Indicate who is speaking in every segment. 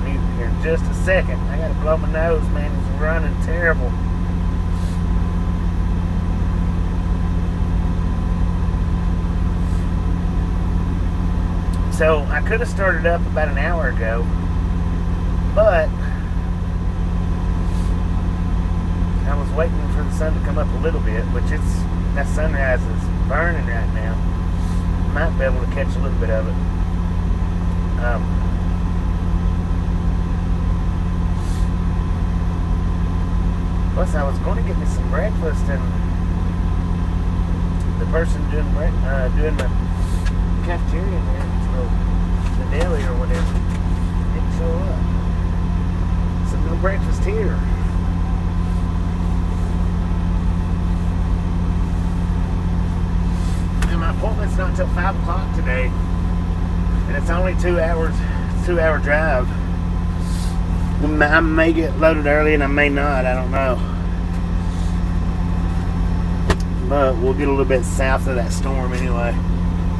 Speaker 1: mute here in just a second. I gotta blow my nose, man. It's running terrible. So I could have started up about an hour ago, but I was waiting for the sun to come up a little bit, which that sunrise is burning right now. Might be able to catch a little bit of it. Plus, I was going to get me some breakfast, and the person doing the cafeteria there, the deli or whatever, didn't show up. So no breakfast here. And my appointment's not until 5 o'clock today, and it's only 2 hours, 2-hour drive. I may get loaded early and I may not, I don't know. But we'll get a little bit south of that storm anyway.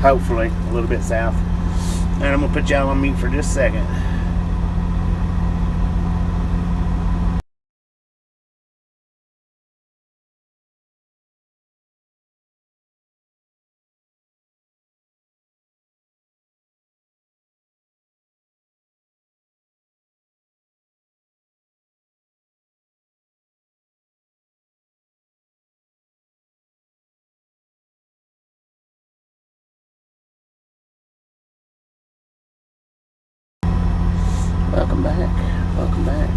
Speaker 1: Hopefully, a little bit south. And I'm going to put y'all on mute for just a second. Welcome back. Welcome back.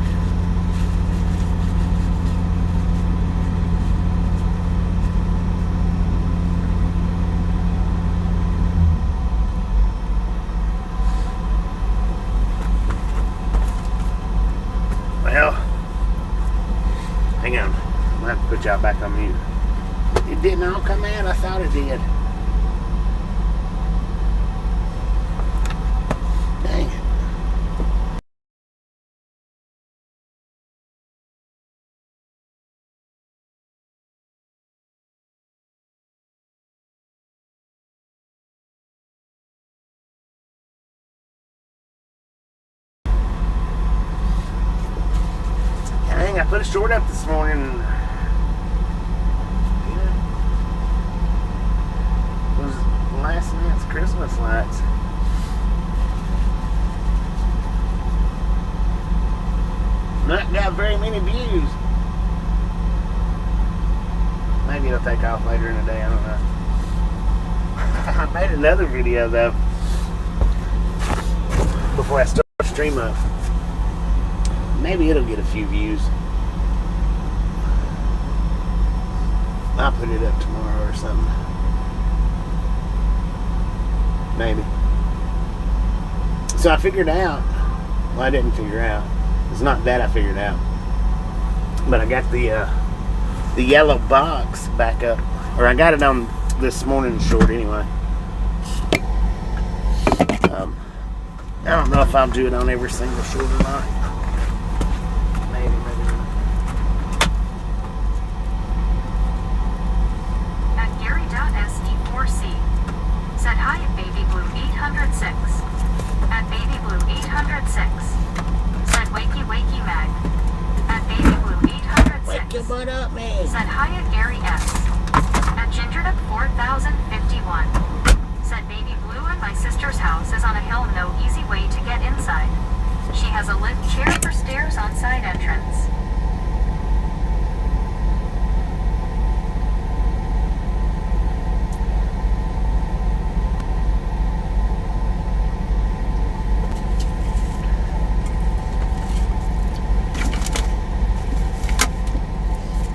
Speaker 1: Well, hang on. I'm gonna have to put y'all back on mute. It didn't all come out. I thought it did. Dang it. I put a short up this morning. It was last night's Christmas lights. Not got very many views. Maybe it'll take off later in the day, I don't know. I made another video though before I start the stream up. Maybe it'll get a few views. I'll put it up tomorrow or something. Maybe. So I figured out, well, I didn't figure out. It's not that I figured out. But I got the yellow box back up. Or I got it on this morning's short anyway. I don't know if I'll do it on every single short or not. Maybe not.
Speaker 2: At Gary.se4c said hi at Baby Blue 806. At Baby Blue 806 said wakey wakey mag. At Baby Blue 806
Speaker 1: Wake your butt up, man.
Speaker 2: said hi at Gary S. At Gingerduck 4051 said Baby Blue at my sister's house is on a hill, no easy way to get inside. She has a lift chair for stairs on side entrance.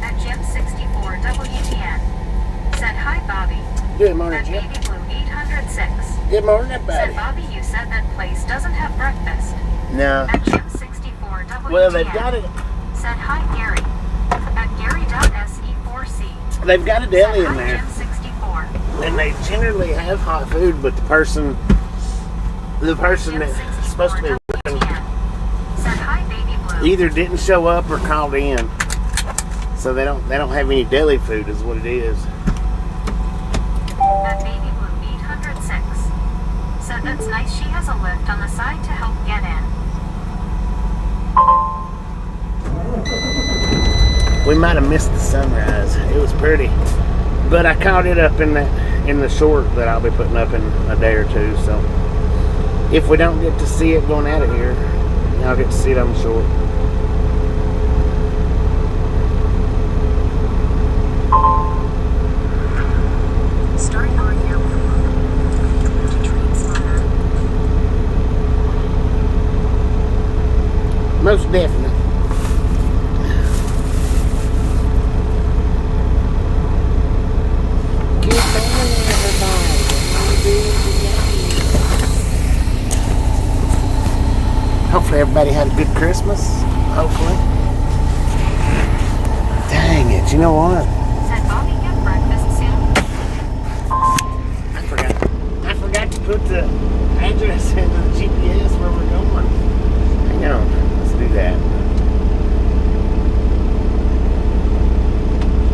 Speaker 2: At Jim64 WTN said hi Bobby.
Speaker 1: Good morning,
Speaker 2: At
Speaker 1: Jim.
Speaker 2: Baby Blue 806
Speaker 1: Good morning,
Speaker 2: said
Speaker 1: everybody.
Speaker 2: Bobby, you said that place doesn't have breakfast.
Speaker 1: No.
Speaker 2: At Jim64 WTN
Speaker 1: Well, they've got it.
Speaker 2: said hi Gary. At Gary.se4c
Speaker 1: They've got a deli
Speaker 2: said
Speaker 1: in
Speaker 2: hi
Speaker 1: there,
Speaker 2: Jim64.
Speaker 1: and they generally have hot food. But the person that's supposed to be working
Speaker 2: said hi Baby Blue.
Speaker 1: either didn't show up or called in, so they don't have any deli food, is what it is.
Speaker 2: At Baby Blue 806 said, that's nice, she has a lift on the side to help get in.
Speaker 1: We might have missed the sunrise. It was pretty, but I caught it up in the short that I'll be putting up in a day or two. So if we don't get to see it going out of here, I'll get to see it on the short.
Speaker 2: Start your yearbook to train spotter.
Speaker 1: Most definitely. Good morning, everybody. How you doing today? Hopefully everybody had a good Christmas. Hopefully. Dang it, you know what?
Speaker 2: Said Bobby get breakfast soon.
Speaker 1: I forgot to put the address in the GPS where we're going. Hang on, let's do that.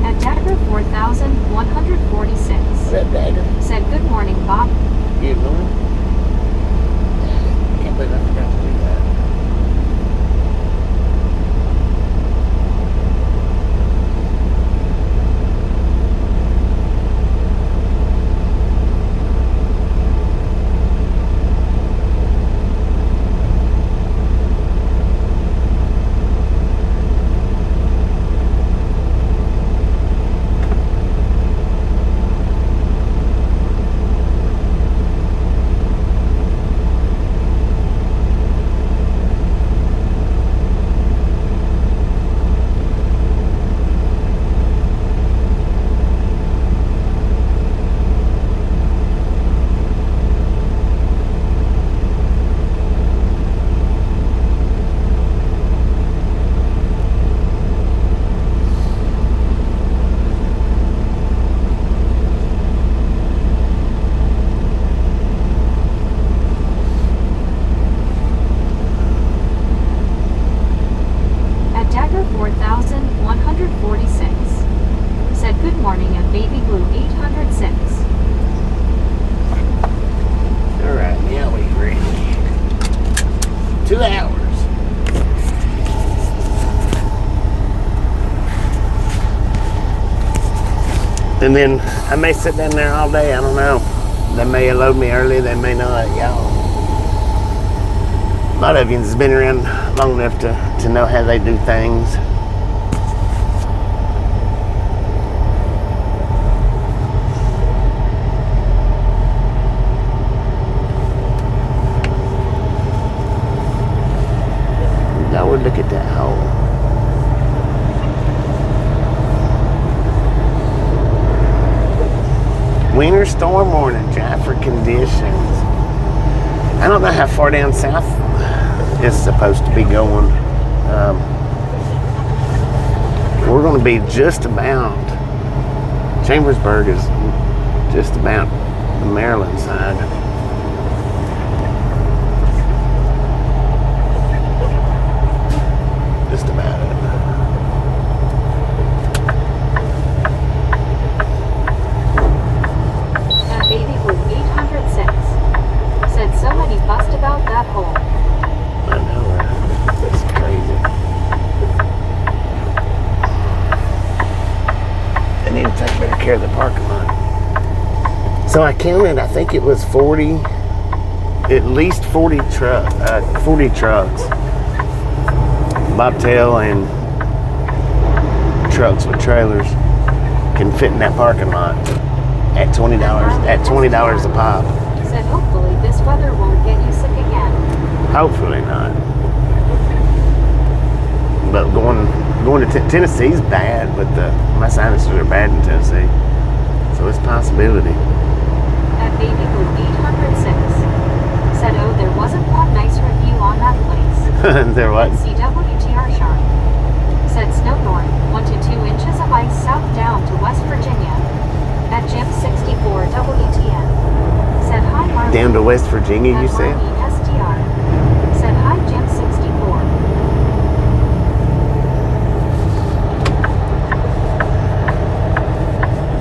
Speaker 2: At Dagger 4146.
Speaker 1: What's up, Dagger?
Speaker 2: Said good morning, Bob.
Speaker 1: Good morning. I can't believe I forgot to do that.
Speaker 2: At Dagger 4146. Said good morning at Baby Blue 806.
Speaker 1: Alright, now we're ready. 2 hours. And then I may sit down there all day, I don't know. They may load me early, they may not, y'all. A lot of you has been around long enough to know how they do things. Now we'll look at that hole. Winter storm warning, dry for conditions. I don't know how far down south it's supposed to be going. We're going to be just about, Chambersburg is just about the Maryland side. Just about it.
Speaker 2: At Baby Blue 806. Said so many fussed about that hole.
Speaker 1: I know, right? It's crazy. They need to take better care of the parking lot. So I counted, I think it was 40, at least 40 trucks. Bobtail and trucks with trailers can fit in that parking lot at $20 a pop.
Speaker 2: Said hopefully this weather won't get you sick again.
Speaker 1: Hopefully not. But going to Tennessee's bad, but my sinuses are bad in Tennessee, so it's a possibility.
Speaker 2: At Baby Blue 806. Said oh there wasn't one nice review on that place.
Speaker 1: There what?
Speaker 2: CWTR sharp. Said snow north 1 to 2 inches of ice south down to West Virginia. At Jim 64 WTN. Said hi Marlene.
Speaker 1: Down to West Virginia, you
Speaker 2: At
Speaker 1: said?
Speaker 2: Marlene STR. Said hi Jim 64.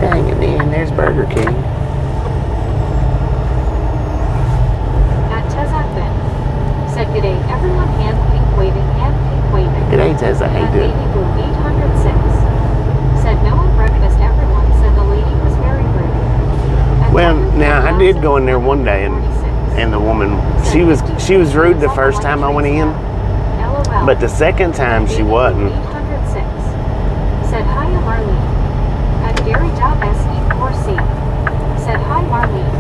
Speaker 1: Dang it, man, there's Burger King.
Speaker 2: At Tezakvin. Said g'day everyone hand pink waving.
Speaker 1: G'day, Tessa, how you
Speaker 2: At
Speaker 1: doing?
Speaker 2: Baby Blue 806.
Speaker 1: I did go in there one day, and the woman, she was rude the first time I went in, but the second time she wasn't.
Speaker 2: 806. Said hi, Marlene. At Gary SE4C. Said hi, Marlene.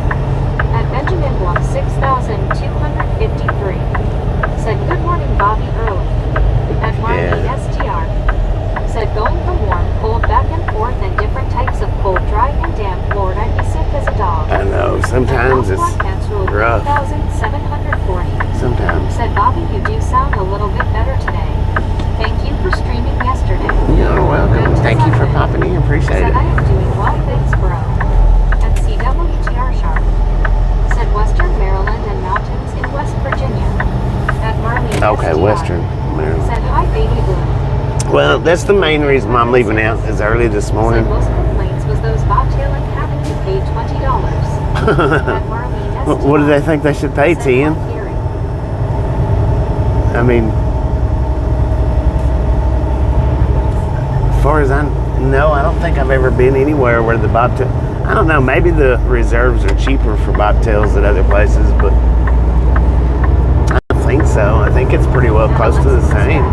Speaker 2: At Benjamin Blum 6253. Said good morning, Bobby Early. At Marlene STR. Said going from warm, cold, back and forth, and different types of cold, dry, and damp. Lord, I'd be sick as a dog.
Speaker 1: I know, sometimes it's rough.
Speaker 2: 1740.
Speaker 1: Sometimes.
Speaker 2: Said Bobby, you do sound a little bit better today. Thank you for streaming yesterday.
Speaker 1: You're welcome. Thank you for popping in. Appreciate
Speaker 2: Said
Speaker 1: it.
Speaker 2: I am doing well, thanks, bro. At CWTR Sharp. Said Western Maryland and mountains in West Virginia. At Marlene
Speaker 1: Okay,
Speaker 2: STR.
Speaker 1: Western Maryland.
Speaker 2: Said hi, baby blue.
Speaker 1: Well, that's the main reason why I'm leaving out is early this morning.
Speaker 2: Said most complaints was those bobtailing having to pay $20. At Marlene STR.
Speaker 1: What do they think they should pay,
Speaker 2: Said
Speaker 1: 10?
Speaker 2: hi, Gary.
Speaker 1: I mean, as far as I know, I don't think I've ever been anywhere where the bobtail, I don't know, maybe the reserves are cheaper for bobtails at other places, but I don't think so. I think it's pretty well close to the same.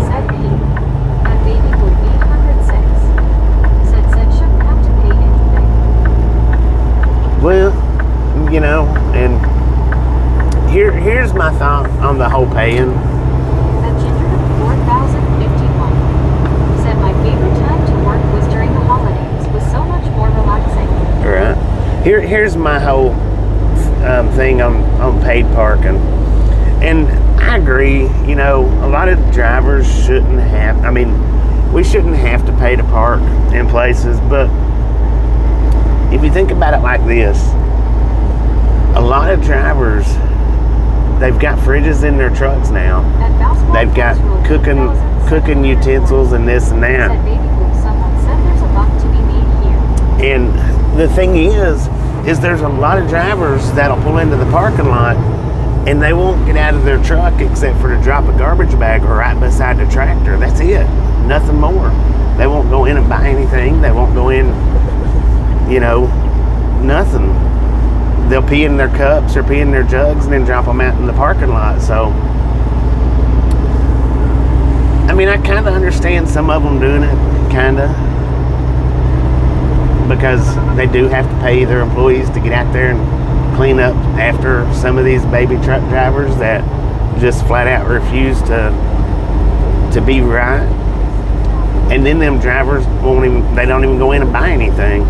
Speaker 2: Said Pete. At baby blue 806. Said shouldn't have to pay anything.
Speaker 1: Well, you know, and here's my thought on the whole paying.
Speaker 2: At Ginger 4051. Said my favorite time to work was during the holidays. Was so much more relaxing.
Speaker 1: All right. Here's my whole thing on paid parking. And I agree, you know, a lot of drivers shouldn't have, I mean, we shouldn't have to pay to park in places, but if you think about it like this, a lot of drivers, they've got fridges in their trucks now. They've got cooking utensils and this and that.
Speaker 2: Said baby blue, someone said there's a buck to be made here.
Speaker 1: And the thing is there's a lot of drivers that'll pull into the parking lot and they won't get out of their truck except for to drop a garbage bag right beside the tractor. That's it. Nothing more. They won't go in and buy anything. They won't go in, you know, nothing. They'll pee in their cups or pee in their jugs and then drop them out in the parking lot. So, I mean, I kind of understand some of them doing it, kind of, because they do have to pay their employees to get out there and clean up after some of these baby truck drivers that just flat out refuse to be right. And then them drivers they don't even go in and buy anything.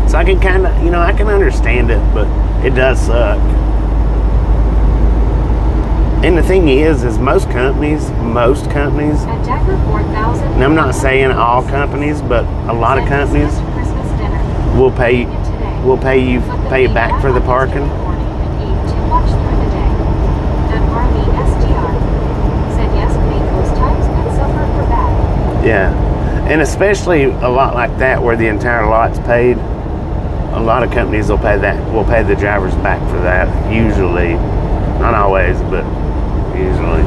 Speaker 1: So I can kind of, you know, I can understand it, but it does suck. And the thing is most companies,
Speaker 2: At Dagger 4000.
Speaker 1: and I'm not saying all companies, but a lot of companies
Speaker 2: Christmas dinner.
Speaker 1: will pay you back for the parking. Yeah, and especially a lot like that where the entire lot's paid. A lot of companies will pay the drivers back for that. Usually, not always, but usually.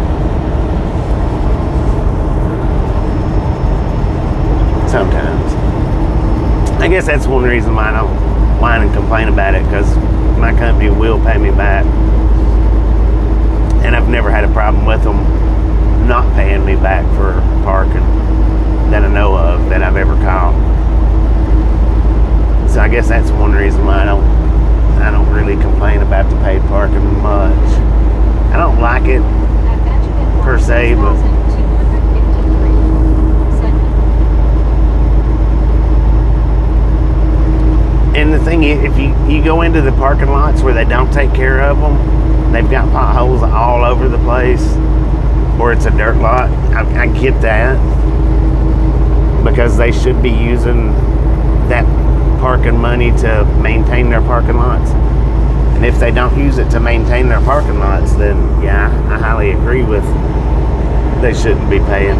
Speaker 1: Sometimes. I guess that's one reason why I don't whine and complain about it, because my company will pay me back. And I've never had a problem with them not paying me back for parking that I know of, that I've ever caught. So I guess that's one reason why I don't really complain about the paid parking much. I don't like it per se, but and the thing is, if you go into the parking lots where they don't take care of them, they've got potholes all over the place, or it's a dirt lot. I get that, because they should be using that parking money to maintain their parking lots. And if they don't use it to maintain their parking lots, then yeah, I highly agree with they shouldn't be paying.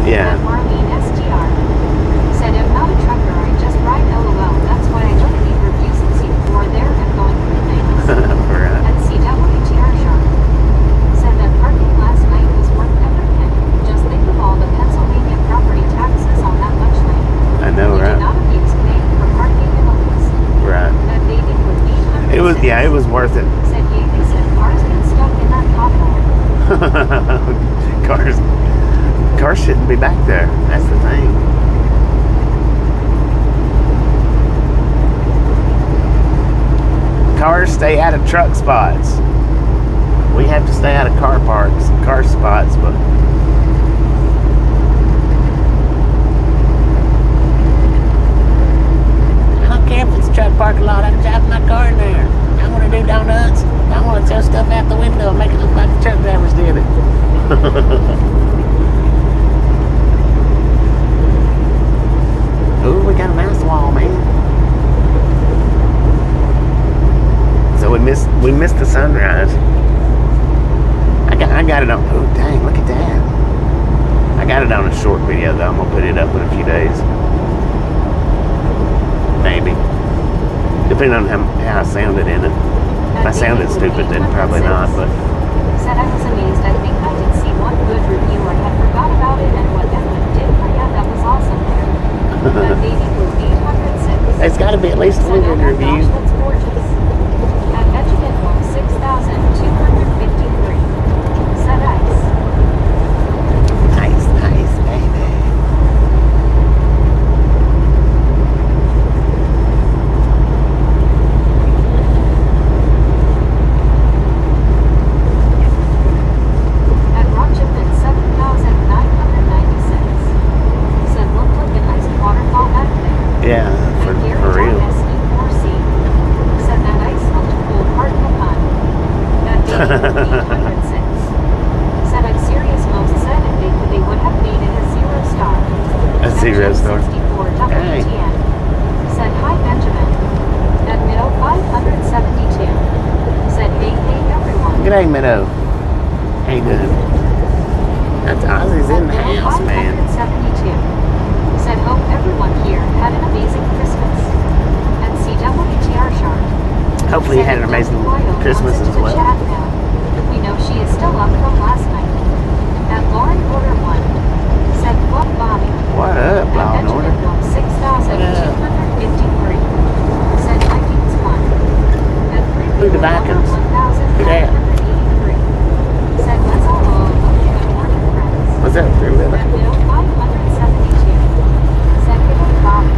Speaker 1: Yeah.
Speaker 2: Marlene STR said, I'm not a trucker, I just ride LOL. That's why I don't need reviews and see before there and going through things.
Speaker 1: Right.
Speaker 2: At CWTR Sharp said that parking last night was worth every penny. Just think of all the Pennsylvania
Speaker 1: Yeah, it was worth it.
Speaker 2: Said Gaby said cars get stuck in that pothole.
Speaker 1: Cars shouldn't be back there. That's the thing. Cars stay out of truck spots. We have to stay out of car spots, but I don't care if it's a truck parking lot. I can drive my car in there. I want to do donuts. I want to throw stuff out the window and make it look like the truck drivers did it. Ooh, we got a nice wall, man. So we missed the sunrise. I got it on. Oh dang! Look at that. I got it on a short video though. I'm gonna put it up in a few days, maybe, depending on how I sounded in it. If I sounded stupid, then probably not. But
Speaker 2: said I was amazed. I think I did see one good review. I had forgot about it and what Edwin did for you. That was awesome. That baby was 806.
Speaker 1: It's got to be at least one good review.
Speaker 2: Gosh, that's gorgeous. At Benjamin was 6,253. Said ice.
Speaker 1: Nice, baby.
Speaker 2: At Rochipton 7,996. Said looked like a nice waterfall back there.
Speaker 1: Yeah, for real.
Speaker 2: Said that ice looked cool, pardon the pun. That baby was 806. Said I'm serious, most said if they would have made it a 0-star.
Speaker 1: A 0-star.
Speaker 2: 64 WTN. Said hi Benjamin. At Middle 572. Said hey everyone.
Speaker 1: G'day, Meadow. How you doing? That's Ozzy's in the house, man.
Speaker 2: 572. Said hope everyone here had an amazing Christmas. And CWTR Shark.
Speaker 1: Hopefully you had an amazing Christmas as well.
Speaker 2: Chat now. We know she is still up from last night. At Lauren Order 1. Said what Bobby.
Speaker 1: What up, Law and Order?
Speaker 2: 6,253. Said Vikings 1. At 3
Speaker 1: Who the Vikings? Who that?
Speaker 2: 1,983. Said let's all good morning friends.
Speaker 1: What's up, Drew?
Speaker 2: At Middle 572. Said good old Bobby.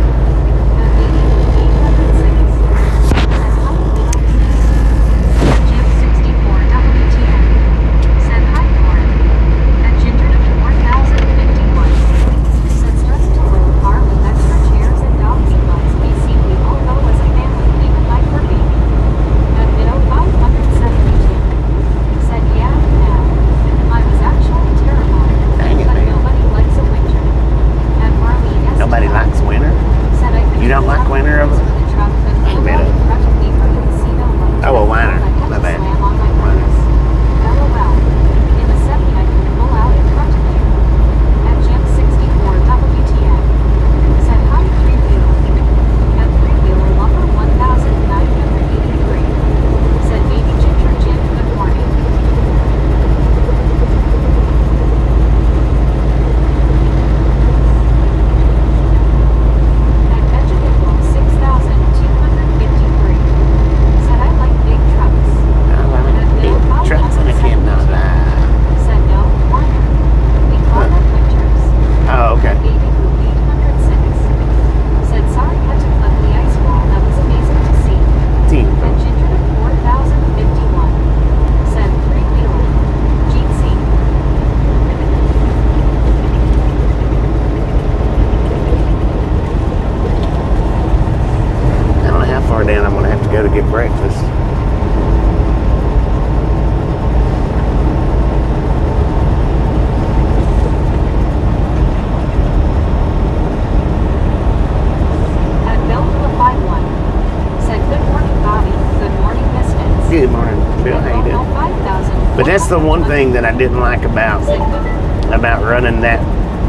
Speaker 2: At 806. Said hi Jim 64 WTN. Said hi Lauren. At Ginger 4051. Said starting to load car with extra chairs and dog supplies. We see we all go as a family, even my fur baby. At Middle 572. Said yeah, now. I was actually terrified.
Speaker 1: Dang it,
Speaker 2: But
Speaker 1: man.
Speaker 2: nobody likes a winter. At Marlene S.
Speaker 1: Nobody likes winter?
Speaker 2: Said I
Speaker 1: You don't like winter over there? Hey, Meadow. Oh, a whiner. My bad. Whiner.
Speaker 2: LOL. In the semi, I could pull out in front of you. At Jim 64 WTN. Said hi, three-wheeler. At three-wheeler lumber 1,983. Said baby Ginger Jim, good morning. At Benjamin Wolf 6,253. Said I like big trucks.
Speaker 1: I like big trucks and I cannot lie.
Speaker 2: Said no, whiner. We call them winters.
Speaker 1: Oh, okay.
Speaker 2: Baby Boo 806. Said sorry had to clip the ice wall. That was amazing to see.
Speaker 1: Team.
Speaker 2: And Ginger 4051. Said three-wheeler. GC.
Speaker 1: I don't know how far down I'm going to have to go to get breakfast.
Speaker 2: At Belleville 51. Said good morning, Bobby. Good morning, Misfits.
Speaker 1: Good morning, Bill. How you doing?
Speaker 2: 5,000.
Speaker 1: But that's the one thing that I didn't like about running that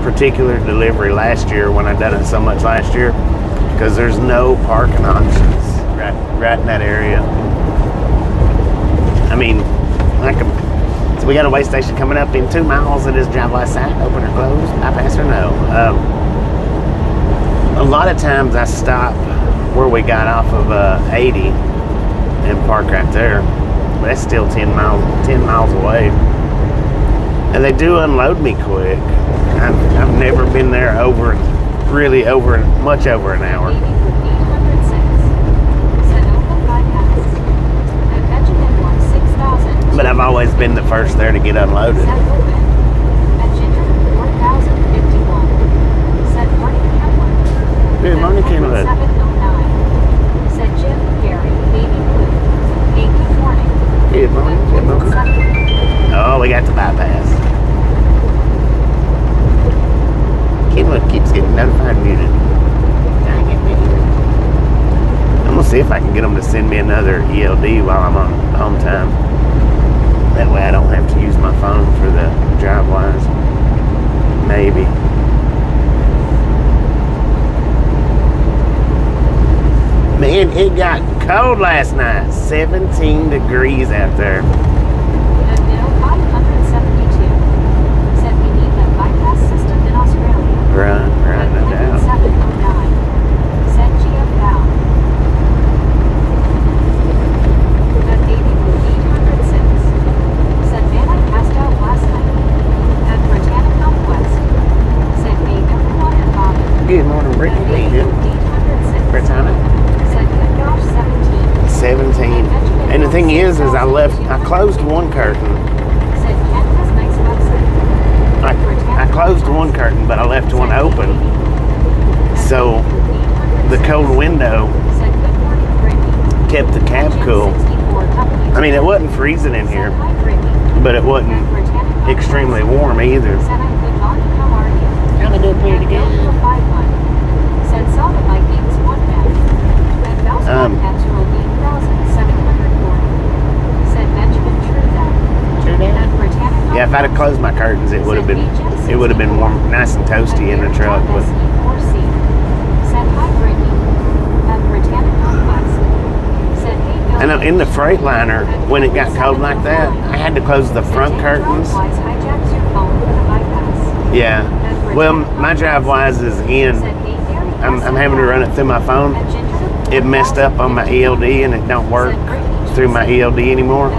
Speaker 1: particular delivery last year when I done it so much last year, because there's no parking options right in that area. I mean, so we got a way station coming up in 2 miles. It is drive-by sign, open or close, bypass or no. A lot of times I stop where we got off of 80 and park right there. But that's still 10 miles away. And they do unload me quick. I've never been there much over an hour. But I've always been the first there to get unloaded. Good morning, Kenwood.
Speaker 2: Said Jim, Gary, Baby Blue. Hey, good morning.
Speaker 1: Good morning, good morning. Oh, we got the bypass. Kenwood keeps getting notified muted. I'm gonna see if I can get them to send me another ELD while I'm on home time. That way I don't have to use my phone for the drive-wise. Maybe. Man, it got cold last night. 17 degrees out there.
Speaker 2: At middle 572. Said we need the bypass system in Australia.
Speaker 1: Right, no doubt.
Speaker 2: 709. Said GM Val. At Baby Blue 806. Said man, I passed out last night. At Britannica West. Said hey everyone and Bobby.
Speaker 1: Good morning, Brittany. How you doing?
Speaker 2: 806.
Speaker 1: Britannia?
Speaker 2: Said good gosh 17.
Speaker 1: 17. And the thing is I closed one curtain.
Speaker 2: Said Ken has nice website.
Speaker 1: I closed one curtain, but I left one open. So the cold window
Speaker 2: Said good morning Brittany.
Speaker 1: kept the cab cool. I mean, it wasn't freezing in here, but it wasn't extremely warm either.
Speaker 2: Said I'm good morning, how are you?
Speaker 1: I'm doing pretty good.
Speaker 2: Said saw the Vikings one man. And Bell's one natural 8,740. Said Benjamin Trudeau. And Britannica.
Speaker 1: Yeah, if I'd have closed my curtains, it would have been warm, nice and toasty in the truck. But
Speaker 2: Said hi Brittany. And Britannica West. Said hey Bill.
Speaker 1: and in the Freightliner, when it got cold like that, I had to close the front curtains.
Speaker 2: Hijacks your phone for the bypass.
Speaker 1: Yeah. Well, my drive-wise is in. I'm having to run it through my phone. It messed up on my ELD and it don't work through my ELD anymore.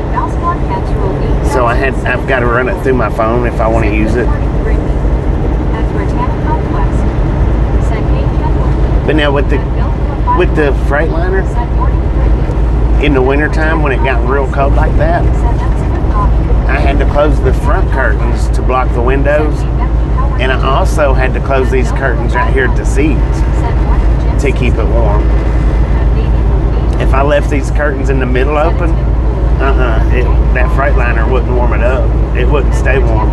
Speaker 1: So I've got to run it through my phone if I want to use it. But now with the Freightliner, in the wintertime when it got real cold like that, I had to close the front curtains to block the windows. And I also had to close these curtains right here at the seats to keep it warm. If I left these curtains in the middle open, that Freightliner wouldn't warm it up. It wouldn't stay warm.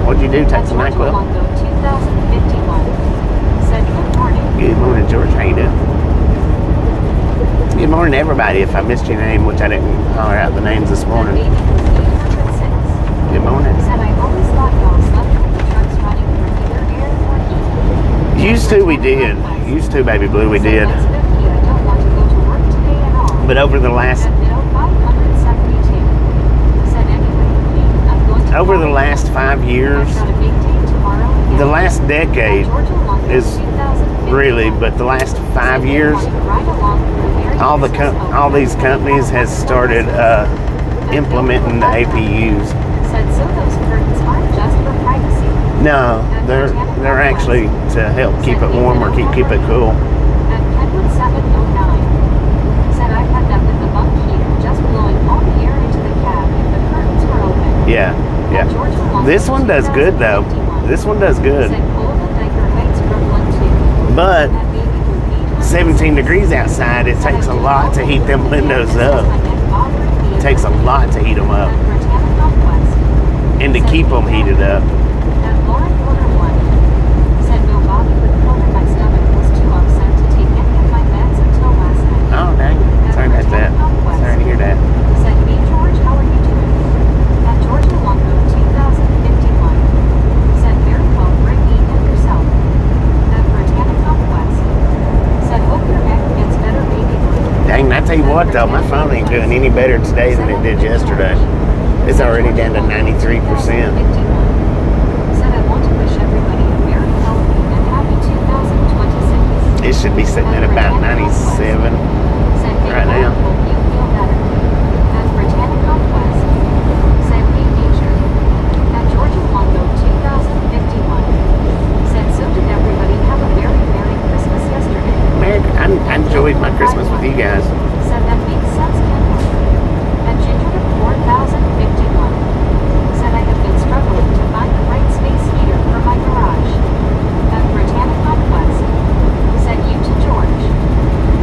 Speaker 1: What'd you do? Take some NyQuil?
Speaker 2: 2051. Said good morning.
Speaker 1: Good morning, George. How you doing? Good morning, everybody. If I missed your name, which I didn't holler out the names this morning. Good morning.
Speaker 2: Said I always thought y'all slept with the trucks running for either air or heat.
Speaker 1: Used to, we did. Used to, Baby Blue, we did.
Speaker 2: I don't want to go to work today at all.
Speaker 1: But over the last 5 years, the last decade is really, but the last 5 years, all these companies has started implementing the APUs. No, they're actually to help keep it warm or keep it cool. Yeah. This one does good though. This one does good. But 17 degrees outside, it takes a lot to heat them windows up. It takes a lot to heat them up. And to keep them heated up. Oh, dang. Sorry about that. Sorry to hear that. what though, my phone ain't doing any better today than it did yesterday. It's already down to 93%.
Speaker 2: Said I want to wish everybody a very healthy and happy 2026.
Speaker 1: It should be sitting at about 97 right now.
Speaker 2: Hope you feel better. At Britannic West, said Hey Nature. At Georgia Longo 2051, said so did everybody have a very Merry Christmas yesterday.
Speaker 1: I enjoyed my Christmas with you guys.
Speaker 2: Said that makes sense, Ken. At Ginger 4051, said I have been struggling to find the right space heater for my garage. At Britannic West, said you to George.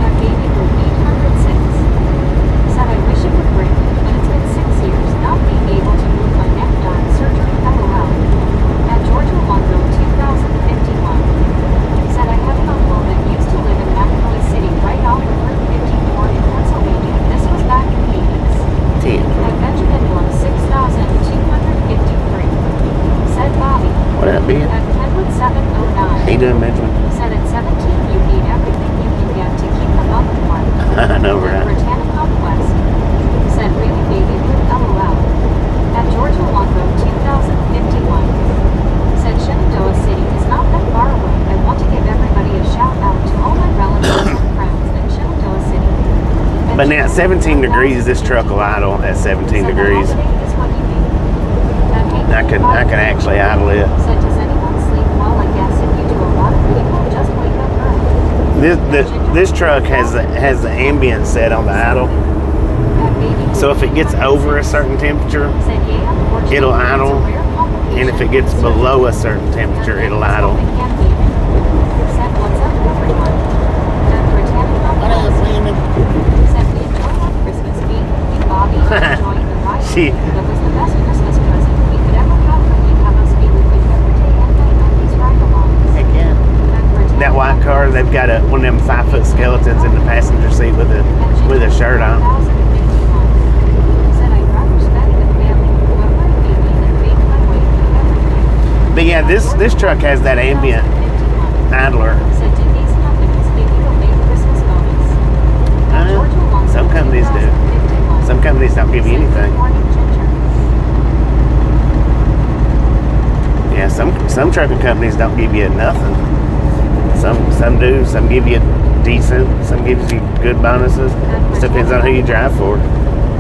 Speaker 2: At Baby Group 806, said I wish it would break, but it's been 6 years not being able to move my neck done surgery LOL. At Georgia Longo 2051, said I have an uncle that used to live in Magnolia City right off of Route 54 in Pennsylvania. This was back in the 80s. At Benjamin Blum 6253, said Bobby.
Speaker 1: What up, Ben?
Speaker 2: At Kenwood 709,
Speaker 1: How you doing, Benjamin?
Speaker 2: said at 17 you need everything you can get to keep them up and warm.
Speaker 1: I know,
Speaker 2: At
Speaker 1: right?
Speaker 2: Britannic West, said really baby blue LOL. At Georgia Longo 2051, said Shenandoah City is not that far away. I want to give everybody a shout out to all my relatives and friends in Shenandoah City.
Speaker 1: But now at 17 degrees, this truck will idle at 17 degrees. I can actually idle it.
Speaker 2: Said, does anyone sleep well? I guess if you do a lot of people just wake up early.
Speaker 1: This truck has the ambient set on the idle. So if it gets over a certain temperature, it'll idle, and if it gets below a certain temperature, it'll idle. She. That white car, they've got one of them 5-foot skeletons in the passenger seat with a shirt on. But yeah, this truck has that ambient idler. Some companies do. Some companies don't give you anything. Yeah, some trucking companies don't give you nothing. Some do. Some give you decent. Some gives you good bonuses. It depends on who you drive for.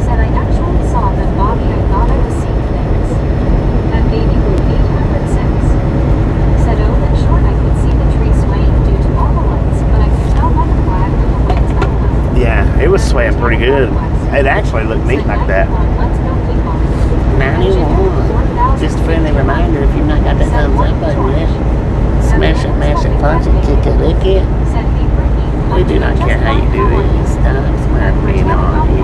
Speaker 2: Said I actually saw that Bobby. I thought I was seeing things. That baby group 806 said, oh, in short, I could see the tree swaying due to all the lights, but I could tell by the flag and the winds out.
Speaker 1: Yeah, it was swaying pretty good. It actually looked neat like that. 91. Just a friendly reminder, if you've not got that thumbs up button yet, smash it, mash it, punch it, kick it, lick it. We do not care how you do it. Stop smart being on you.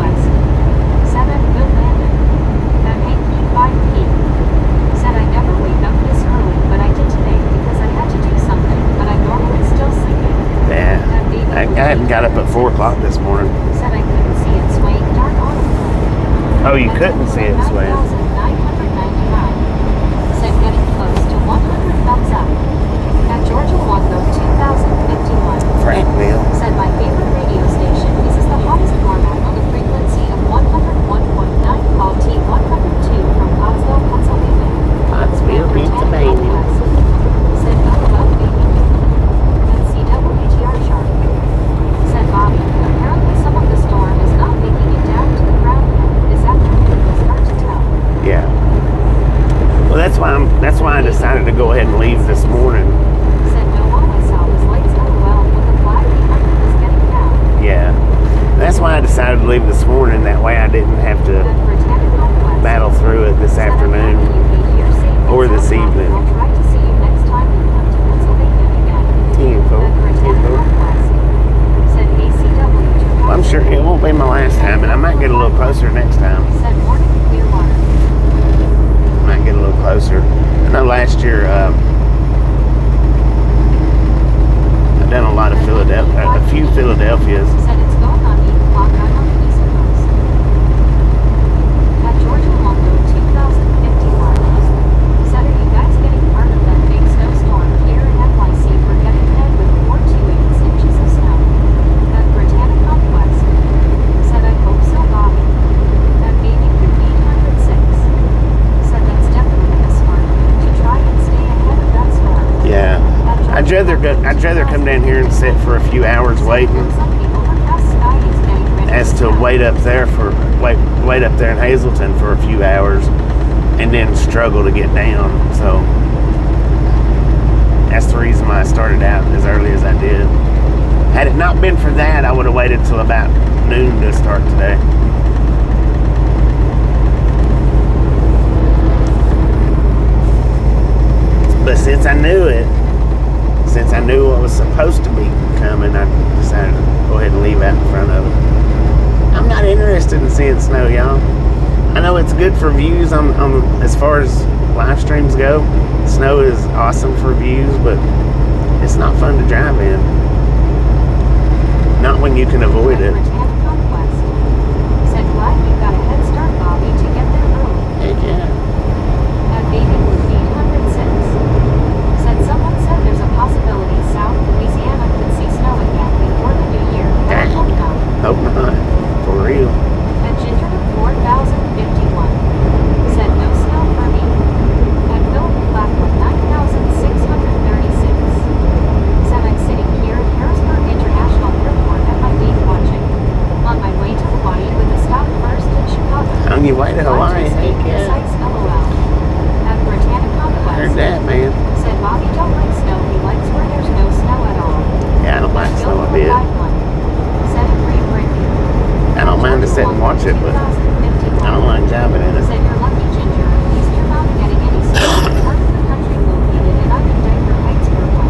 Speaker 2: Said I never wake up this early, but I did today because I had to do something, but I'm normally still sleeping.
Speaker 1: Yeah, I hadn't got up at 4 o'clock this morning.
Speaker 2: Said I couldn't see it swaying dark on the floor.
Speaker 1: Oh, you couldn't see it swaying?
Speaker 2: 999. Said getting close to 100 thumbs up. At Georgia Longo 2051.
Speaker 1: Frankville.
Speaker 2: Said my favorite radio station uses the hottest format on the frequency of 101.9 called T102 from Pottsville, Pennsylvania.
Speaker 1: Pottsville, Pennsylvania.
Speaker 2: Said LOL baby. At CWTR Sharp. Said Bobby, apparently some of the storm is not making it down to the ground yet. This afternoon will start to tell.
Speaker 1: Yeah. Well, that's why I decided to go ahead and leave this morning.
Speaker 2: Said no, all I saw was lights LOL with the flag behind it was getting down.
Speaker 1: Yeah. That's why I decided to leave this morning. That way I didn't have to battle through it this afternoon or this evening.
Speaker 2: I'll try to see you next time we come to Pennsylvania again.
Speaker 1: 10-4.
Speaker 2: Said ACW.
Speaker 1: Well, I'm sure it won't be my last time, and I might get a little closer next time.
Speaker 2: Said morning clear water.
Speaker 1: Might get a little closer. I know last year I'd rather come down here and sit for a few hours waiting, as to wait up there in Hazleton for a few hours and then struggle to get down. So that's the reason why I started out as early as I did. Had it not been for that, I would have waited till about noon to start today. But since I knew what was supposed to be coming, I decided to go ahead and leave out in front of it. I'm not interested in seeing snow, y'all. I know it's good for views on as far as live streams go. Snow is awesome for views, but it's not fun to drive in. Not when you can avoid it.
Speaker 2: Said glad you got a head start, Bobby, to get there early.
Speaker 1: Heck yeah.
Speaker 2: That baby was 806. Said someone said there's a possibility South Louisiana could see snow again before the new year. But I hope not.
Speaker 1: Hope not. For real.
Speaker 2: At Ginger to 4051. Said no snow for me. At Bill Black with 9,636. Said I'm sitting here at Harrisburg International Airport at my gate watching. On my way to Hawaii with a stop first in Chicago.
Speaker 1: On your way to Hawaii, heck yeah.
Speaker 2: Precise LOL. At Britannica West.
Speaker 1: Heard that, man.
Speaker 2: Said Bobby don't like snow, he likes where there's no snow at all.
Speaker 1: Yeah, I don't like snow a bit.
Speaker 2: Said agree Brittany.
Speaker 1: I don't mind to sit and watch it, but I don't like driving in it.
Speaker 2: Said you're lucky, Ginger. At least you're not getting any snow. Part of the country located and I'm in Diaper Heights, Brooklyn.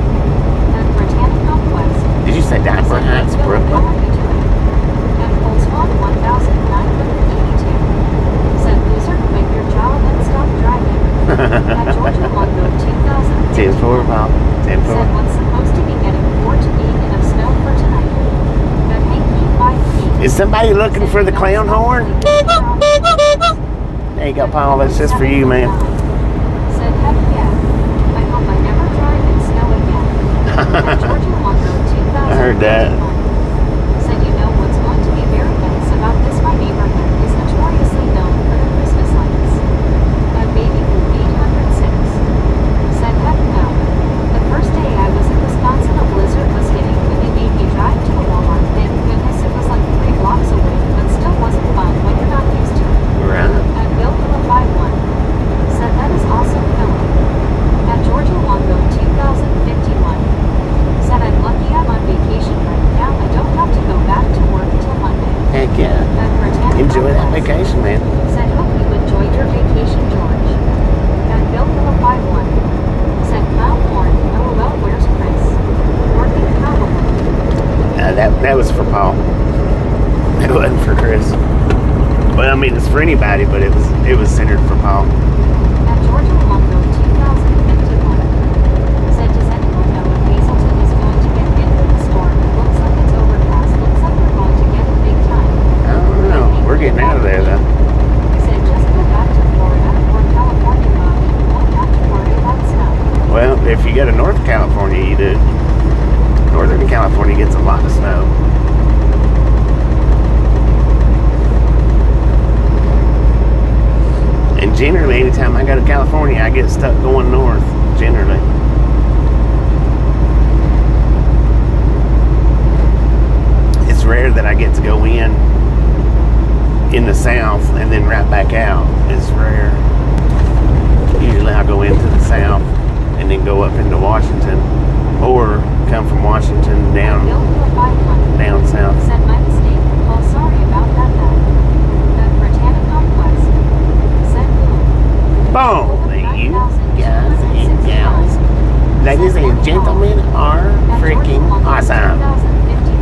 Speaker 2: At Britannica West.
Speaker 1: Did you say Diaper Heights, Brooklyn?
Speaker 2: At Coleswell 1982. Said loser, quit your job and stop driving. At Georgia Longo 2000.
Speaker 1: 10-4, Bob. 10-4.
Speaker 2: Said what's supposed to be getting 4 to 8 in of snow for tonight. At Hanky 5
Speaker 1: Is somebody looking for the clown horn? There you go, Paul. That's just for you, man.
Speaker 2: Said heck yeah. I hope I never drive in snow again. At Georgia Longo 2000.
Speaker 1: I heard that.
Speaker 2: Said you know what's going to be very nice about this my neighborhood is notoriously known for the Christmas lights. At Baby Blue 806. Said heck no. The first day I was in Wisconsin a blizzard was hitting and they made me drive to a Walmart. Thank goodness it was like 3 blocks away, but still wasn't fun when you're not used to it.
Speaker 1: Right.
Speaker 2: At Bill Villa 51. Said that is awesome filming. At Georgia Longo 2051. Said I'm lucky I'm on vacation right now. I don't have to go back to work until Monday.
Speaker 1: Heck yeah.
Speaker 2: At Britannica
Speaker 1: Enjoy that
Speaker 2: West.
Speaker 1: vacation, man.
Speaker 2: Said hope you enjoyed your vacation, George. At Bill Villa 51. Said clown horn. LOL, where's Chris? Working probably.
Speaker 1: That was for Paul. It wasn't for Chris. Well, I mean, it's for anybody, but it was centered for Paul.
Speaker 2: At Georgia Longo 2051. Said does anyone know if Hazleton is going to get hit with the storm? It looks like it's overcast. Looks like we're going to get it big time.
Speaker 1: I don't know. We're getting out of there, though.
Speaker 2: Said just go back to Florida or California, Bobby. You won't have to worry about snow.
Speaker 1: Well, if you go to North California, you do. Northern California gets a lot of snow. And generally, anytime I go to California, I get stuck going north, generally. It's rare that I get to go in the south and then right back out. It's rare. Usually I'll go into the south and then go up into Washington, or come from Washington down south.
Speaker 2: Said my mistake. Oh, sorry about that. That Britannica West. Said boom.
Speaker 1: Boom! You guys and gals, ladies and gentlemen, are freaking awesome.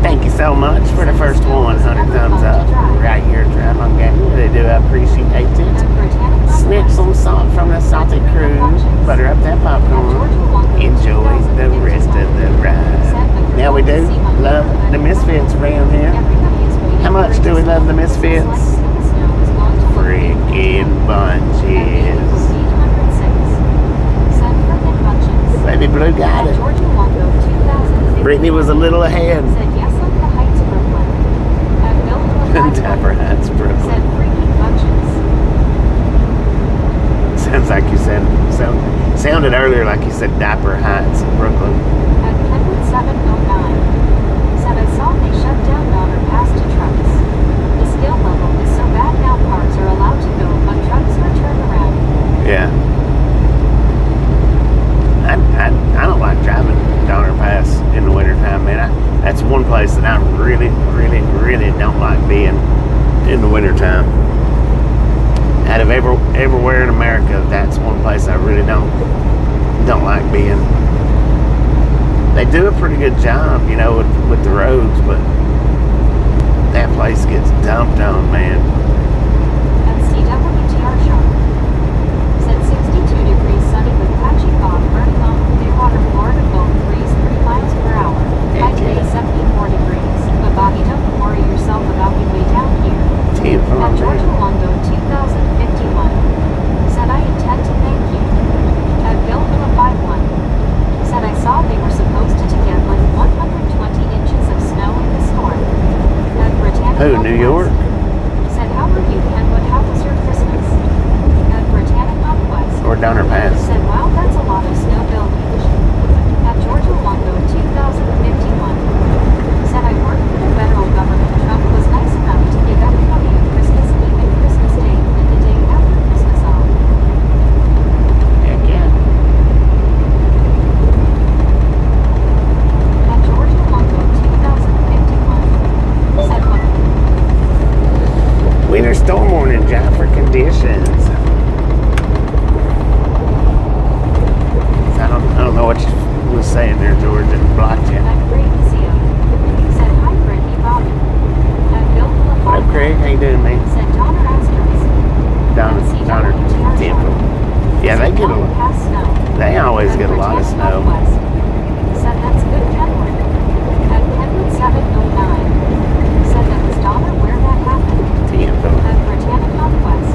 Speaker 1: Thank you so much for the first 100 thumbs up right here at Drive On Game. They do appreciate it. Snip some salt from the salted cruise. Butter up that popcorn. Enjoy the rest of the ride. Now we do love the Misfits around here. How much do we love the Misfits? Freaking bunches. Baby Blue got it. Brittany was a little ahead. Diaper Heights, Brooklyn. Sounds like you said, sounded earlier like you said Diaper Heights, Brooklyn. everywhere in America, that's one place I really don't like being. They do a pretty good job, you know, with the roads, but that place gets dumped on, man.
Speaker 2: FCWTR Sharp said 62 degrees sunny with patchy fog burning on Clearwater, Florida, both breeze 3 miles per hour. High today 74 degrees, but Bobby, don't worry yourself about the way down here. At Georgia Londo 2051 said I intend to thank you. At Bill 51 said I saw they were supposed to get like 120 inches of snow in the storm. At Britannica
Speaker 1: Who, New York?
Speaker 2: said how are you, Kenwood? How was your Christmas? At Britannica West
Speaker 1: Or Donner Pass?
Speaker 2: said wow, that's a lot of snow building. At Georgia Londo 2051 said I worked for the federal government. Trump was nice enough to give everybody a Christmas Eve and Christmas Day and the day after Christmas off.
Speaker 1: Heck yeah.
Speaker 2: At Georgia Londo 2051 said what?
Speaker 1: Winter storm warning, job for conditions. I don't know what you was saying there, George. It blocked you.
Speaker 2: At Craig Zio said hi, Brittany Bobby. At Bill
Speaker 1: What up, Craig? How you doing, man?
Speaker 2: said Donner Askeris.
Speaker 1: Donner Temple. Yeah, they always get a lot of snow.
Speaker 2: Said that's good, Kenwood. At Kenwood 709 said that was Donner where that happened.
Speaker 1: Temple.
Speaker 2: At Britannica West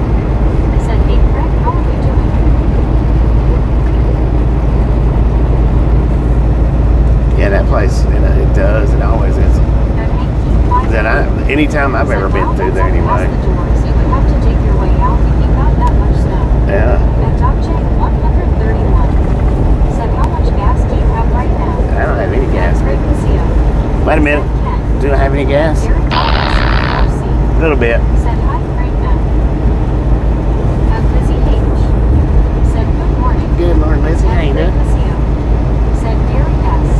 Speaker 2: said hey Craig, how are you doing?
Speaker 1: Yeah, that place, you know, it does. It always is.
Speaker 2: At Hanky
Speaker 1: Anytime I've ever been through there, anyway.
Speaker 2: The doors, you would have to dig your way out if you got that much snow.
Speaker 1: Yeah.
Speaker 2: At Dr. 131 said how much gas do you have right now?
Speaker 1: I don't have any gas.
Speaker 2: Craig Zio
Speaker 1: Wait a minute. Do I have any gas?
Speaker 2: Derek RC
Speaker 1: A little bit.
Speaker 2: said hi, Craig now. At Lizzie H said good morning.
Speaker 1: Good morning, Lizzie. How you
Speaker 2: Craig
Speaker 1: doing?
Speaker 2: Zio said Derek S.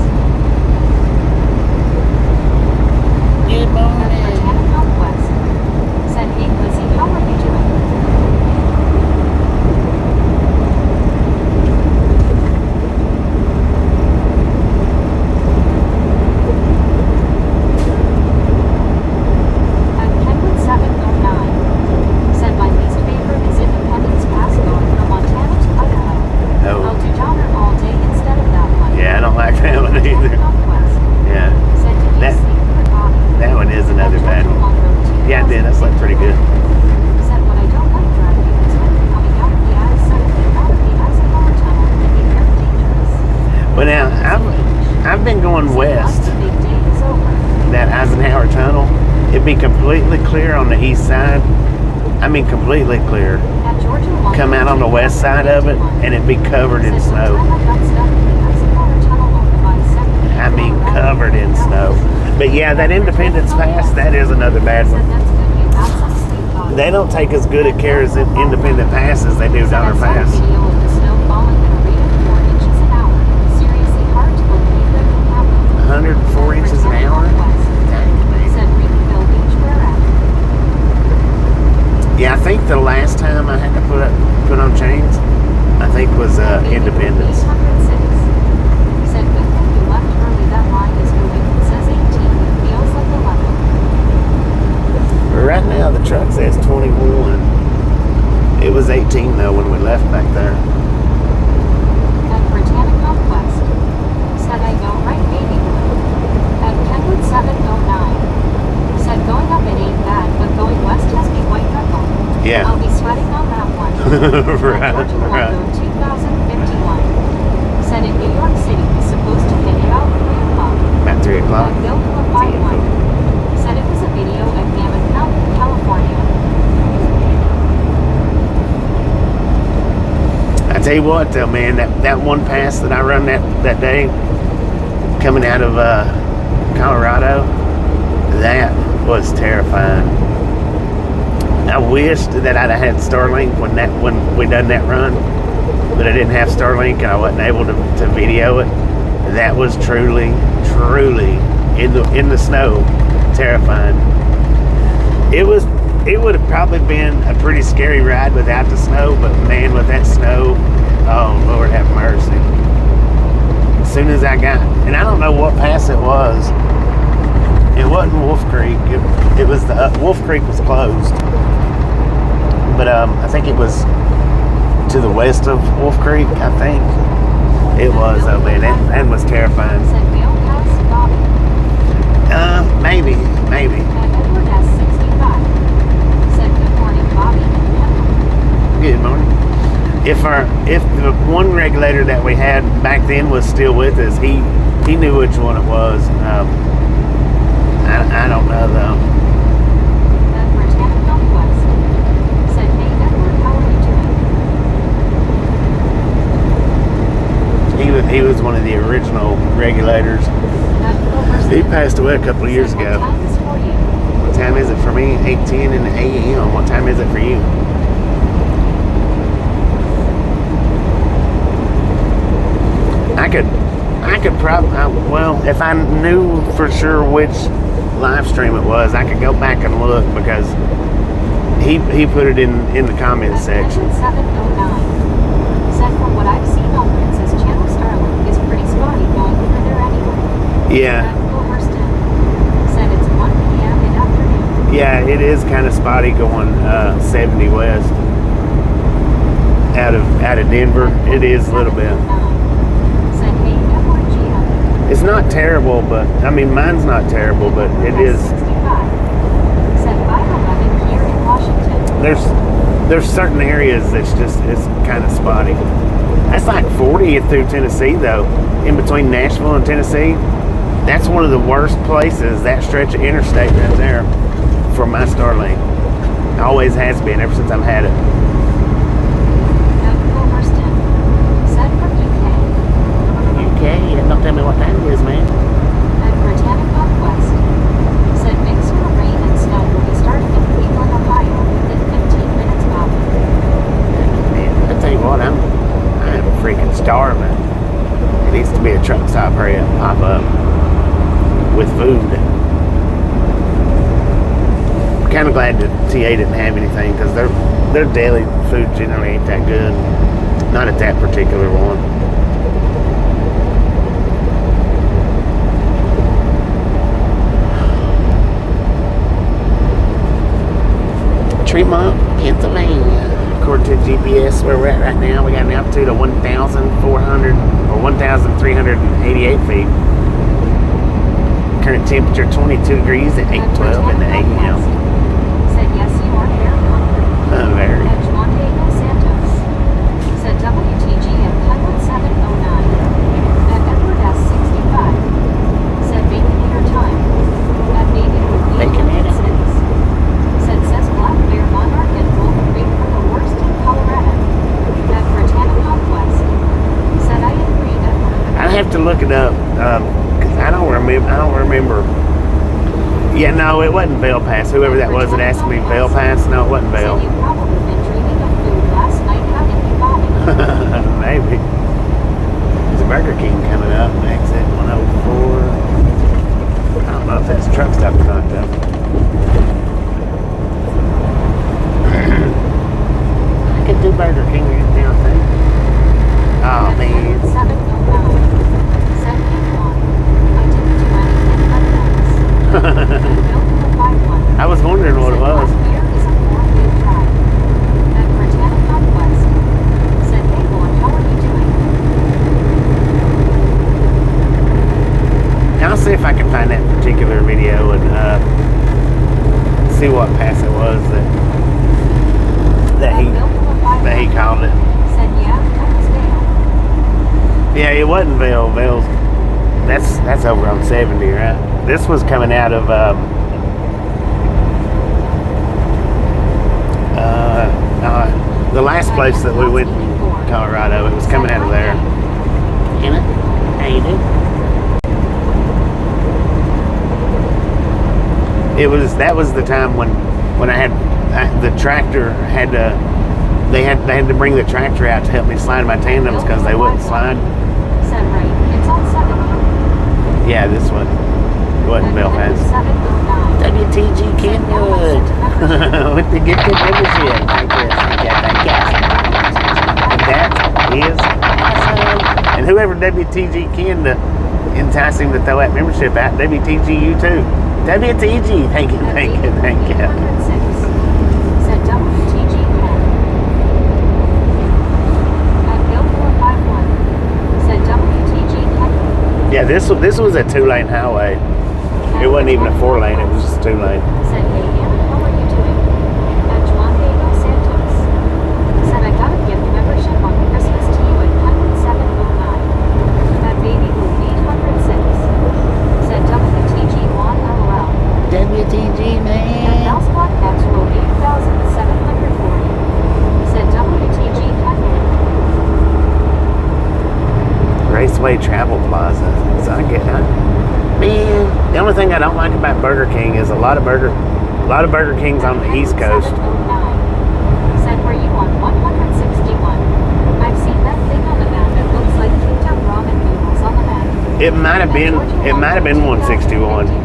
Speaker 1: Good
Speaker 2: At Britannica West said hey Lizzie, how are you doing? At Kenwood 709 said my least favorite is Independence Pass going from Montana to Idaho. I'll
Speaker 1: Oh,
Speaker 2: do Donner all day instead of that one.
Speaker 1: yeah, I don't like that one either.
Speaker 2: Britannica West
Speaker 1: Yeah,
Speaker 2: said did you
Speaker 1: That-
Speaker 2: sleep for Bobby?
Speaker 1: that one is another bad one. Yeah, I did. I slept pretty good.
Speaker 2: Said what I don't like driving is when you're coming out of the I-70 out of the Eisenhower Tunnel can be very dangerous.
Speaker 1: But now, I've been going
Speaker 2: Said
Speaker 1: west.
Speaker 2: once the big day is over.
Speaker 1: That Eisenhower Tunnel, it'd be completely clear on the east side. I mean, completely clear.
Speaker 2: At Georgia Londo
Speaker 1: Come out on the west side of it, and it'd be covered in
Speaker 2: said
Speaker 1: snow.
Speaker 2: one time I got stuck in the Eisenhower Tunnel on the I-70
Speaker 1: I mean,
Speaker 2: Colorado.
Speaker 1: covered in snow. But yeah, that Independence Pass, that is another bad
Speaker 2: Said
Speaker 1: one.
Speaker 2: that's good you got some sleep, Bobby.
Speaker 1: They don't take as good a care as Independent Pass as they do
Speaker 2: Said
Speaker 1: Donner
Speaker 2: I saw a
Speaker 1: Pass.
Speaker 2: video of the snow falling at a rate of 4 inches an hour. Seriously hard to believe that can happen.
Speaker 1: 104 inches an hour?
Speaker 2: Said Reedville Beach where at?
Speaker 1: Yeah, I think the last time I had to put on chains, I think was Independence.
Speaker 2: 806. Said good thing you left early, that line is moving. It says 18, it feels like 11.
Speaker 1: Right now, the truck says 21. It was 18 though when we left back there.
Speaker 2: At Britannica West said I know right baby. At Kenwood 709 said going up it ain't bad, but going west has me white knuckle.
Speaker 1: Yeah.
Speaker 2: I'll be sweating on that one.
Speaker 1: Right,
Speaker 2: At Georgia
Speaker 1: right.
Speaker 2: Londo 2051 said in New York City is supposed to hit about 3 o'clock.
Speaker 1: About 3 o'clock.
Speaker 2: At Bill 51 said it was a video at Mammoth Mountain, California.
Speaker 1: I tell you what though, man, that one pass that I run that day coming out of Colorado, that was terrifying. I wished that I'd have had Starlink when we done that run, but I didn't have Starlink and I wasn't able to video it. That was truly in the snow terrifying. It it would have probably been a pretty scary ride without the snow, but man, with that snow, oh Lord have mercy. As soon as I got, and I don't know what pass it was. It wasn't Wolf Creek. It was the Wolf Creek was closed, but I think it was to the west of Wolf Creek. I think it was. Oh man, that was terrifying. Maybe. Good morning. If the one regulator that we had back then was still with us, he knew which one it was. I don't know though. He was one of the original regulators. He passed away a couple of years ago. What time is it for me? 8:10 in the a.m. What time is it for you? I could probably, well, if I knew for sure which live stream it was, I could go back and look because he put it in the comment section.
Speaker 2: 709. Said from what I've seen on Princess Channel, Starlink is pretty spotty going through there anyway.
Speaker 1: Yeah.
Speaker 2: Said it's 1 p.m. in afternoon.
Speaker 1: Yeah, it is kind of spotty going 70 west out of Denver. It is a little bit. It's not terrible, but I mean mine's not terrible, but it is. There's certain areas that's just it's kind of spotty. That's like 40 through Tennessee though, in between Nashville and Tennessee. That's one of the worst places. That stretch of interstate right there for my Starlink. Always has been ever since I've had it. UK? Don't tell me what time it is, man.
Speaker 2: At Britannica West, said mixture of rain and snow will be starting in Cleveland, Ohio within 15 minutes, Bob.
Speaker 1: Man, I tell you what, I'm freaking starving. It needs to be a truck stop, hurry up, pop up with food. I'm kind of glad that TA didn't have anything because their daily food generally ain't that good. Not at that particular one. Tremont, Pennsylvania. According to GPS, where we're at right now, we got an altitude of 1,400 or 1,388 feet. Current temperature 22 degrees at 8:12 in the a.m.
Speaker 2: Said yes, you are very hungry.
Speaker 1: Very.
Speaker 2: Edge Montego Santos. Said WTG at Pilot 709. At Edward S65. Said Baconator time. At Baconator cities. Said says Black Bear Monarch and Wolf Creek are the worst in Colorado. At Britannica West. Said I agree, Edward.
Speaker 1: I'd have to look it up because I don't remember. Yeah, no, it wasn't Vail Pass. Whoever that was that asked me Vail Pass, no, it wasn't Vail.
Speaker 2: Said you've probably been dreaming of food last night, haven't you, Bobby?
Speaker 1: Maybe. There's a Burger King coming up, exit 104. I don't know if that's a truck stop or not, though. I could do Burger King right now, I think. Oh, man.
Speaker 2: 709. Said King 1. I didn't do anything but thanks.
Speaker 1: I was wondering what it was.
Speaker 2: Here is a 4-way drive. At Britannica West. Said, hey boy, how are you doing?
Speaker 1: I'll see if I can find that particular video and see what pass it was that he called it.
Speaker 2: Said, yeah, that was Vail.
Speaker 1: Yeah, it wasn't Vail. Vail's that's over on 70, right? This was coming out of the last place that we went in Colorado. It was coming out of there. Anna, how you doing? That was the time when I had the tractor had to they had to bring the tractor out to help me slide my tandems because they wouldn't slide.
Speaker 2: Said right. It's on 70.
Speaker 1: Yeah, this one. It wasn't Vail Pass.
Speaker 2: 709.
Speaker 1: WTG Kenwood with the gifted membership. Thank you. And that is awesome. And whoever WTG Ken to entice him to throw that membership out, WTG you too. WTG, thank you.
Speaker 2: Said WTG Ken. At Bill 451. Said WTG Ken.
Speaker 1: Yeah, this was a 2-lane highway. It wasn't even a 4-lane, it was just 2-lane.
Speaker 2: Said, hey Anna, how are you doing? At Juan Diego Santos. Said, I got a gift membership on Christmas to you at Penwood 709. At Baby Blue 806. Said WTG Juan LOL.
Speaker 1: WTG,
Speaker 2: At
Speaker 1: man.
Speaker 2: Bell's Block Maxwell 8740. Said WTG Kenwood.
Speaker 1: Raceway Travel Plaza. So I get that. Man, the only thing I don't like about Burger King is a lot of Burger Kings on the East Coast.
Speaker 2: 709. Said, were you on 161? I've seen that thing on the map. It looks like cooked up ramen noodles on the map.
Speaker 1: It might have been 161.
Speaker 2: Said,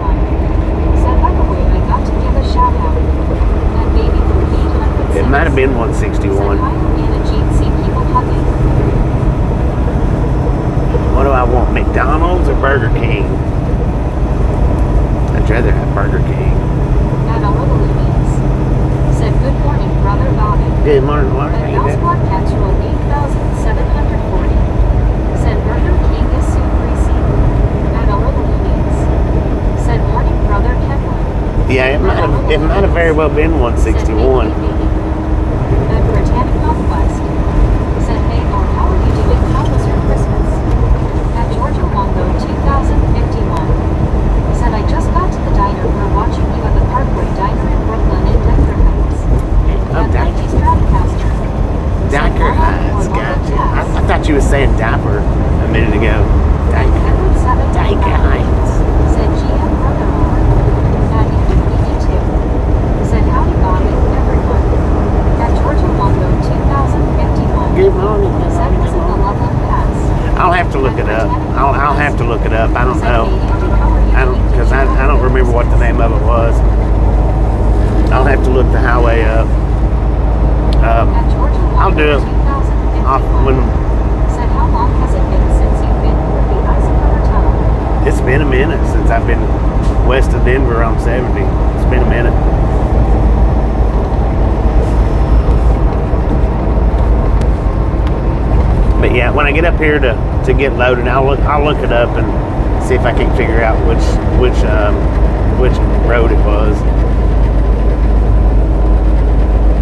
Speaker 2: by the way, I got to give a shout out. That Baby Blue 806.
Speaker 1: It might have been
Speaker 2: Said,
Speaker 1: 161.
Speaker 2: hi, Anna Jean, see people hugging.
Speaker 1: What do I want? McDonald's or Burger King? I'd rather have Burger King.
Speaker 2: At a little Louise. Said, good morning, brother Bobby.
Speaker 1: Good morning, Laura.
Speaker 2: At Bell's Block Maxwell 8740. Said, Burger King is soup greasy. At a little Louise. Said, morning, brother Kenwood.
Speaker 1: Yeah, it might have very well been 161.
Speaker 2: At Britannic Northwest. Said, hey, or how are you doing? How was your Christmas? At Georgia Longo 2051. Said, I just got to the diner. We're watching you at the Parkway Diner in Brooklyn in Denver Heights.
Speaker 1: Oh,
Speaker 2: At Mikey Stratocaster.
Speaker 1: Diker Heights, gotcha. I thought you were saying diaper a minute ago. Diker Heights.
Speaker 2: Said GM brother-in-law. At ED2. Said, howdy Bobby, everyone. At Georgia Longo 2051.
Speaker 1: Good morning.
Speaker 2: Said, was it the Loveland Pass?
Speaker 1: I'll have to look it up. I'll have to look it up. I don't
Speaker 2: Said,
Speaker 1: know.
Speaker 2: hey Andy, how are you doing?
Speaker 1: Because I don't remember what the name of it was. I'll have to look the highway up.
Speaker 2: At Georgia Longo
Speaker 1: I'll do it
Speaker 2: 2051.
Speaker 1: when
Speaker 2: Said, how long has it been since you've been through the Eisenhower Tunnel?
Speaker 1: it's been a minute since I've been west of Denver on 70. It's been a minute. But yeah, when I get up here to get loaded, I'll look it up and see if I can figure out which road it was.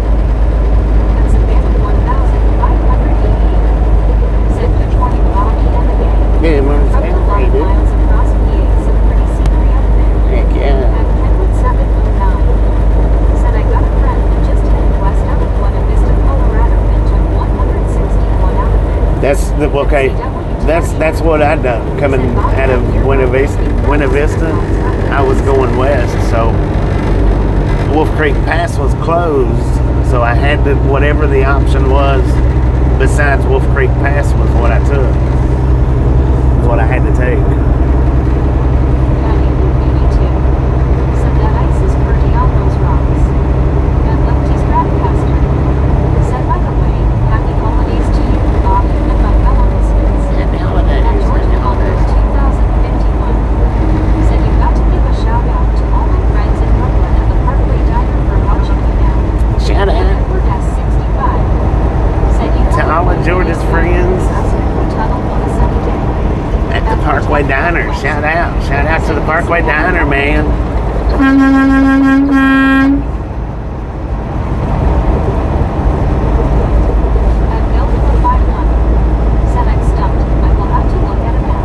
Speaker 2: That's a bit of 1,588. Said, good morning, Bobby and the gang.
Speaker 1: Yeah,
Speaker 2: From a lot of miles across PA, some pretty scenery up there.
Speaker 1: heck yeah.
Speaker 2: At Penwood 709. Said, I got a friend who just headed west out of Buena Vista, Colorado, and took 161 out of there.
Speaker 1: That's what I done coming out of Buena Vista. I was going west, so Wolf Creek Pass was closed, so I had to, whatever the option was besides Wolf Creek Pass was what I took, what I had to take.
Speaker 2: At ED2. Said, that ice is pretty on those rocks. At Lefty Stratocaster. Said, by the way, happy holidays to you, Bobby, and my fellow listeners.
Speaker 1: Happy holidays.
Speaker 2: At Georgia Longo 2051. Said, you got to give a shout out to all my friends in Brooklyn at the Parkway Diner for watching you now.
Speaker 1: Shout
Speaker 2: At
Speaker 1: out
Speaker 2: Edward S65. Said, you
Speaker 1: to all of Georgia's friends
Speaker 2: Tunnel on a sunny day.
Speaker 1: at the Parkway Diner. Shout out to the Parkway Diner, man.
Speaker 2: At Bill 451. Said, I'm stumped. I will have to look at a map.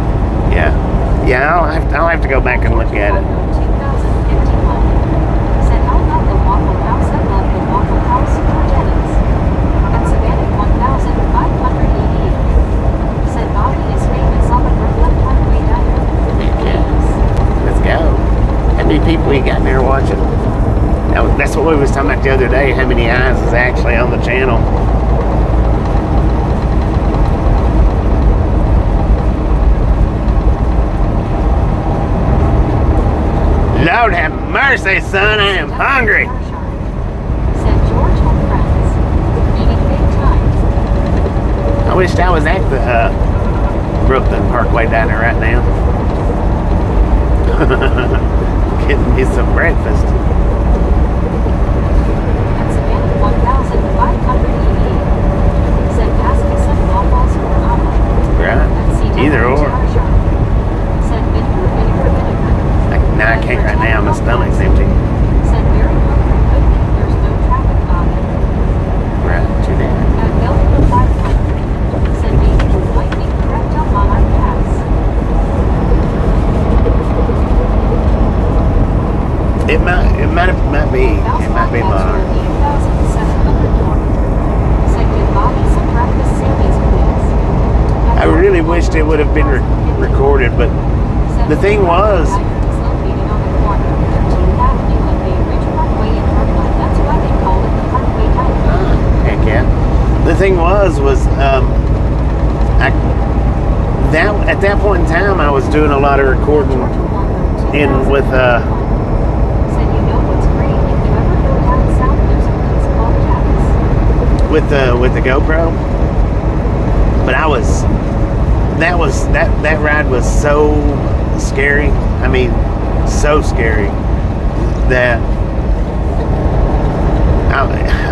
Speaker 1: Yeah. I'll have to go back and look at it.
Speaker 2: 2051. Said, how about the Waffle House? I love the Waffle House or Denny's. At Savannah 1588. Said, Bobby is famous on the Brooklyn Parkway Diner.
Speaker 1: Let's go. How many people we got in there watching? That's what we was talking about the other day. How many eyes is actually on the channel? Lord have mercy. mercy, son, I am hungry.
Speaker 2: Said George and friends. Meaning big time.
Speaker 1: I wished I was at the Brooklyn Parkway down there right now. Getting me some breakfast.
Speaker 2: Pennsylvania 1500 EE. Said passing some waffles for omelet.
Speaker 1: Right. Either or.
Speaker 2: Said vinegar.
Speaker 1: No, I can't right now. My stomach's empty.
Speaker 2: Said very hungry, but there's no traffic on it.
Speaker 1: Right. Too bad.
Speaker 2: At Bellevue 500. Said maybe you might be correct on my pass.
Speaker 1: It might be Monarch. I really wished it would have been recorded, but the thing was, heck yeah. The thing was at that point in time, I was doing a lot of recording in with with the GoPro, but that ride was so scary. I mean, so scary that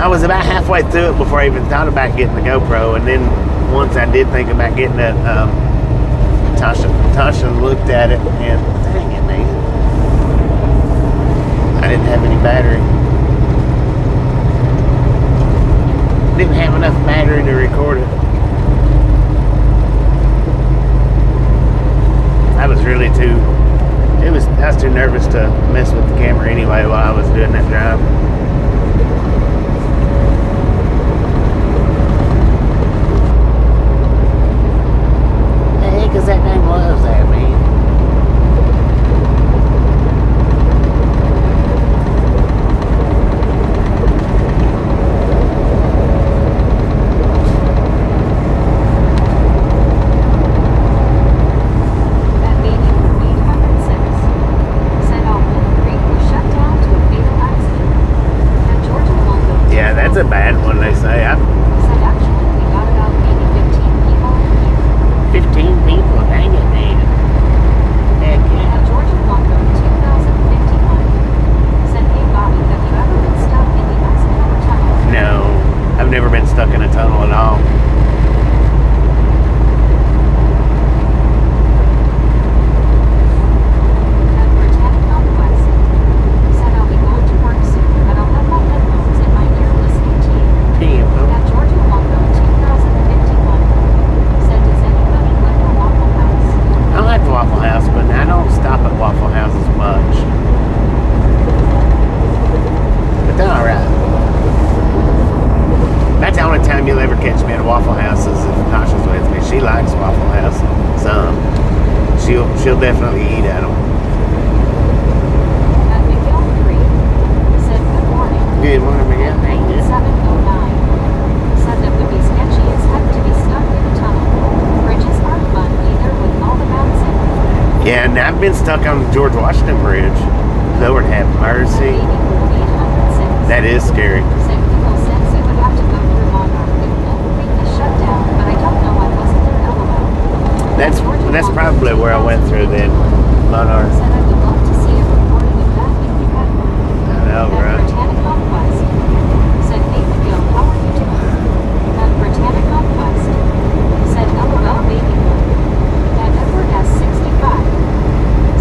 Speaker 1: I was about halfway through it before I even thought about getting the GoPro. And then once I did think about getting it, Tasha looked at it and dang it, man, I didn't have any battery. Didn't have enough battery to record it. I was too nervous to mess with the camera anyway while I was doing that drive. The heck is that dang gloves there, man? That's a bad one, they say.
Speaker 2: Said actually, we got about maybe 15 people here.
Speaker 1: 15 people, dang it, man. Heck yeah.
Speaker 2: At Georgia Longo 2051. Said, hey Bobby, have you ever been stuck in the Eisenhower Tunnel?
Speaker 1: No, I've never been stuck in a tunnel at all. She'll definitely eat at them.
Speaker 2: At Miguel 3, said good morning.
Speaker 1: Good morning, Miguel. How you doing?
Speaker 2: 709. Said that would be sketchy as heck to be stuck in a tunnel. Bridges aren't fun either with all the bouncing.
Speaker 1: Yeah, and I've been stuck on the George Washington Bridge. Lord have mercy. That is scary.
Speaker 2: Said people said we would have to go through Monarch if everything is shut down, but I don't know, I wasn't there, LOL.
Speaker 1: That's probably where I went through then, Monarch.
Speaker 2: Said I would love to see a recording of that if you had one.
Speaker 1: I know, right?
Speaker 2: Britannic Conquest. Said, hey Miguel, how are you doing? At Britannic Conquest. Said, LOL baby. At Edward S65.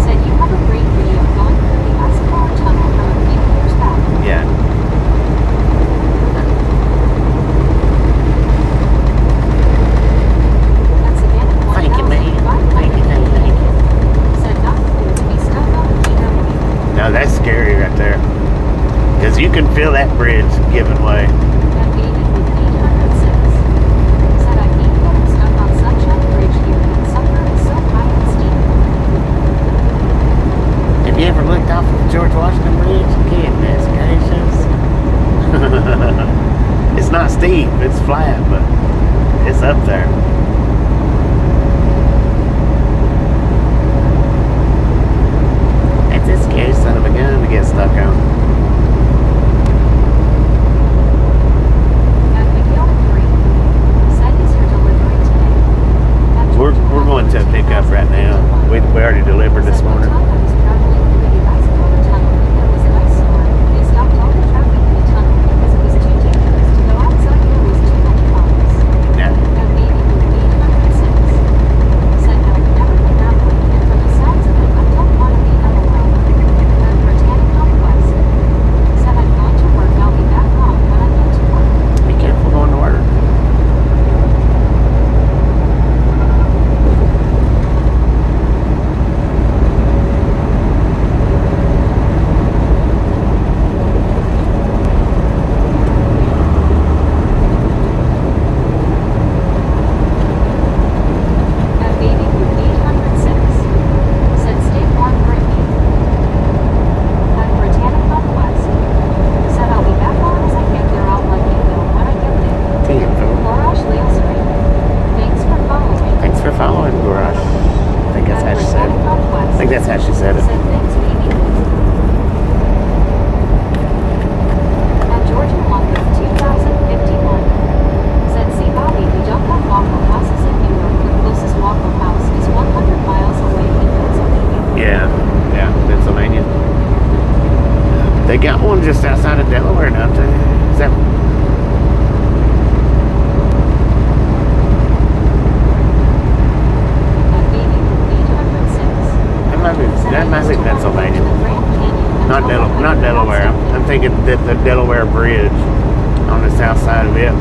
Speaker 2: Said, you have a great video going through the Eisenhower Tunnel from a few years back.
Speaker 1: Yeah. Thank you, man. Thank you.
Speaker 2: Said not cool to be stuck on PW.
Speaker 1: No, that's scary right there. Because you can feel that bridge giving way.
Speaker 2: That baby with 806. Said I hate getting stuck on Sunshine Bridge here, and summer is so high and steep.
Speaker 1: Have you ever looked off of the George Washington Bridge? Goodness gracious. It's not steep, it's flat, but it's up there. That's a scary son of a gun to get stuck on.
Speaker 2: At McGill 3. Said is your delivery today. At
Speaker 1: We're
Speaker 2: Georgia
Speaker 1: going to pick up right now. We already delivered this
Speaker 2: Said
Speaker 1: morning.
Speaker 2: one time I was traveling through the Hazleton tunnel and there was an ice storm. They stopped all the traffic in the tunnel because it was too dangerous to go outside. There was too much flies.
Speaker 1: Yeah.
Speaker 2: At baby blue 806. Said no, never been that way, and from the sounds of it, I don't want to be LOL. At Britannic Northwest. Said I'm going to work. I'll be back home when I get to work.
Speaker 1: Be careful going to work.
Speaker 2: At baby blue 806. Said stay warm, Brittany. At Britannic Northwest. Said I'll be back home as I get there. I'll let you know when I get there.
Speaker 1: Damn, fool.
Speaker 2: Garage Leilsbury. Thanks for following.
Speaker 1: Thanks for following, Garage. I think that's how she said it. I think that's how she said it.
Speaker 2: Said thanks, baby. At Georgia London 2051. Said see Bobby, we don't have Waffle Houses in New York. The closest Waffle House is 100 miles away in Pennsylvania.
Speaker 1: Yeah, Pennsylvania. They got one just outside of Delaware, don't they? Is that?
Speaker 2: At baby 806.
Speaker 1: That might be Pennsylvania. Not Delaware. I'm thinking the Delaware Bridge on the south side of it.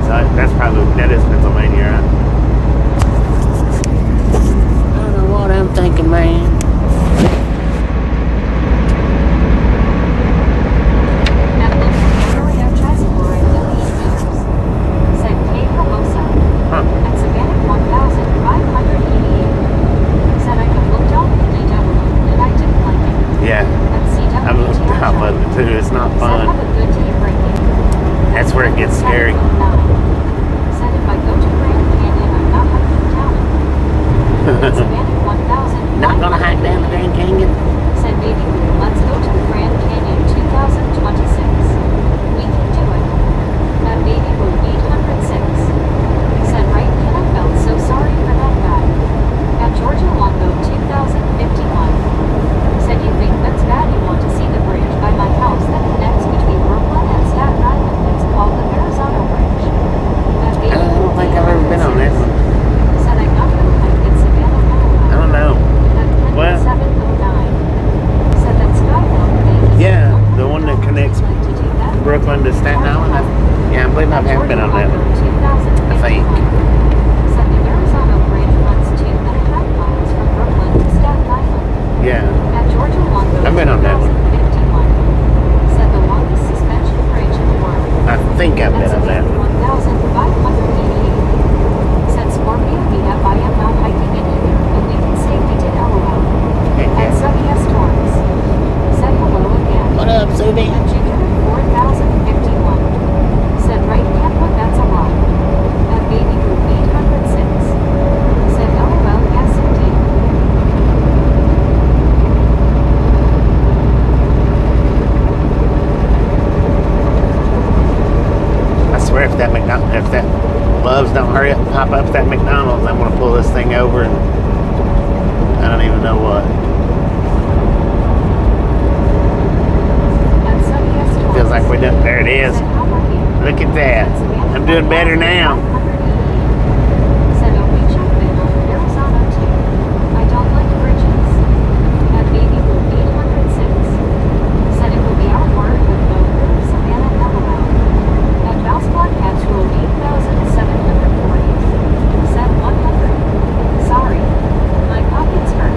Speaker 1: So that is Pennsylvania, right? I don't know what I'm thinking, man.
Speaker 2: At Beverly Advertising at Elite Meters. Said K. Hermosa.
Speaker 1: Huh.
Speaker 2: At Savannah 1588. Said I have looked all the day and I didn't like it.
Speaker 1: Yeah,
Speaker 2: At CW
Speaker 1: I've looked off of it too. It's not
Speaker 2: Said
Speaker 1: fun.
Speaker 2: have a good day, Brittany.
Speaker 1: That's where it gets scary.
Speaker 2: Said if I go to Grand Canyon, I'm not hiking down it. At Savannah 1000.
Speaker 1: Not gonna hike down the Grand Canyon.
Speaker 2: Said baby blue, let's go to the Grand Canyon 2026. We can do it. At baby blue 806. Said right kid, I felt so sorry for that guy. At Georgia Longo 2051. Said you think that's bad, you want to see the bridge by my house that connects between Brooklyn and Staten Island. It's called the Verrazano Bridge. At
Speaker 1: I
Speaker 2: baby
Speaker 1: don't
Speaker 2: blue
Speaker 1: think I've ever been on that one.
Speaker 2: Said I'm not gonna hike in Savannah,
Speaker 1: I
Speaker 2: Colorado.
Speaker 1: don't know.
Speaker 2: At Penn
Speaker 1: Well-
Speaker 2: 709. Said that Skywalk thing is
Speaker 1: Yeah, the one that connects
Speaker 2: like to do that.
Speaker 1: Brooklyn to Staten Island. I believe I have been on that one. I think.
Speaker 2: Said the Verrazano Bridge runs 2.5 miles from Brooklyn to Staten Island.
Speaker 1: Yeah,
Speaker 2: At Georgia Longo
Speaker 1: I've been on that one.
Speaker 2: 2051. Said the longest suspension bridge in the world.
Speaker 1: I think I've been on that one.
Speaker 2: 1588. Said Scorpio meet up. I am not hiking it either, but we can say we did LOL. At Sunny Storms. Said hello again.
Speaker 1: What up, Subi?
Speaker 2: At Ginger 4051. Said right Kentwood, that's a lot. At baby group 806. Said LOL, yes indeed.
Speaker 1: I swear if that Loves don't hurry up and pop up at that McDonald's, I'm gonna pull this thing over and I don't even know what.
Speaker 2: At Sunny Storms.
Speaker 1: Feels like we done. There it is.
Speaker 2: Said how are you?
Speaker 1: Look at that. I'm doing better now.
Speaker 2: Said I'll reach up in on Arizona too. I don't like bridges. At baby blue 806. Said it will be our word with no proof, Savannah LOL. At Mouse Blood Casual 8740. Said 100. Sorry. My pockets hurt.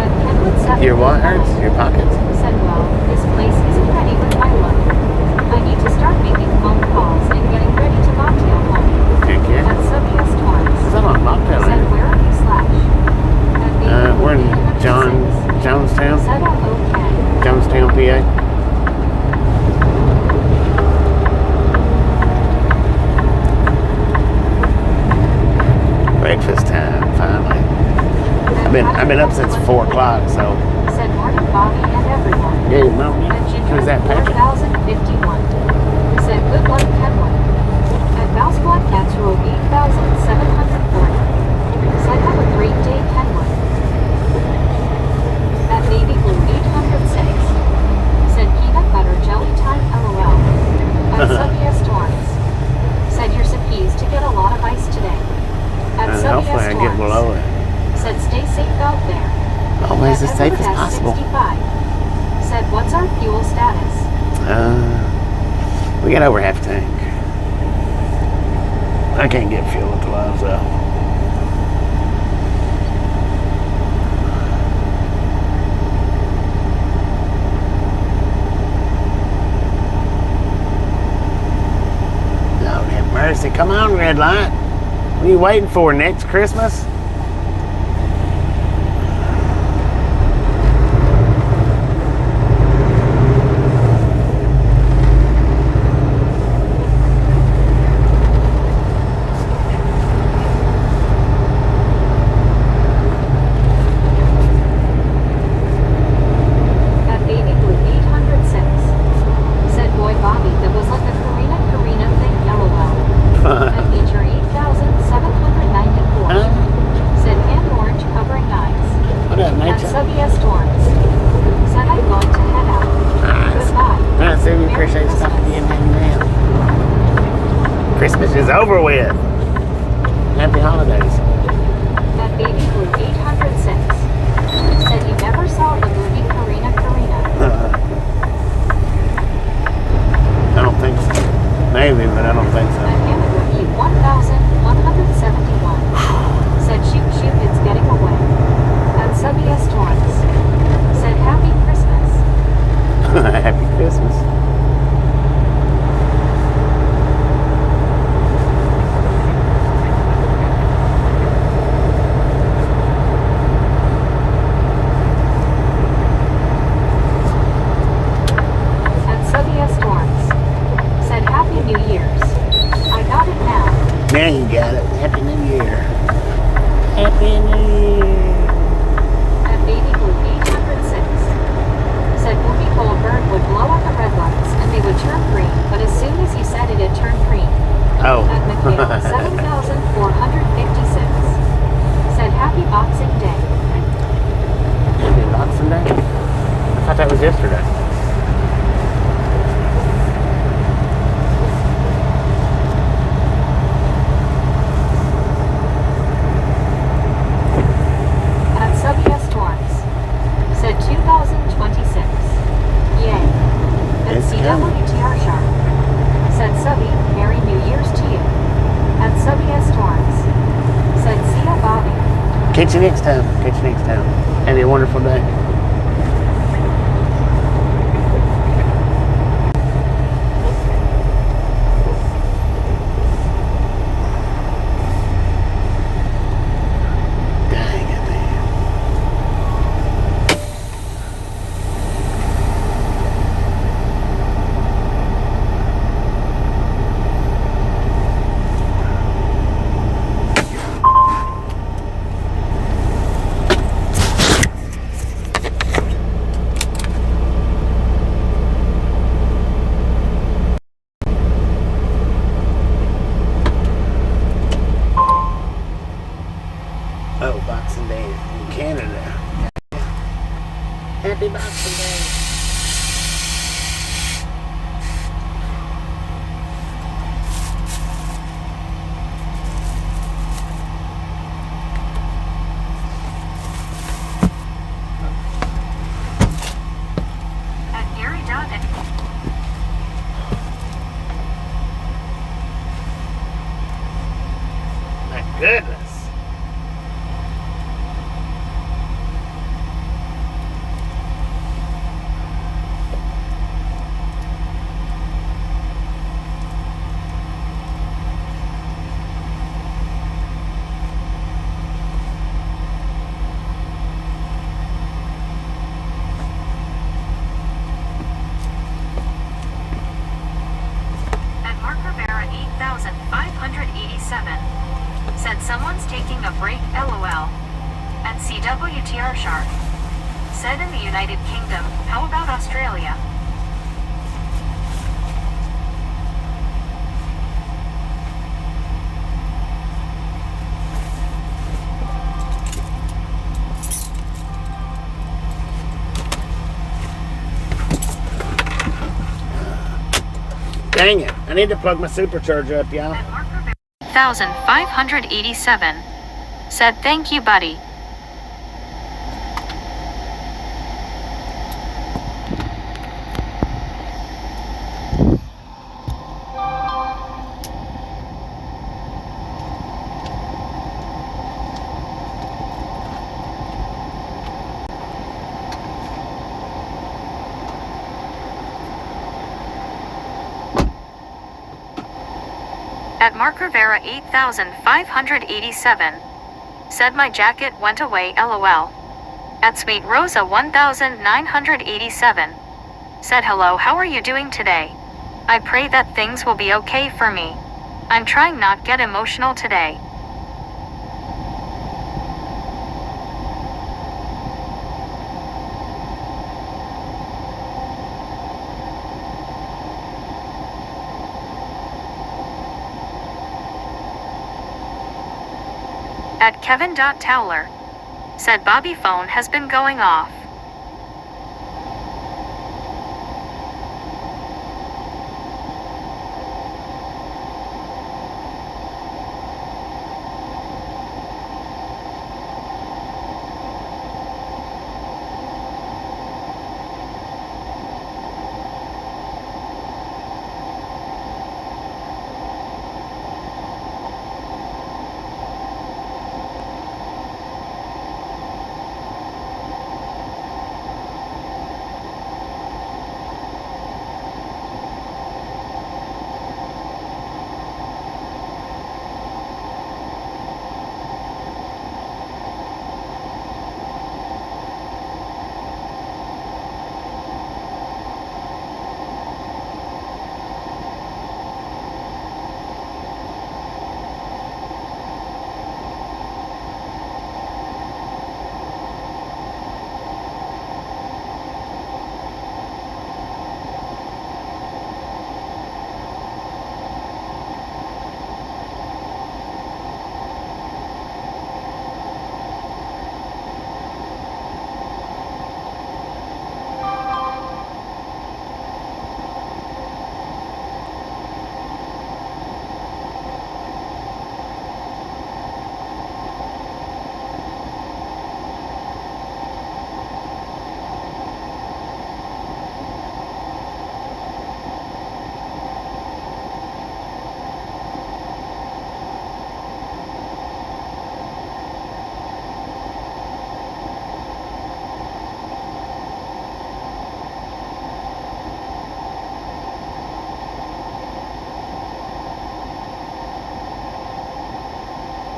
Speaker 2: At Kenwood 7.
Speaker 1: Your what hurts? Your pockets?
Speaker 2: Said well, this place isn't ready with my luck. I need to start making phone calls and getting ready to mocktail home.
Speaker 1: Heck yeah.
Speaker 2: At Soviet's Torrance.
Speaker 1: Is that on mocktail?
Speaker 2: Said where are you slash? At baby
Speaker 1: We're in
Speaker 2: 806.
Speaker 1: Jonestown.
Speaker 2: Said okay.
Speaker 1: Jonestown, PA. Breakfast time, finally. I've been up since 4 o'clock, so
Speaker 2: Said morning Bobby and everyone.
Speaker 1: Yeah, Mom.
Speaker 2: At Ginger
Speaker 1: Who's that, Patrick?
Speaker 2: 4051 said good luck Kenwood. At Mouseblood Natural 8740 said have a great day Kenwood. At Baby Blue 806 said peanut butter jelly time LOL. At Subia Storms said you're supposed to get a lot of ice today. At
Speaker 1: And
Speaker 2: Subia
Speaker 1: hopefully I get
Speaker 2: Storms
Speaker 1: below it.
Speaker 2: said stay safe out there.
Speaker 1: Always
Speaker 2: At
Speaker 1: as safe as
Speaker 2: Edward
Speaker 1: possible.
Speaker 2: S65 said what's our fuel status?
Speaker 1: We got over half a tank. I can't get fuel at the lives though. Lord have mercy. Come on, red light. What are you waiting for? Next Christmas?
Speaker 2: At Baby Blue 806 said boy Bobby that was like a Karina thing LOL. At Nature 8794 said hand orange covering eyes.
Speaker 1: What up,
Speaker 2: At
Speaker 1: nature?
Speaker 2: Subia Storms said I'm going to head out.
Speaker 1: Nice.
Speaker 2: Goodbye.
Speaker 1: Alright, so we
Speaker 2: Merry
Speaker 1: appreciate you stopping in
Speaker 2: Christmas.
Speaker 1: now. Christmas is over with. Happy holidays.
Speaker 2: At Baby Blue 806 said he never saw the movie Karina.
Speaker 1: I don't think so. Maybe, but I don't think
Speaker 2: At
Speaker 1: so.
Speaker 2: Hammond Review 1171 said shoot it's getting away. At Subia Storms said happy Christmas.
Speaker 1: Happy Christmas.
Speaker 2: At Subia Storms said happy New Year's. I got it now.
Speaker 1: Now you got it. Happy New Year. Happy New Year.
Speaker 2: At Baby Blue 806 said Whoopi Goldberg would blow out the red lights and they would turn green, but as soon as he said it turned green.
Speaker 1: Oh.
Speaker 2: At McHale 7456 said happy Boxing Day.
Speaker 1: Happy Boxing Day? I thought that was yesterday.
Speaker 2: At Subia Storms said 2026. Yay. At
Speaker 1: It's coming.
Speaker 2: CWTR Sharp said Subby, Merry New Year's to you. At Subia Storms said see ya Bobby.
Speaker 1: Catch you next time. Catch you next time. Have a wonderful day. Dang it, man. Oh, Boxing Day in Canada. Happy Boxing Day.
Speaker 2: At Gary Dunn.
Speaker 1: My goodness.
Speaker 2: At Mark Rivera 8587 said someone's taking a break LOL. At CWTR Sharp said in the United Kingdom, how about Australia?
Speaker 1: Dang it. I need to plug my supercharger up, y'all.
Speaker 2: 1587 said thank you, buddy. At Mark Rivera 8587 said my jacket went away, lol. At Sweet Rosa 1987 said hello, how are you doing today? I pray that things will be okay for me. I'm trying not get emotional today. At Kevin.Towler said Bobby phone has been going off.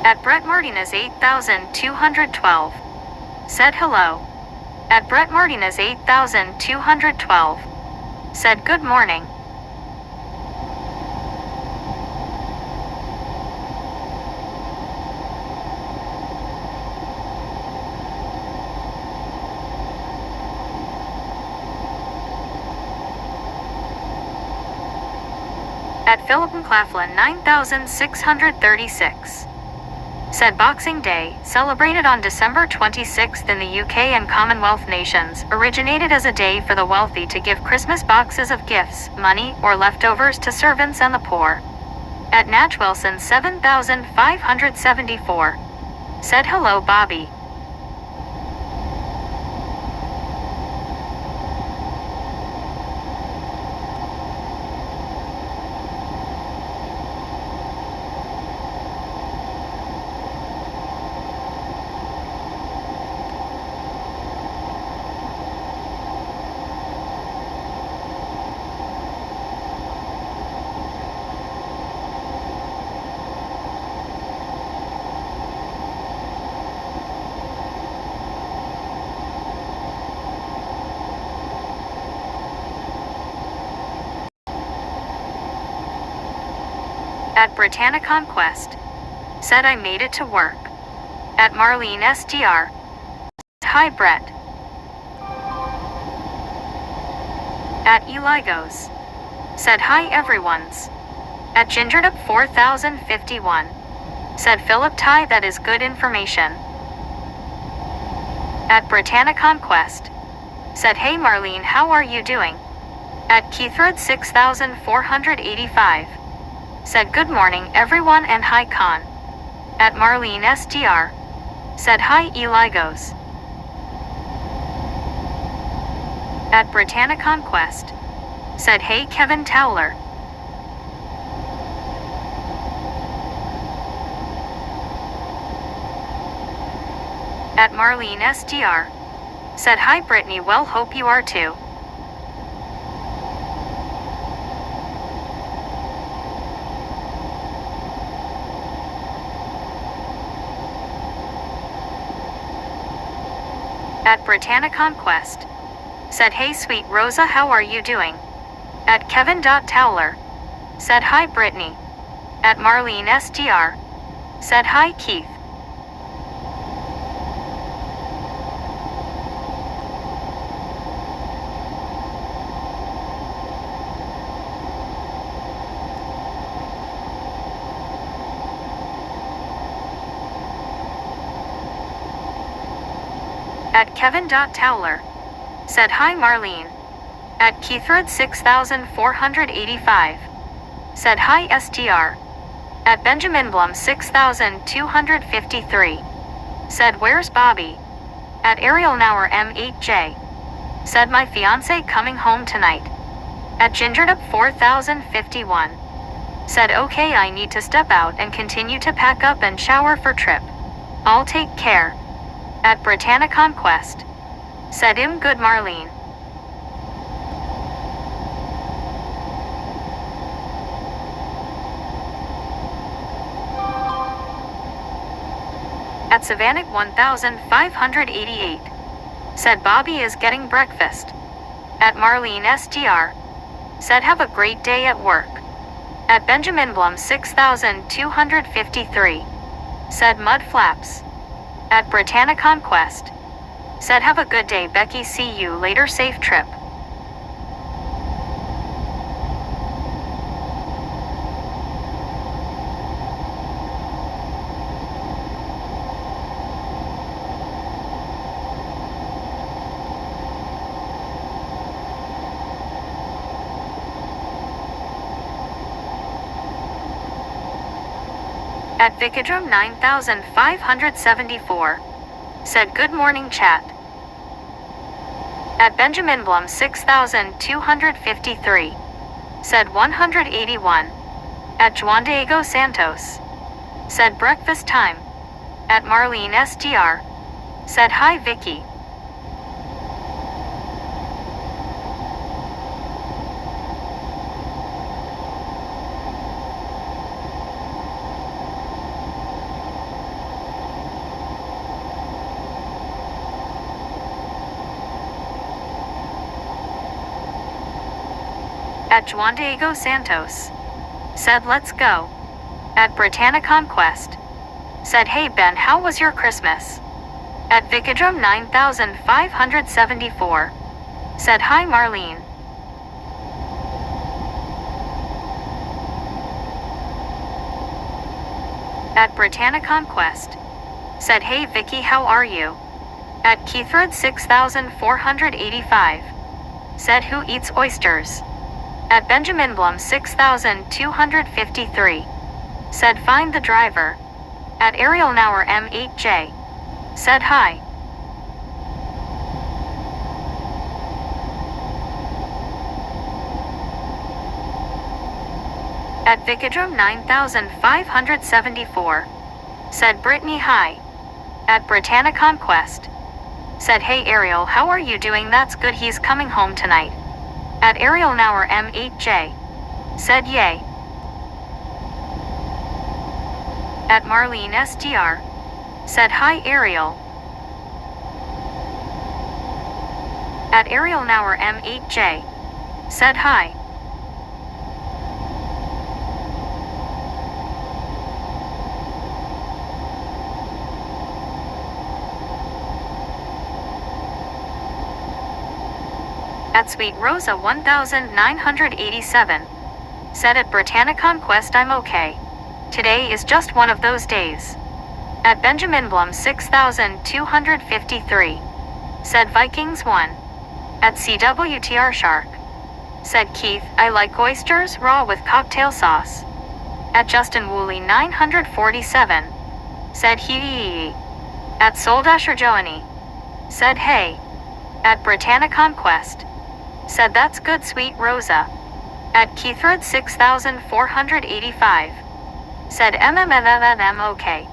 Speaker 2: At Brett Martinez 8212 said hello. At Brett Martinez 8212 said good morning. At Philip McLaughlin 9636 said Boxing Day, celebrated on December 26th in the UK and Commonwealth nations, originated as a day for the wealthy to give Christmas boxes of gifts, money, or leftovers to servants and the poor. At Natch Wilson 7574 said hello, Bobby. At Britannia Conquest said I made it to work. At Marlene STR, hi Brett. At Eli Goes. Said hi everyone's. At Gingered Up 4051. Said Philip Ty that is good information. At Britannia Conquest. Said hey Marlene how are you doing? At Keithred 6485. Said good morning everyone and hi Con. At Marlene SDR. Said hi Eli Goes. At Britannia Conquest. Said hey Kevin Towler. At Marlene SDR. Said hi Brittany well hope you are too. At Britannia Conquest. Said hey sweet Rosa how are you doing? At Kevin.Towler. Said hi Brittany. At Marlene SDR. Said hi Keith. At Kevin.Towler. Said hi Marlene. At Keithred 6485. Said hi SDR. At Benjamin Blum 6253. Said where's Bobby? At Ariel Nauer M8J. Said my fiance coming home tonight. At Gingered Up 4051. Said okay I need to step out and continue to pack up and shower for trip. I'll take care. At Britannia Conquest. Said good Marlene. At Savannah 1588. Said Bobby is getting breakfast. At Marlene SDR. Said have a great day at work. At Benjamin Blum 6253. Said Mud Flaps. At Britannia Conquest. Said have a good day Becky see you later safe trip. At Vicadrum 9574. Said good morning chat. At Benjamin Blum 6253. Said 181. At Juan Diego Santos. Said breakfast time. At Marlene SDR. Said hi Vicky. At Juan Diego Santos. Said let's go. At Britannia Conquest. Said hey Ben how was your Christmas? At Vicadrum 9574. Said hi Marlene. At Britannia Conquest. Said hey Vicky how are you? At Keithred 6485. Said who eats oysters? At Benjamin Blum 6253. Said find the driver. At Ariel Nauer M8J. Said hi. At Vicadrum 9574. Said Brittany hi. At Britannia Conquest. Said hey Ariel how are you doing that's good he's coming home tonight. At Ariel Nauer M8J. Said yay. At Marlene SDR. Said hi Ariel. At Ariel Nauer M8J. Said hi. At Sweet Rosa 1987. Said at Britannicon Quest I'm okay. Today is just one of those days. At Benjamin Blum 6253. Said Vikings 1. At CWTR Shark. Said Keith, I like oysters raw with cocktail sauce. At Justin Woolley 947. Said he. At Soldasher Joanie. Said hey. At Britannicon Quest. Said that's good Sweet Rosa. At Keithred 6485. Said MMMMM okay.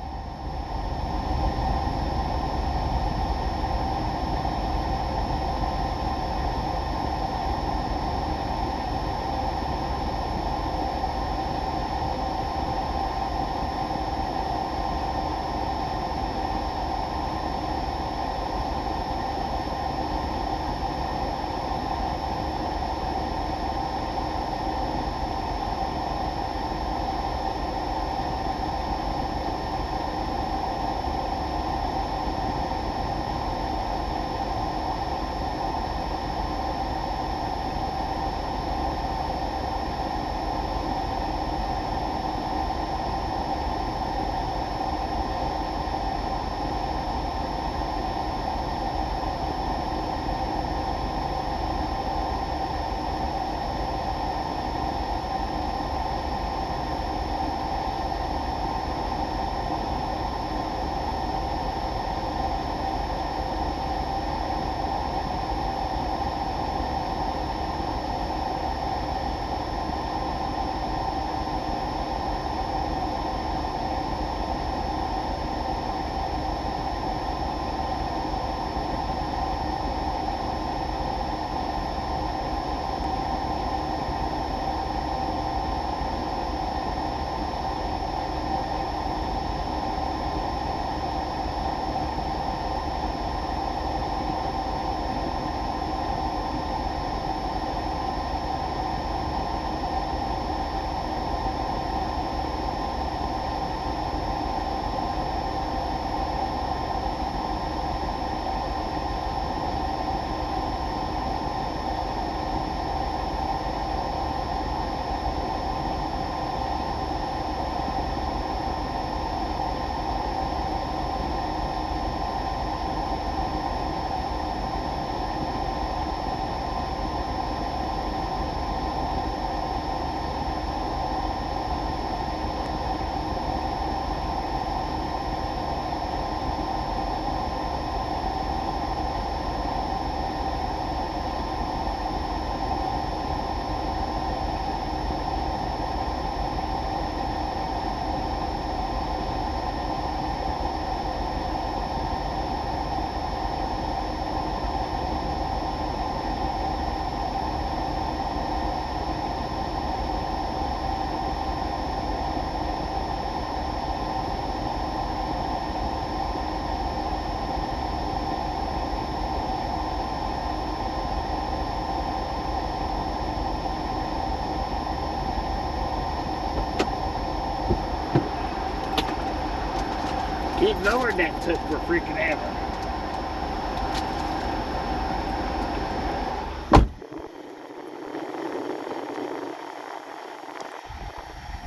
Speaker 1: Ignored that took for freaking ever.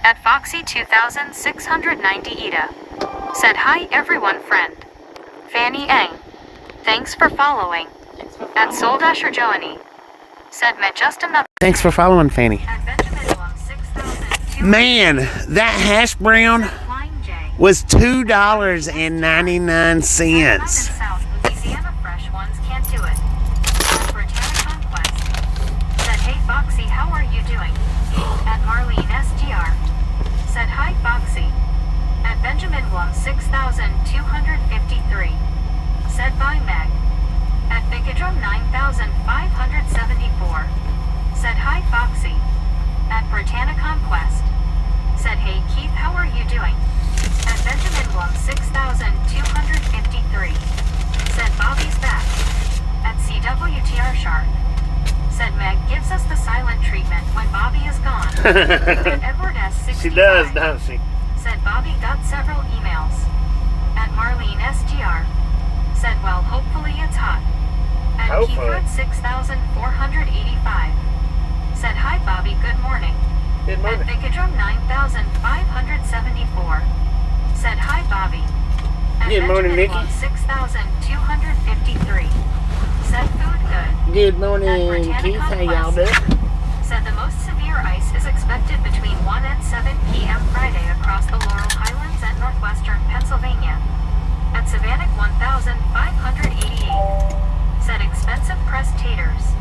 Speaker 2: At Foxy 2690 Ida. Said hi everyone friend. Fanny Eng. Thanks for following. At Soldasher Joanie. Said met just another.
Speaker 1: Thanks for following, Fanny.
Speaker 2: At Benjamin Blum 6002.
Speaker 1: Man, that hash brown
Speaker 2: Flying J.
Speaker 1: was $2.99.
Speaker 2: South Louisiana fresh ones can't do it. Britannicon Quest. Said hey Foxy how are you doing? At Marlene SGR. Said hi Foxy. At Benjamin Blum 6253. Said bye Meg. At Bigidrum 9574. Said hi Foxy. At Britannicon Quest. Said hey Keith how are you doing? At Benjamin Blum 6253. Said Bobby's back. At CWTR Shark. Said Meg gives us the silent treatment when Bobby is gone. At Edward S65.
Speaker 1: She does, doesn't she?
Speaker 2: Said Bobby got several emails. At Marlene SGR. Said well hopefully it's hot. At
Speaker 1: Hopefully.
Speaker 2: Keyford 6485. Said hi Bobby, good morning.
Speaker 1: Good
Speaker 2: At Bicadrum 9574. Said hi Bobby. At
Speaker 1: Good morning,
Speaker 2: Benjamin
Speaker 1: Nikki.
Speaker 2: Love 6253. Said food good.
Speaker 1: Good morning,
Speaker 2: Britannica
Speaker 1: Keith. How y'all
Speaker 2: Quest.
Speaker 1: doing?
Speaker 2: Said the most severe ice is expected between 1 and 7 p.m. Friday across the Laurel Highlands and northwestern Pennsylvania. At Savannah 1588. Said expensive pressed taters.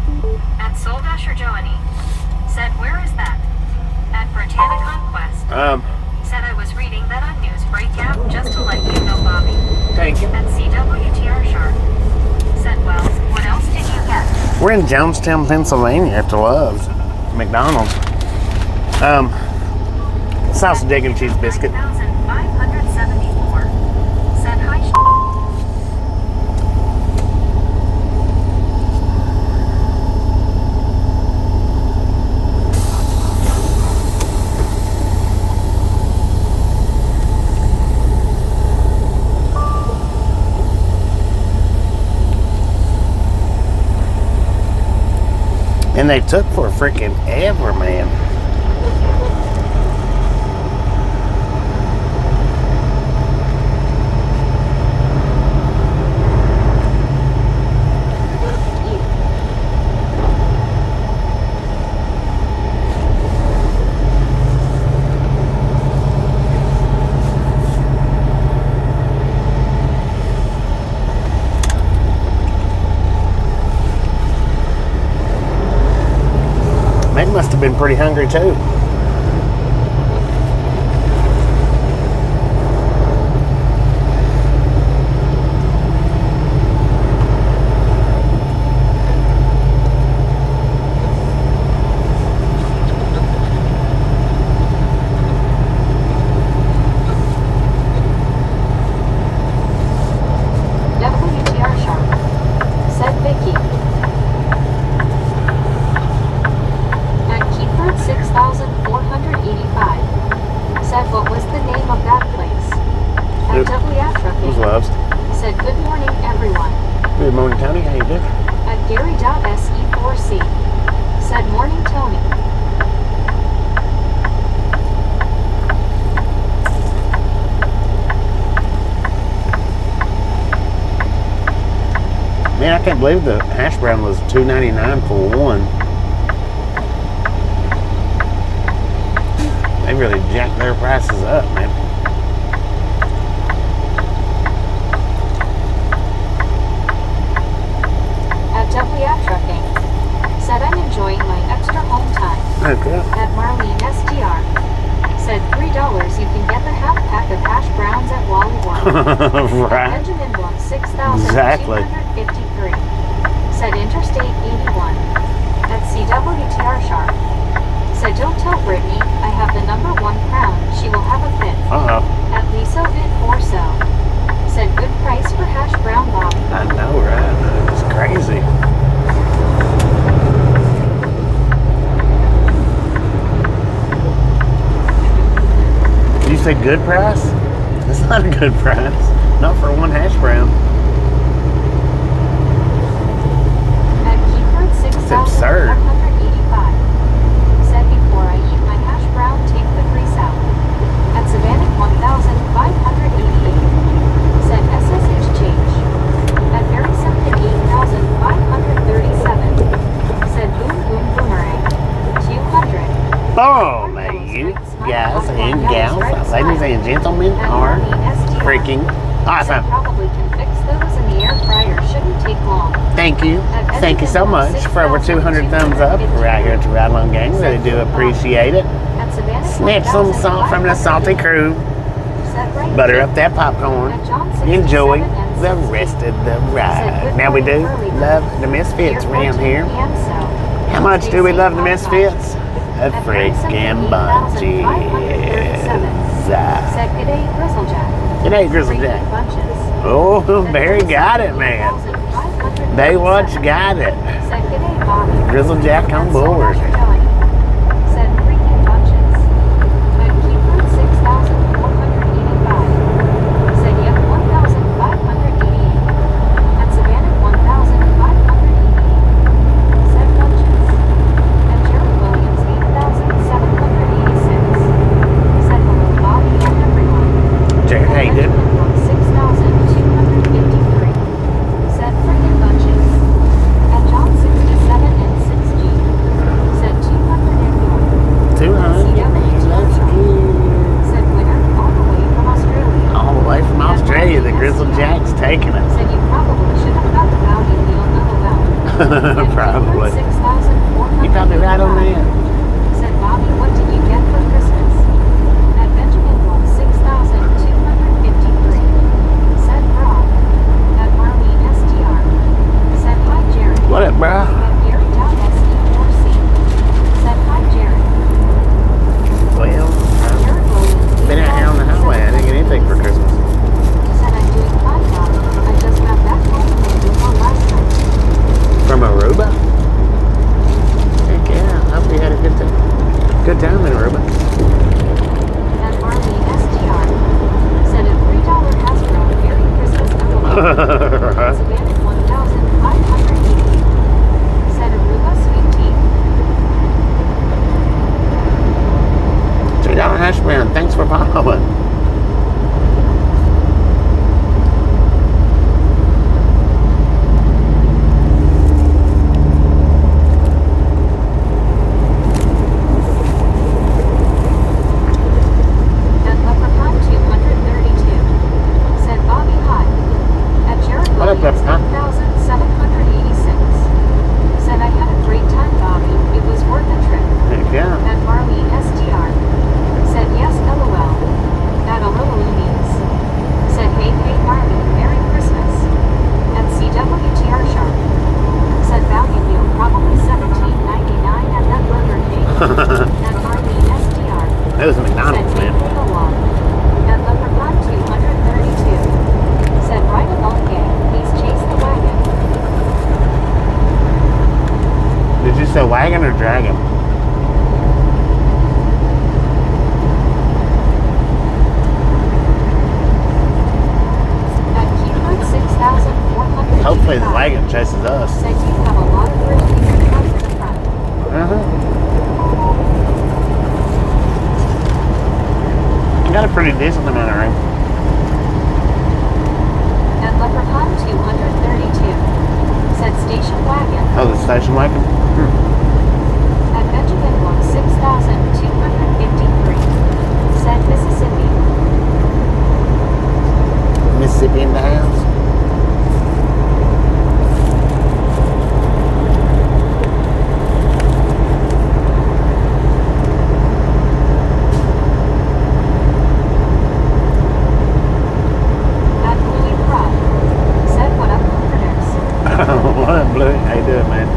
Speaker 2: At Soldasher Joanie. Said where is that? At Britannica Quest. Said I was reading that on Newsbreak app just to let you know, Bobby.
Speaker 1: Thank you.
Speaker 2: At CWTR Sharp. Said well, what else did you get?
Speaker 1: We're in Jonestown, Pennsylvania at the Love's. McDonald's. Sausage, egg, and cheese biscuit.
Speaker 2: 9574. Said hi.
Speaker 1: And they took for freaking ever, man. They must have been pretty hungry too.
Speaker 2: WTR Sharp. Said Vicky. At Keyford 6485. Said what was the name of that place? At
Speaker 1: Who's
Speaker 2: Wyatrachie.
Speaker 1: Loves?
Speaker 2: Said good morning everyone.
Speaker 1: Good morning, Tony. How you doing?
Speaker 2: At Gary.se4c. Said morning Tony.
Speaker 1: Man, I can't believe the hash brown was $2.99 for one. They really jacked their prices up, man.
Speaker 2: At Wyatrachie. Said I'm enjoying my extra home time.
Speaker 1: Okay.
Speaker 2: At Marlene STR. Said $3 you can get the half pack of hash browns at Wally World.
Speaker 1: Right.
Speaker 2: Benjamin Bloom 6253.
Speaker 1: Exactly.
Speaker 2: Said Interstate 81. At CWTR Sharp. Said don't tell Brittany I have the number 1 crown. She will have a fit.
Speaker 1: Uh-oh.
Speaker 2: At Lisa Vid 4so. Said good price for hash brown Bobby.
Speaker 1: I know, right? It's crazy. You say good price? That's not a good price. Not for one hash brown.
Speaker 2: At Keyford
Speaker 1: absurd.
Speaker 2: 6185. Said before I eat my hash brown, take the grease out. At Savannah 1588. Said SSH change. At Very Something 8537. Said boom boom boomerang. 200.
Speaker 1: Oh, man, you guys and gals, ladies and gentlemen are freaking awesome.
Speaker 2: Probably can fix those in the air fryer. Shouldn't take long.
Speaker 1: Thank you. Thank you so much for over 200 thumbs up right here at the Ride Along Gang. Really do appreciate it.
Speaker 2: At Savannah
Speaker 1: Snip some salt from the salty crew. Butter up that popcorn. Enjoy the rest of the ride. Now we do love the Misfits around here. How much do we love the Misfits? A freaking bunch.
Speaker 2: Said good day, Grizzlejack.
Speaker 1: Good day, Grizzlejack. Oh, Barry got it, man. They watch got it.
Speaker 2: Said good day, Bobby.
Speaker 1: Grizzlejack on board.
Speaker 2: Said freaking bunches. At Keyford 6485. Said yep 1588. At Savannah 1588.
Speaker 1: did.
Speaker 2: Benjamin Book 6,253. Said friggin' bunches. At John 67 and 6G. Said 201.
Speaker 1: 200. Let's go.
Speaker 2: Said winner all the way from Australia.
Speaker 1: All the way from Australia, the Grizzle Jack's taking us.
Speaker 2: Said you probably should have got the bounty wheel LOL.
Speaker 1: Probably.
Speaker 2: 6,400.
Speaker 1: You probably right on that.
Speaker 2: Said Bobby, what did you get for Christmas? At Benjamin Book 6,253. Said Brock. At Marlene STR. Said hi Jared.
Speaker 1: What up, bro?
Speaker 2: At Gary Down SE4C. Said hi Jared.
Speaker 1: Well,
Speaker 2: Jared Williams.
Speaker 1: been out here on the highway. I didn't get anything for Christmas.
Speaker 2: Said I'm doing fine, Bobby. I just got back home from Aruba last night.
Speaker 1: From Aruba? Heck yeah. I hope you had a good time. Good time in Aruba.
Speaker 2: At Marlene STR. Said a $3 Hasbro Merry Christmas LOL. Savannah 1,580. Said Aruba sweet tea.
Speaker 1: $3 hash brown. Thanks for following.
Speaker 2: At Leprechaun 232. Said Bobby hi. At Jared
Speaker 1: What up,
Speaker 2: Williams
Speaker 1: Leprechaun?
Speaker 2: 1,786. Said I had a great time, Bobby. It was worth the trip.
Speaker 1: Heck yeah.
Speaker 2: At Marlene STR. Said yes LOL. At a little loonies. Said hey Marlene, Merry Christmas. At CWTR Sharp. Said value meal probably $17.99 at that Burger King. At Marlene STR.
Speaker 1: That was a McDonald's,
Speaker 2: Said
Speaker 1: man.
Speaker 2: hey along. At Leprechaun 232. Said right along gang, please chase the wagon.
Speaker 1: Did you say wagon or dragon?
Speaker 2: At Keyword 6,400.
Speaker 1: Hopefully the wagon chases us.
Speaker 2: Said you have a lot of room in your truck in the front.
Speaker 1: Uh-huh. Got a pretty decent amount of room.
Speaker 2: At Leprechaun 232. Said station wagon.
Speaker 1: Oh, the station wagon?
Speaker 2: At Benjamin Book 6,253. Said Mississippi.
Speaker 1: Mississippi in the house.
Speaker 2: At Bluey Prod. Said what up, Critters.
Speaker 1: What up, Blue? How you doing, man?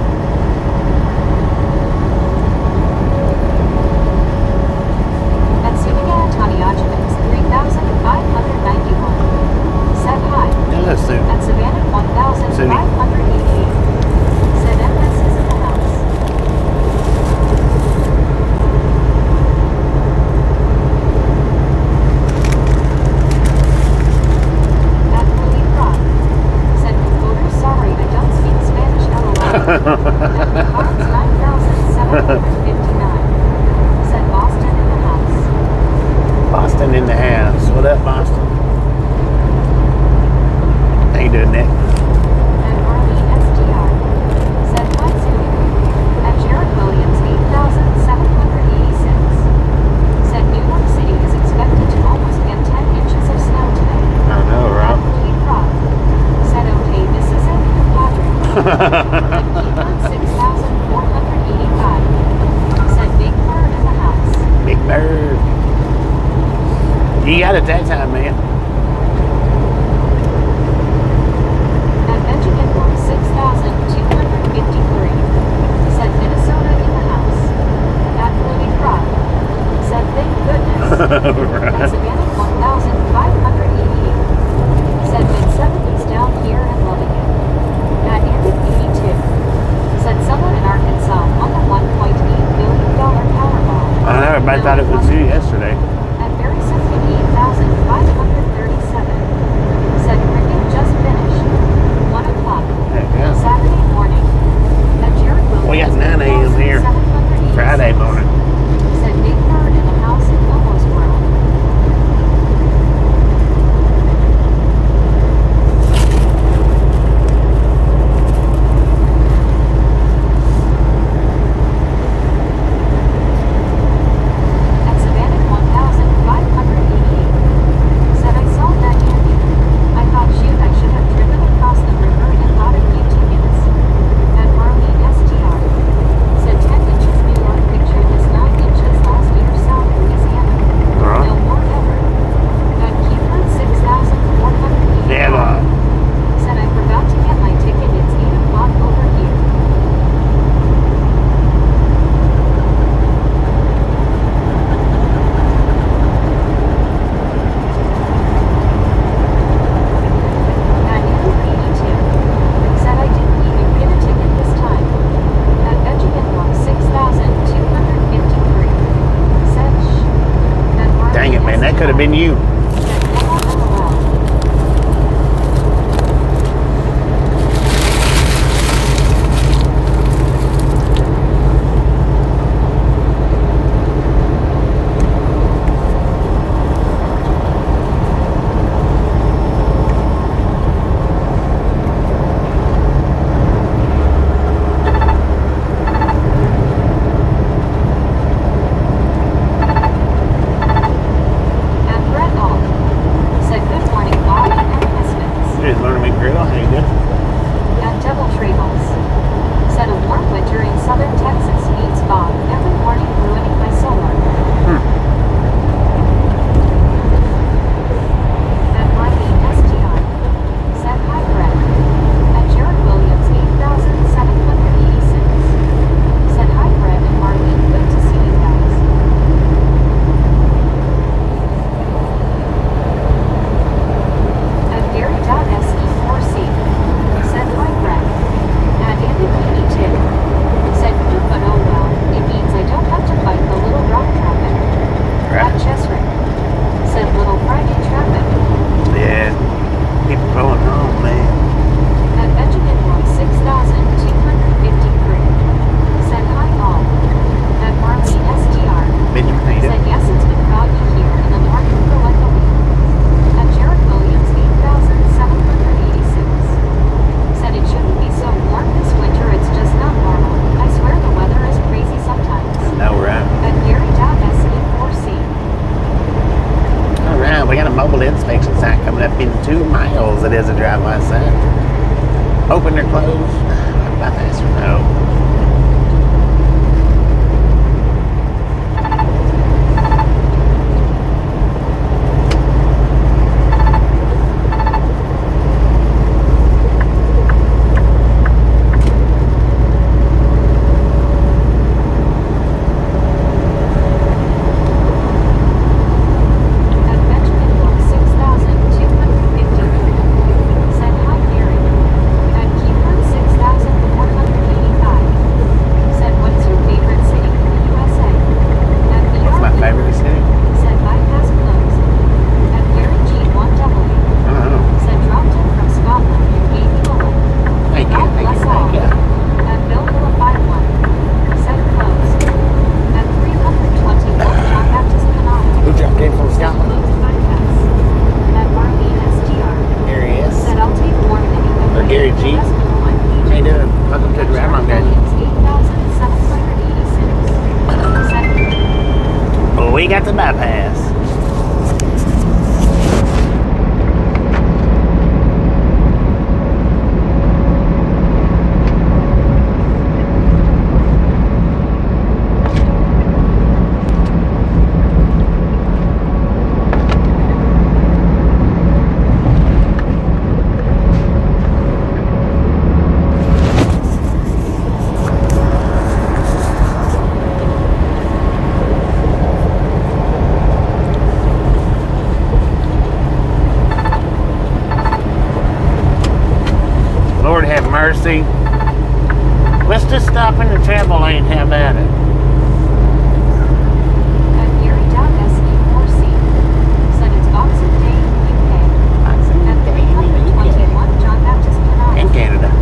Speaker 2: At Scenic Taniajimas 3,591. Said hi.
Speaker 1: Hello, Sue.
Speaker 2: At Savannah 1,588. Said MS is in the house. At Bluey Prod. Said Computer, sorry, I don't speak Spanish LOL. At Cards 9,759. Said Boston in the house.
Speaker 1: Boston in the house. What up, Boston? How you doing, Nick?
Speaker 2: At Marlene STR. Said hi Zuni. At Jared Williams 8,786. Said New York City is expected to almost get 10 inches of snow today.
Speaker 1: I know,
Speaker 2: At
Speaker 1: right?
Speaker 2: Bluey Prod. Said okay, this isn't compadre. At Keyword 6,485. Said Big Bird in the house.
Speaker 1: Big bird. You got it that time, man.
Speaker 2: At Benjamin Book 6,253. Said Minnesota in the house. At Bluey Prod. Said thank goodness. At
Speaker 1: Right.
Speaker 2: Savannah 1,588. Said mid-70s down here and loving it. At Andy 82. Said someone in Arkansas won the $1.8 billion Powerball.
Speaker 1: I know, everybody thought it was you yesterday.
Speaker 2: At Barry Simpson 8,537. Said cricket just finished. 1 o'clock.
Speaker 1: Heck yeah.
Speaker 2: Saturday morning. At Jared Williams.
Speaker 1: We got 9 a.m. here.
Speaker 2: 786.
Speaker 1: Friday morning.
Speaker 2: Said Big Bird in the house in Elmo's World.
Speaker 1: have been you. Open or closed? Bypass or no? We got the bypass. Lord have mercy. Let's just stop in the travel lane. How about it? In Canada.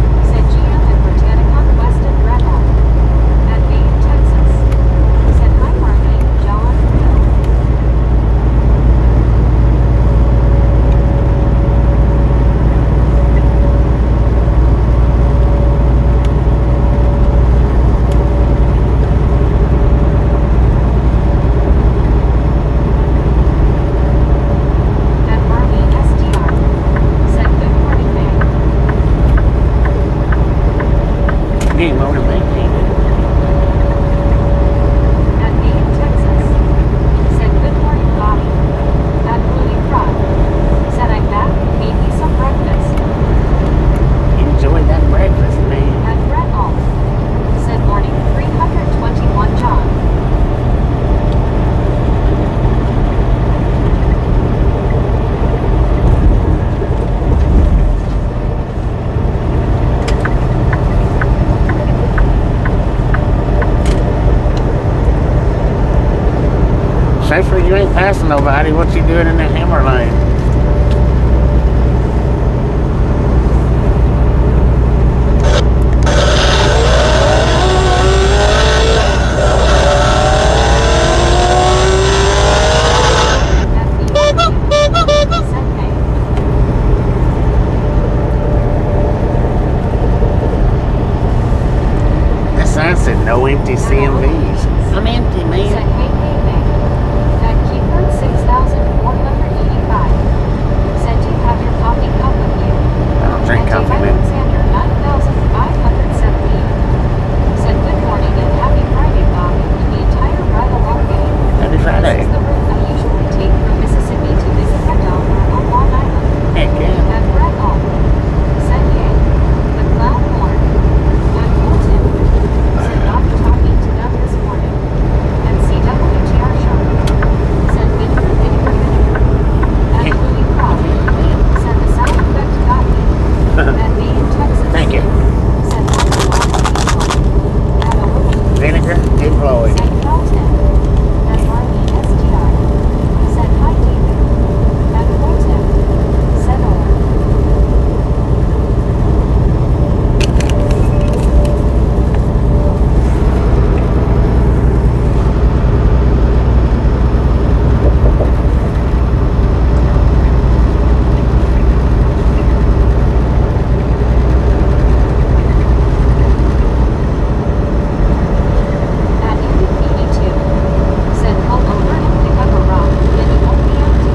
Speaker 1: passing nobody. What you doing in that hammer lane? That sign said no empty CMVs. I'm empty,
Speaker 2: Said,
Speaker 1: man.
Speaker 2: hey, at Keeper 6,485. Said, do you have your coffee cup with you?
Speaker 1: I don't drink
Speaker 2: And
Speaker 1: coffee, man.
Speaker 2: Alexander 9,570. Said, good morning and happy Friday, Bob. The entire ride along game.
Speaker 1: Happy
Speaker 2: This
Speaker 1: Friday.
Speaker 2: is the route I usually take from Mississippi to visit my daughter on Long Island.
Speaker 1: Heck yeah.
Speaker 2: And Brett Hall. Said, yay. The clown horn. And Colton. Said, not talking to them this morning. And CWTR show. Said, vinegar. And Louis Croft. Said, the sound effect got me. And me in Texas.
Speaker 1: Thank you.
Speaker 2: Said, and Louis.
Speaker 1: Vinegar deployed.
Speaker 2: Said, Carlton. And Marley STR. Said, hi, David. And Colton. Said, over. At Unit 82, said pull over and pick up a rock, then it won't be empty.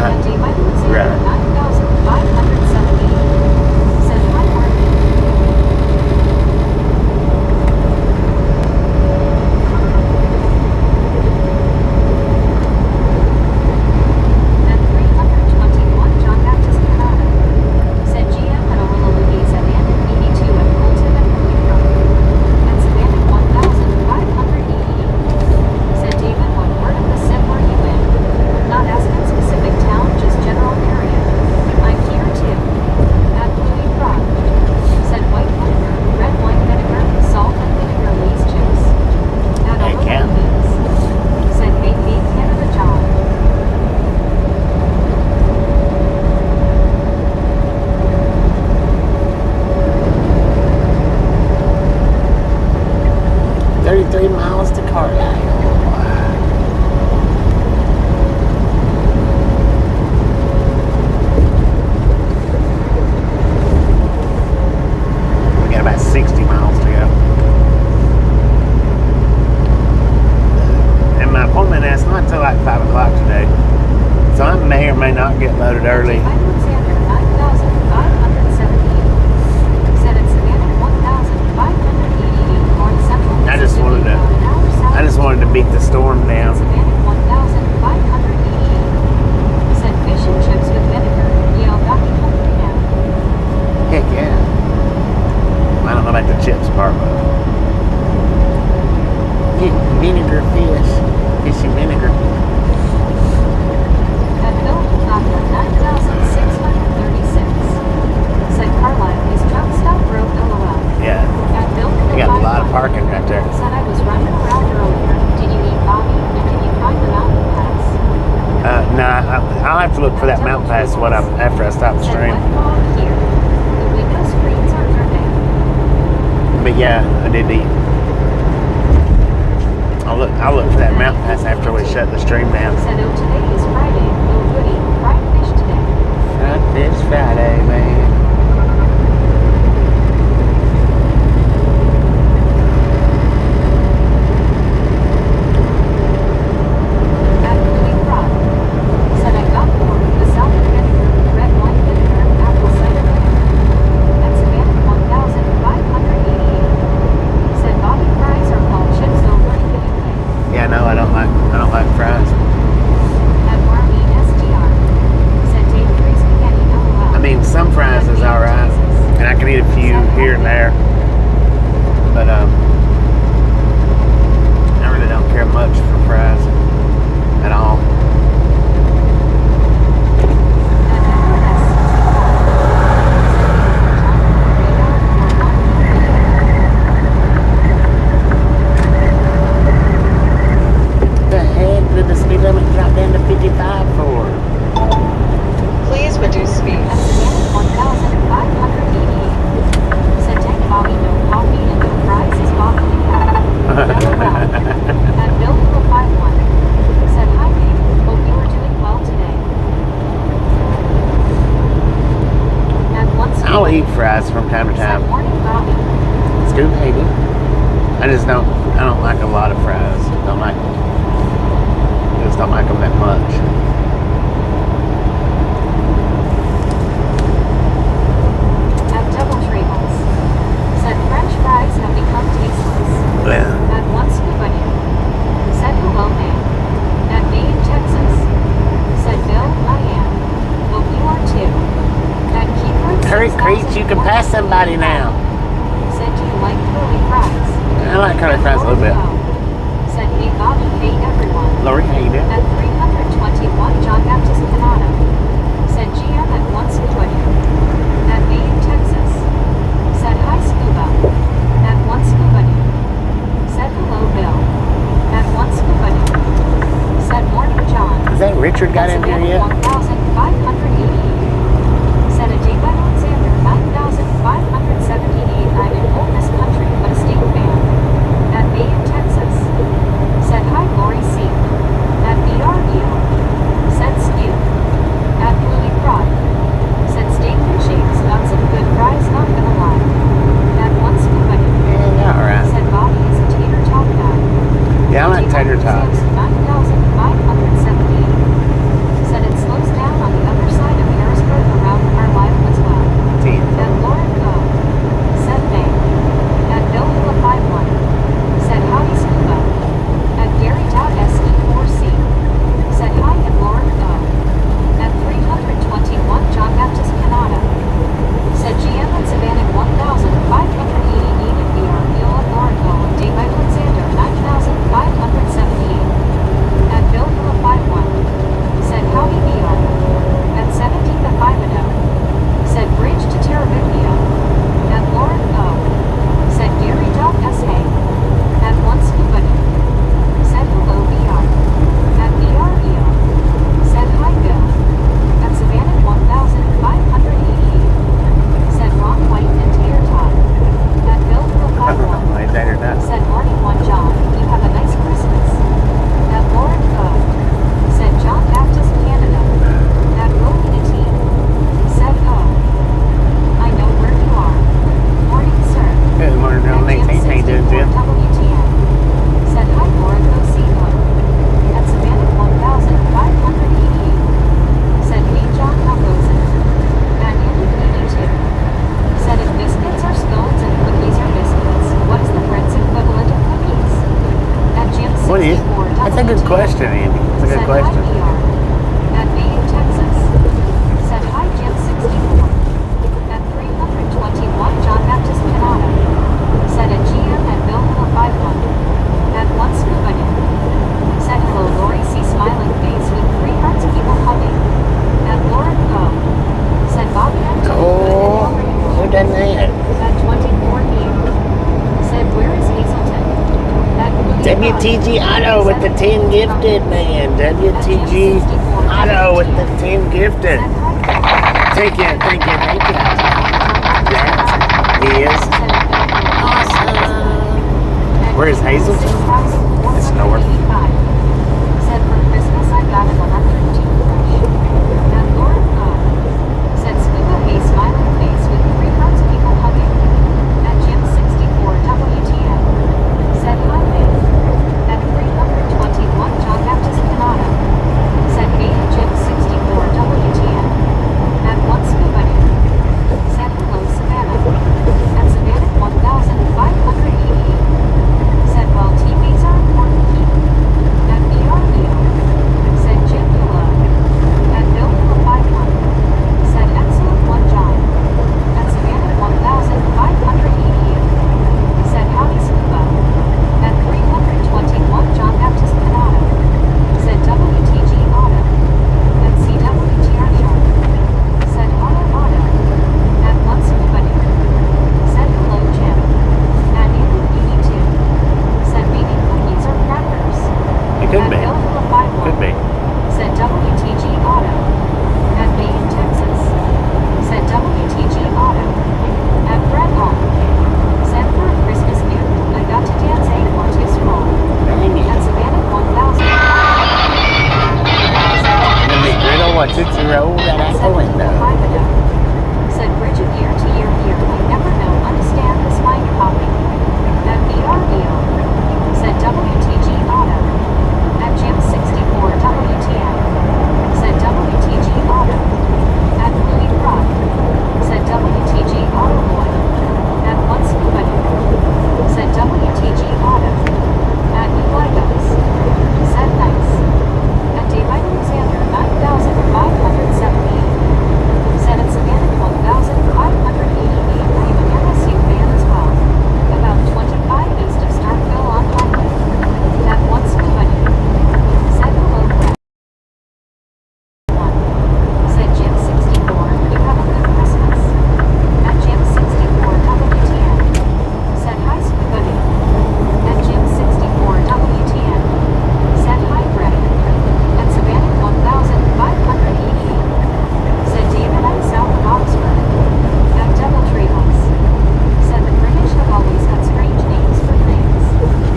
Speaker 2: And Dave Alexander 9,570, said hi Marty. And 321 John Baptist Canada, said GM at Orilla Louise at Unit 82 at Colton and Louis Croft. And Savannah 1,580. Said David, what part of the sim were you in? Not asking specific town, just general area. I'm here too. At Louis Croft. Said white vinegar, red wine vinegar, salt and vinegar Lay's chips. At
Speaker 1: Heck
Speaker 2: Orilla
Speaker 1: yeah.
Speaker 2: Louise. Said hey Canada John.
Speaker 1: $33 miles to Carlisle. We got about 60 miles to go. And my appointment is not until like 5 o'clock today. So I may or may not get loaded early.
Speaker 2: Dave Alexander 9,570. Said it's Savannah 1,588 North Central.
Speaker 1: I just wanted to-
Speaker 2: Mississippi, about an hour south
Speaker 1: I just wanted to beat the storm down.
Speaker 2: Savannah 1,588. Said fish and chips with vinegar. Yo, got me hungry now.
Speaker 1: Heck yeah. I don't know about the chips part, but vinegar fish. Fishy vinegar.
Speaker 2: And Bill Vodka 9,636. Said Carlisle, his truck stop broke LOL.
Speaker 1: Yeah.
Speaker 2: And Bill
Speaker 1: We got a lot of parking right there.
Speaker 2: Said I was running around earlier. Did you eat Bobby? And did you find the mountain pass?
Speaker 1: I'll have to look for that mountain pass after I stop the
Speaker 2: Said
Speaker 1: stream.
Speaker 2: wet ball here. The window screens are dripping.
Speaker 1: But yeah, I did eat. I'll look for that mountain pass after we shut the stream down.
Speaker 2: Said, oh, today is Friday. Oh, goody. Fried fish today.
Speaker 1: Fried fish Friday, man.
Speaker 2: At Louis Croft. Said I got more with salt and vinegar, red wine vinegar, apple cider vinegar. And Savannah 1,588. Said Bobby fries are called chips over in Vinegar.
Speaker 1: Yeah, no, I don't like fries.
Speaker 2: At Marmy
Speaker 1: eat fries from time to
Speaker 2: Said
Speaker 1: time.
Speaker 2: morning Bobby.
Speaker 1: Scoop maybe. I don't like a lot of fries. I just don't like them that much.
Speaker 2: At Doubletree House. Said French fries have become tasteless.
Speaker 1: Yeah.
Speaker 2: At one scoop onion. Said hello man. At Maine, Texas. Said Bill, I am. Hope you are too. At Keyword
Speaker 1: Hurry, Creech, you can pass somebody now.
Speaker 2: Said do you like curly fries?
Speaker 1: I like curly fries a little bit.
Speaker 2: Said hey Bobby, hey everyone.
Speaker 1: Lori, how you doing?
Speaker 2: At 321 John Baptist Canada. Said GM at one scoop onion. At Maine, Texas. Said hi Scuba. At one scoop onion. Said hello Bill. At one scoop onion. Said morning John.
Speaker 1: Has that Richard got in here yet?
Speaker 2: 1,588. Said a day by Alexander 9,578. I'm in old this country but a state fan. At Maine, Texas. Said hi Lori C. At BRU. Said Skew. At Bluey Pride. Said steak and shakes. Got some good fries, not gonna lie. At one scoop onion.
Speaker 1: Yeah, alright.
Speaker 2: Said Bobby is a tater tot guy.
Speaker 1: Yeah, I like tater tots.
Speaker 2: 9,578. Said it slows down on the other side of Harrisburg around Carlisle as well.
Speaker 1: 10.
Speaker 2: At Lauren Go. Said May. At Bill Hilla 51. Said howdy Scuba. At Gary.SE4C. Said hi at Lauren Go. At 321 John Baptist Canada. Said GM at Savannah 1,588 at VR Viola Lauren Go. Day by Alexander 9,578. At Bill Hilla 51. Said howdy VR. At 17 the 5 Said bridge to Terabithia. At Lauren O. Said Gary.SA. At one scoop onion. Said hello VR. At VREO. Said hi Bill. At Savannah 1,588. Said Ron White and Tater Tot. At Bill Hilla 51.
Speaker 1: My tater tots.
Speaker 2: Said morning one John. You have a nice Christmas. At Lauren O. Said John Baptist Canada. At Rowena T. Said oh. I know where you are. Morning sir.
Speaker 1: Good morning,
Speaker 2: At
Speaker 1: Ron.
Speaker 2: Jim
Speaker 1: How you doing,
Speaker 2: 64
Speaker 1: Jim?
Speaker 2: WTN. Said hi Lauren Osino. At Savannah 1,588. Said hey John Rosen. At Andy 82. Said if biscuits are scones and cookies are biscuits, what is the French equivalent of cookies? At Jim 64
Speaker 1: What is? That's a good
Speaker 2: WTN.
Speaker 1: question, Andy. That's a good
Speaker 2: Said
Speaker 1: question.
Speaker 2: hi VR. At Maine, Texas. Said hi Jim 64. At 321 John Baptist Canada. Said at GM at Bill Hilla 51. At one scoop onion. Said hello Lori C smiling face with 3 hearts people hugging. At Lauren O. Said Bobby at
Speaker 1: Oh, who done that?
Speaker 2: At 24 here. Said where is Hazleton? At
Speaker 1: WTG Auto with the 10 gifted, man. WTG Auto with the 10 gifted. Thank you. That is awesome. Where is Hazleton? It's north.
Speaker 2: Said for Christmas I got an electric toothbrush. At Lauren O. Said Scuba hey smiling face with 3 hearts people hugging. At Jim 64 WTN. Said hi man. At 321 John Baptist Canada. Said hey Jim 64 WTN. At one scoop onion. Said hello Savannah. At Savannah 1,588. Said well TVs are important keep. At VREO. Said Jim hello. At Bill Hilla 51. Said excellent one John. At Savannah 1,588. Said howdy Scuba. At 321 John Baptist Canada. Said WTG Auto. At CWTR Sharp. Said Auto. At one scoop onion. Said hello Jim. At Andy 82. Said maybe cookies or crackers.
Speaker 1: It could
Speaker 2: At
Speaker 1: be.
Speaker 2: Bill Hilla 51.
Speaker 1: Could be.
Speaker 2: Said WTG Auto. At Maine, Texas. Said WTG Auto. At Brett On. Said for a Christmas gift, I got to dance a or two small.
Speaker 1: Dang it.
Speaker 2: At Savannah 1,000.
Speaker 1: The McGriddle, a Tootsie Roll, that out the window.
Speaker 2: Said bridge of year to year VRBO. Said WTG Auto. At Jim 64 WTN. Said WTG Auto. At Louis Rock. Said WTG Auto Boy. At Once Nobody. Said WTG Auto. At New Legos. Said Nice. At Dave Alexander 9578. Said at Savannah 1588. I'm an MSU fan as well. About 25 east of Starkville on Highway. At Once Nobody. Said hello Brett. 1. Said Jim 64. You have a good Christmas. At Jim 64 WTN. Said hi Scoobuddy. At Jim 64 WTN. Said hi Brett. At Savannah 1588. Said David I'm south of Oxford. At Devil Treehouse. Said the British have always had strange names for things.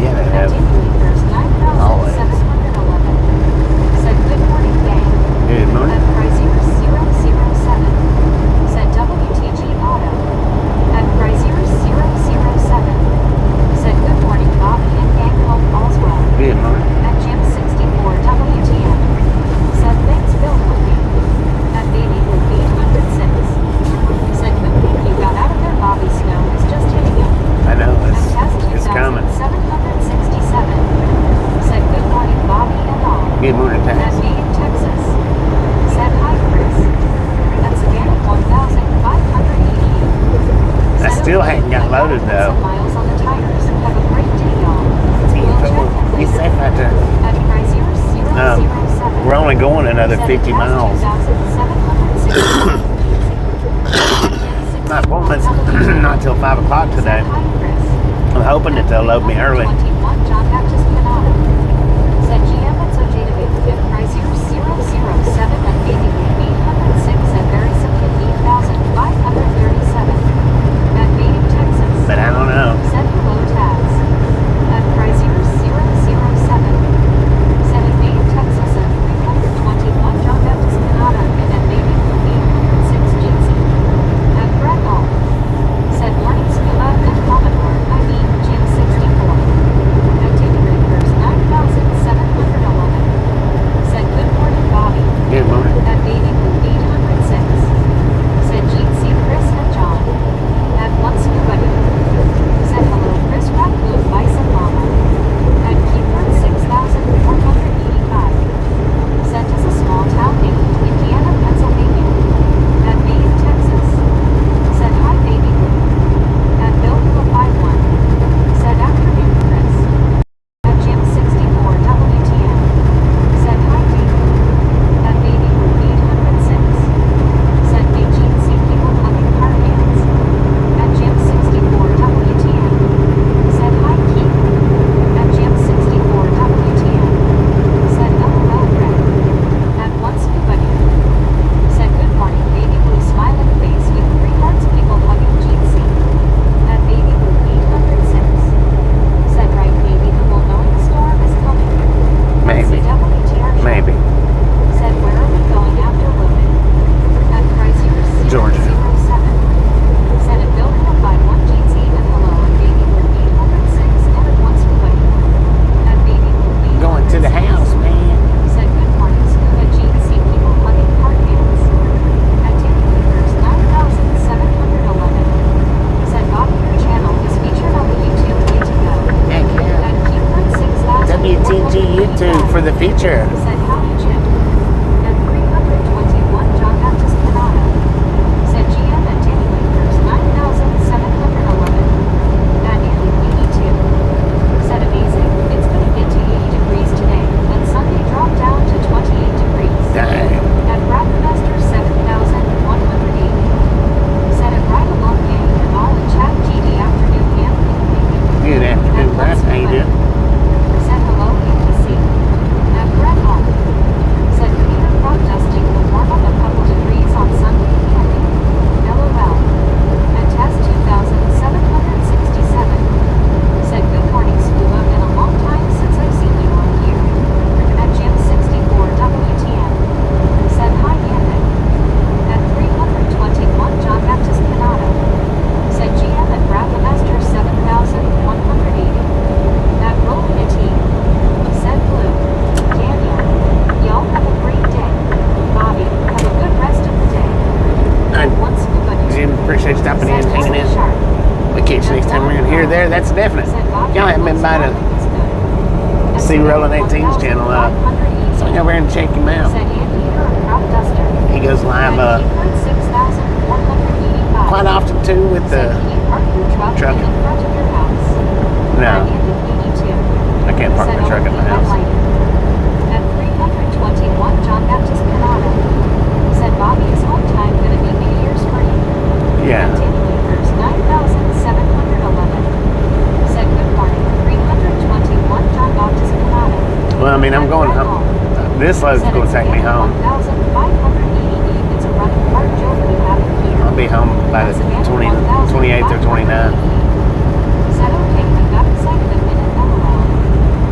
Speaker 1: Yeah, they
Speaker 2: At
Speaker 1: have.
Speaker 2: Dingley first 9711. Said good morning gang.
Speaker 1: Good morning.
Speaker 2: At Chrysler 007. Said WTG Auto. At Chrysler 007. Said good morning Bobby and gang hope all's well.
Speaker 1: Good morning.
Speaker 2: At Jim 64 WTN. Said thanks Bill Movie. At Baby Blue 806. Said good thing you got out of there Bobby Snow is just hitting you.
Speaker 1: I know,
Speaker 2: At Test
Speaker 1: it's coming.
Speaker 2: 2767. Said good morning Bobby and all.
Speaker 1: Good morning,
Speaker 2: At
Speaker 1: Tex.
Speaker 2: me in Texas. Said hi Chris. At Savannah 1588.
Speaker 1: I still hadn't got loaded, though.
Speaker 2: Miles on the tires. Have a great day, y'all. We'll check in
Speaker 1: Be
Speaker 2: later.
Speaker 1: safe out there.
Speaker 2: At Chrysler 007.
Speaker 1: We're only going another
Speaker 2: Said
Speaker 1: 50
Speaker 2: at
Speaker 1: miles.
Speaker 2: 2760.
Speaker 1: Not appointments, not till 5 o'clock today.
Speaker 2: Said hi Chris.
Speaker 1: I'm hoping that they'll load me early.
Speaker 2: 21 John Baptist Canada. Said GM it's okay to be with Chrysler 007 and Baby 806 and very simple 8537. At Maine, Texas.
Speaker 1: But I don't know.
Speaker 2: Said hello Taz. At Chrysler 007. Said at Maine, Texas at 321 John Baptist Canada and at Baby 806 GC. At Brett Hall. Said morning scuba and Commodore. I mean Jim 64. At Daily Rangers 9711. Said good morning Bobby.
Speaker 1: Good morning.
Speaker 2: At Baby Blue 806. Said Gene C. Chris and John. At Once Nobody. Said hello Chris Rock Blue Bison Mama. At Keyword 6485. Sent us a small town named Indiana, Pennsylvania. At Maine, Texas. Said hi Baby Blue. At Bill 51. Said afternoon Chris. At Jim 64 WTN. Said hi David. At Baby Blue 806. Said may Gene see people hugging car hands. At Jim 64 WTN. Said hi Keith. At Jim 64 WTN. Said LOL Red. At Once Nobody. Said good morning Baby Blue smiling face with 3 hearts people hugging Gene C. At Baby Blue 806. Said right Baby the will knowing storm is coming.
Speaker 1: Maybe.
Speaker 2: WTR show.
Speaker 1: Maybe.
Speaker 2: Said where are we going after loading? At Chrysler 007.
Speaker 1: Georgia.
Speaker 2: Said at Bill 51 GC and hello at Baby Blue 806 and at Once Nobody. At Baby Blue 806.
Speaker 1: Going to the house, man.
Speaker 2: Said good morning Scuba GC people hugging car hands. At Daily Rangers 9711. Said Bobby your channel is featured on the YouTube way to go.
Speaker 1: Heck yeah.
Speaker 2: At Keyword 6000.
Speaker 1: WTG YouTube for the feature.
Speaker 2: Said howdy Jim. At 321 John Baptist Canada. Said GM at Daily Rangers 9711. At Andy Weedy 2. Said amazing. It's gonna get to 80 degrees today. And Sunday dropped down to 28 degrees.
Speaker 1: Dang.
Speaker 2: At Bradmaster 7180. Said at Ride Along Gang and all in chat GD afternoon Anthony Bacon.
Speaker 1: Good afternoon, Brad. How you doing?
Speaker 2: Said hello ABC. At Brett Hall.
Speaker 1: Appreciate you stopping in, hanging in. We'll catch you next time we're in here or there. That's definite. Y'all haven't been by to see Rollin' 18's channel. Swing over and check him out. He goes live quite often too with the trucking. No, I can't park my truck at my house.
Speaker 2: At 321 John Baptist Canada. Said Bobby is home time gonna be New Year's free.
Speaker 1: Yeah.
Speaker 2: At 10 acres, 9,711. Said good morning. 321 John Baptist Canada.
Speaker 1: Well, I mean, I'm going home. This load's going to take me home.
Speaker 2: 1,580. It's a running part joke we have here.
Speaker 1: I'll be home by the 28th or 29th.
Speaker 2: Said okay, we got excited a minute LOL.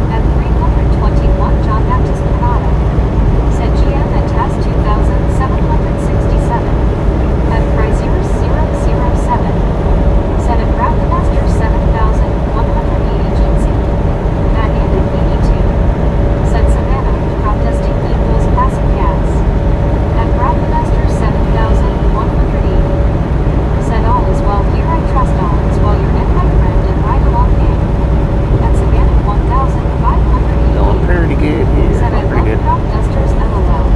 Speaker 2: At 321 John Baptist Canada. Said GM at task 2,767. At price 0007. Said at Rapidmaster 7,180 GC. At ended 82. Said Savannah, crop dusting equals passive gas. At Rapidmaster 7,180. Said all is well here, I trust all is well, you're in my friend and ride along gang. At Savannah 1,580.
Speaker 1: Going pretty good here.
Speaker 2: Said I
Speaker 1: Pretty
Speaker 2: love
Speaker 1: good.
Speaker 2: crop dusters LOL.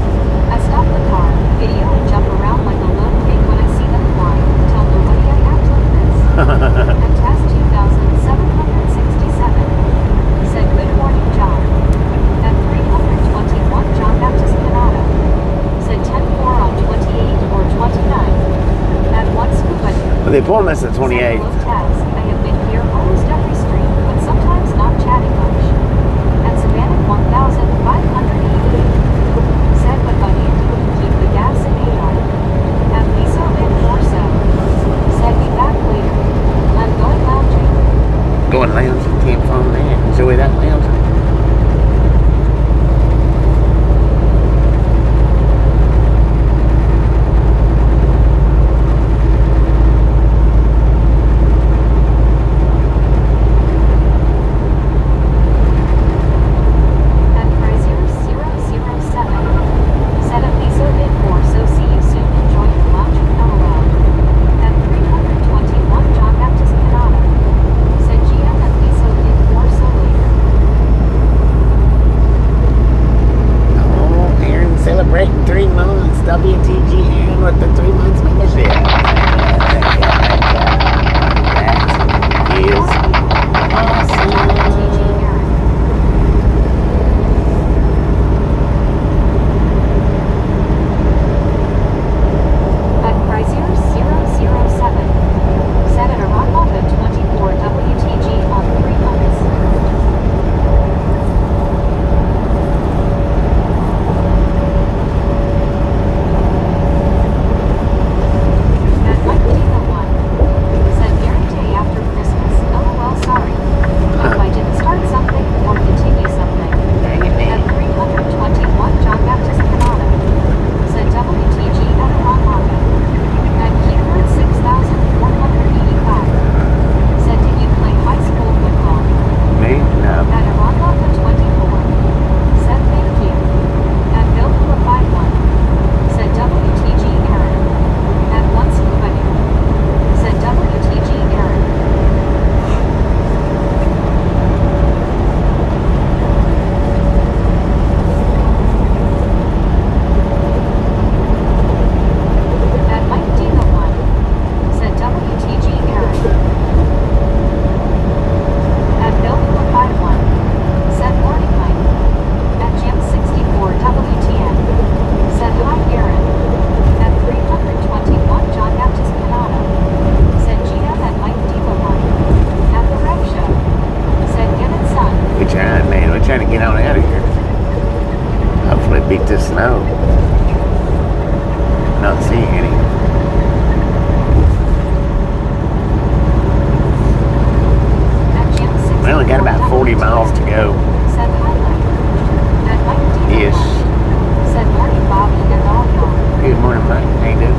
Speaker 2: I stop the car, video and jump around like a little pig when I see them fly. Tell nobody I act like this. At task 2,767. Said good morning John. At 321 John Baptist Canada. Said 10-4 on 28 or 29. At one scuba.
Speaker 1: Well, they pulled us at 28th.
Speaker 2: I have been here almost every stream, but sometimes not chatting much. At Savannah 1,580. Said but by Andy, keep the gas in AR. At Lisa and more so. Said be back later. I'm going lounging.
Speaker 1: Going lounging, can't phone there. Enjoy that lounging.
Speaker 2: At price 0007. Said at Lisa and more so. See you soon. Enjoy your lounging LOL. At 321 John Baptist Canada. Said GM at Lisa and more so later.
Speaker 1: Oh, Aaron celebrating 3 months. WTG Aaron with the 3 months membership. That is awesome.
Speaker 2: At price 0007. Set at around 24 WTG on 3 months. At 1901. Said guarantee after Christmas. LOL sorry. Hope I didn't start something or continue something. At 321 John Baptist Canada. Said WTG at around At Keyword 6,485. Said did you play high school football?
Speaker 1: Me? No.
Speaker 2: At Arondaca 24. Said thank you. At Billboard 51. Said WTG Aaron. At one scuba. Said WTG Aaron. At Mike Dino 1. Said WTG Aaron. At Billboard 51. Said morning Mike. At Jim 64 WTN. Said hi Aaron. At 321 John Baptist Canada. Said GM at Mike Diva 1. At the Rev Show. Said get it son.
Speaker 1: We're trying, man. We're trying to get on out of here. Hopefully beat this snow. Not seeing any.
Speaker 2: At Jim 64
Speaker 1: We only got about 40 miles to go.
Speaker 2: Said highlight. At Mike Diva
Speaker 1: Ish.
Speaker 2: 1. Said morning Bobby and all y'all.
Speaker 1: Good morning, Mike. How you doing?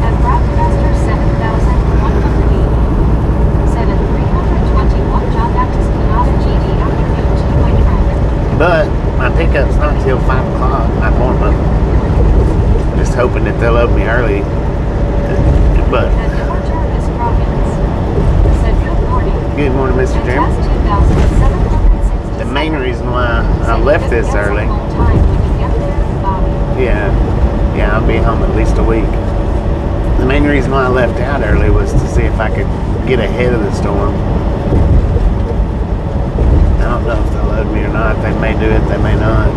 Speaker 2: At Rapidmaster 7,180. Said at 321 John Baptist Canada GD afternoon to my friend.
Speaker 1: But my pickup's not till 5 o'clock, my appointment. Just hoping that they'll open me early. But Good morning, Mr.
Speaker 2: At
Speaker 1: Jim.
Speaker 2: test 2,767.
Speaker 1: The main reason why I left this early. Yeah, I'll be home at least a week. The main reason why I left out early was to see if I could get ahead of the storm. I don't know if they'll load me or not. They may do it, they may not.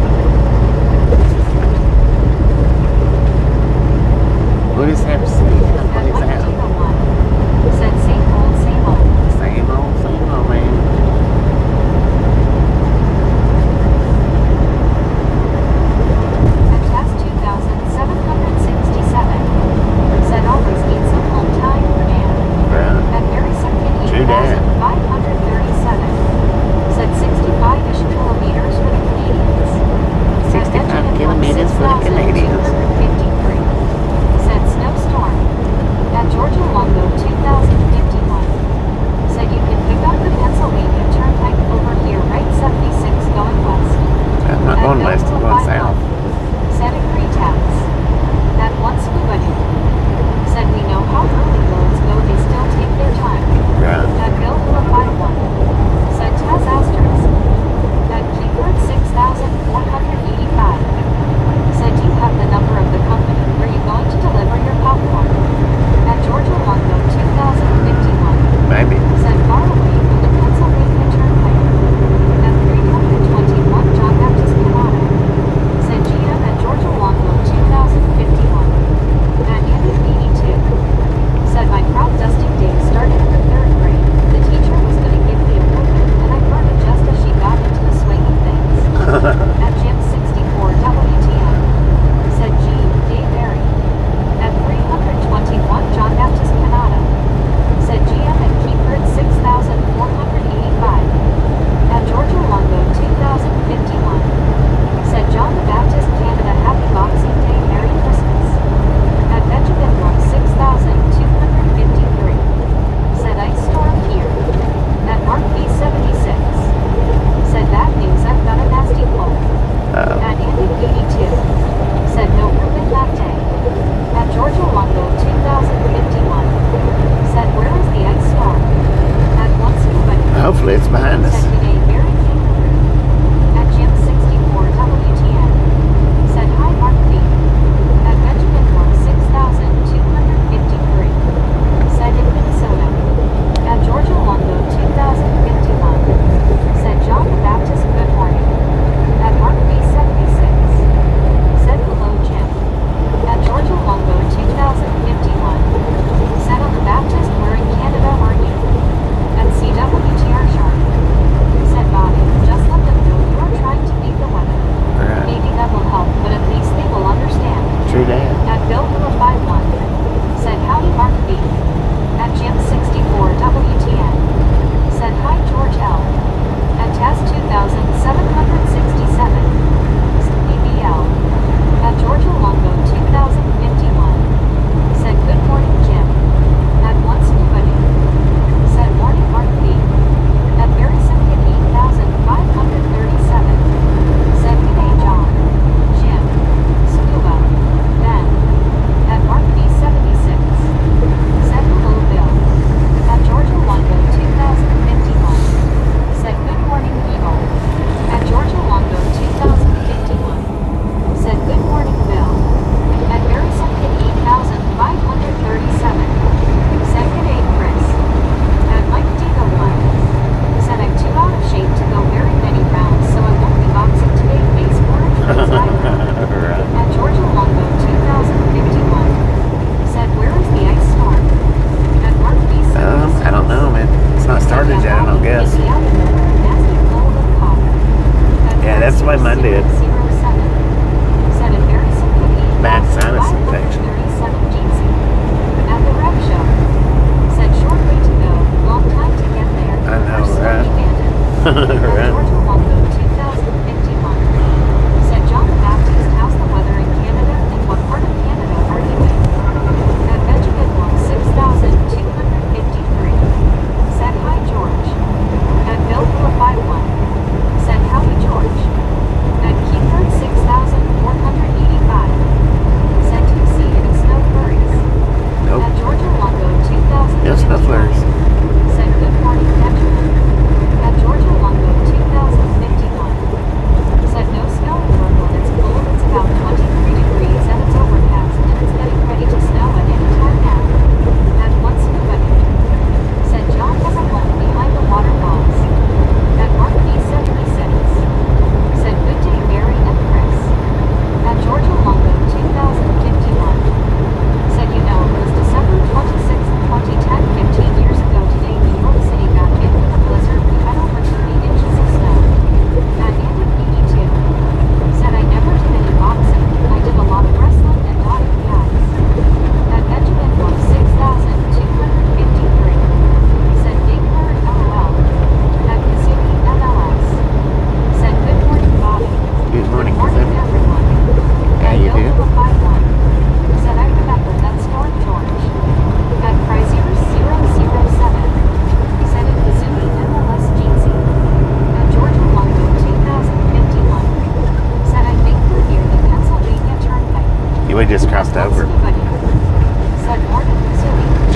Speaker 1: We'll just have to see how it plays out.
Speaker 2: Said same old, same old.
Speaker 1: Same old, man.
Speaker 2: At test 2,767. Said always need some home time for Dan.
Speaker 1: Right.
Speaker 2: At very second
Speaker 1: True that.
Speaker 2: 8,537. Said 65-ish kilometers for the Canadians.
Speaker 1: 65 kilometers for the Canadians.
Speaker 2: 6,653. Said snowstorm. At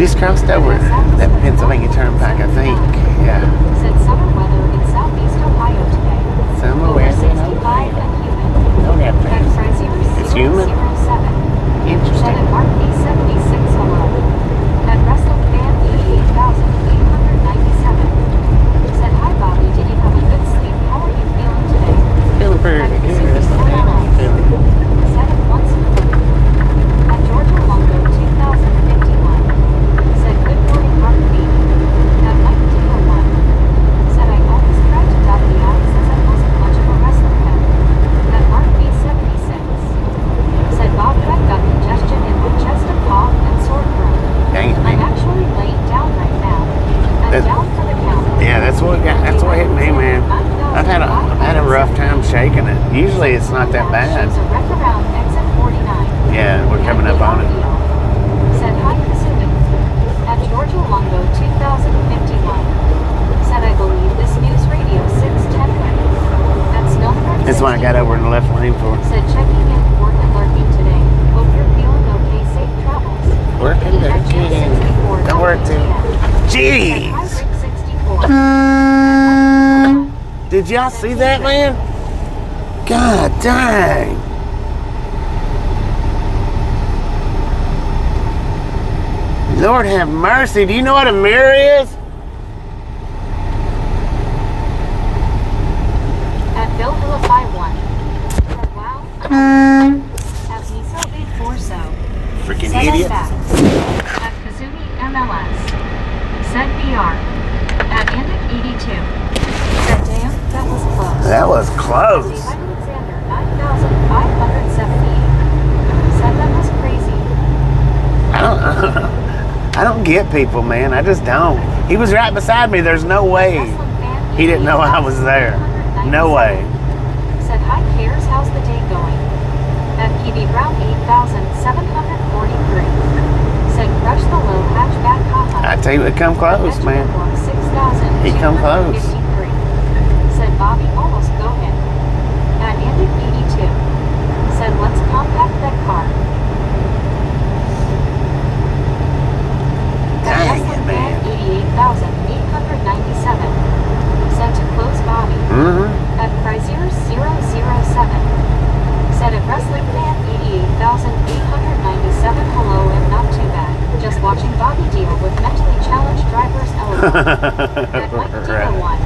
Speaker 1: Just crossed over that Pennsylvania Turnpike, I think. Yeah.
Speaker 2: Said summer weather in southeast Ohio today.
Speaker 1: Summer
Speaker 2: Over
Speaker 1: weather.
Speaker 2: 65 and humid.
Speaker 1: Don't have
Speaker 2: At
Speaker 1: to.
Speaker 2: Frazier
Speaker 1: It's humid?
Speaker 2: 007. Said
Speaker 1: Interesting.
Speaker 2: at Mark B76 hello. At Wrestling Fan 88,897. Said hi Bobby, did you have a good sleep? How are you feeling today?
Speaker 1: Feeling pretty good. That's the way I'm feeling.
Speaker 2: Said at once at Georgia Longo 2051. Said good morning Mark B. At Mike D01. Said I always tried to dot the I's as I wasn't much of a wrestling fan. At Mark B76. Said Bob, I've got congestion in my chest and cough and sore throat.
Speaker 1: Dang it,
Speaker 2: I'm
Speaker 1: man.
Speaker 2: actually laying down right now. I'm
Speaker 1: That-
Speaker 2: down for the count.
Speaker 1: Yeah, that's what hit me, man. I've had a rough time shaking it. Usually it's not that bad.
Speaker 2: Shows a wreck around exit 49.
Speaker 1: Yeah, we're coming up on it.
Speaker 2: Said hi Pacific. At Georgia Longo 2051. Said I believe this news radio 610 way. That's no more.
Speaker 1: That's why I got over in the left lane for.
Speaker 2: Said checking in, work and lurking today. Hope you're feeling okay. Safe travels.
Speaker 1: Working there,
Speaker 2: At June
Speaker 1: kid.
Speaker 2: 64.
Speaker 1: Don't work too.
Speaker 2: Said
Speaker 1: Jeez!
Speaker 2: hi Rick 64.
Speaker 1: Did y'all see that, man? God dang! Lord have mercy. Do you know what a mirror is?
Speaker 2: At Bill Vilify 1. Said wow. At Miso Big Forso.
Speaker 1: Freaking
Speaker 2: Said I'm
Speaker 1: idiot.
Speaker 2: back. At Kazumi MLS. Said BR. At Indic 82. Said damn, that was close.
Speaker 1: That was
Speaker 2: See
Speaker 1: close.
Speaker 2: Alexander 9,578. Said that was crazy.
Speaker 1: I don't get people, man. I just don't. He was right beside me. There's no way.
Speaker 2: Wrestling fan
Speaker 1: He didn't know I was there. No way.
Speaker 2: Said hi Cares, how's the day going? At PB Brown 8,743. Said crush the low hatchback haha.
Speaker 1: I tell you, it come close, man.
Speaker 2: 6,000.
Speaker 1: He come close.
Speaker 2: Said Bobby almost go in. At Andy 82. Said let's compact that car.
Speaker 1: Dang it, man.
Speaker 2: 88,897. Said to close Bobby. At Frazier 007. Said at Wrestling Fan 88,897. Hello and not too bad. Just watching Bobby deal with mentally challenged drivers. LOL. At Mike D01.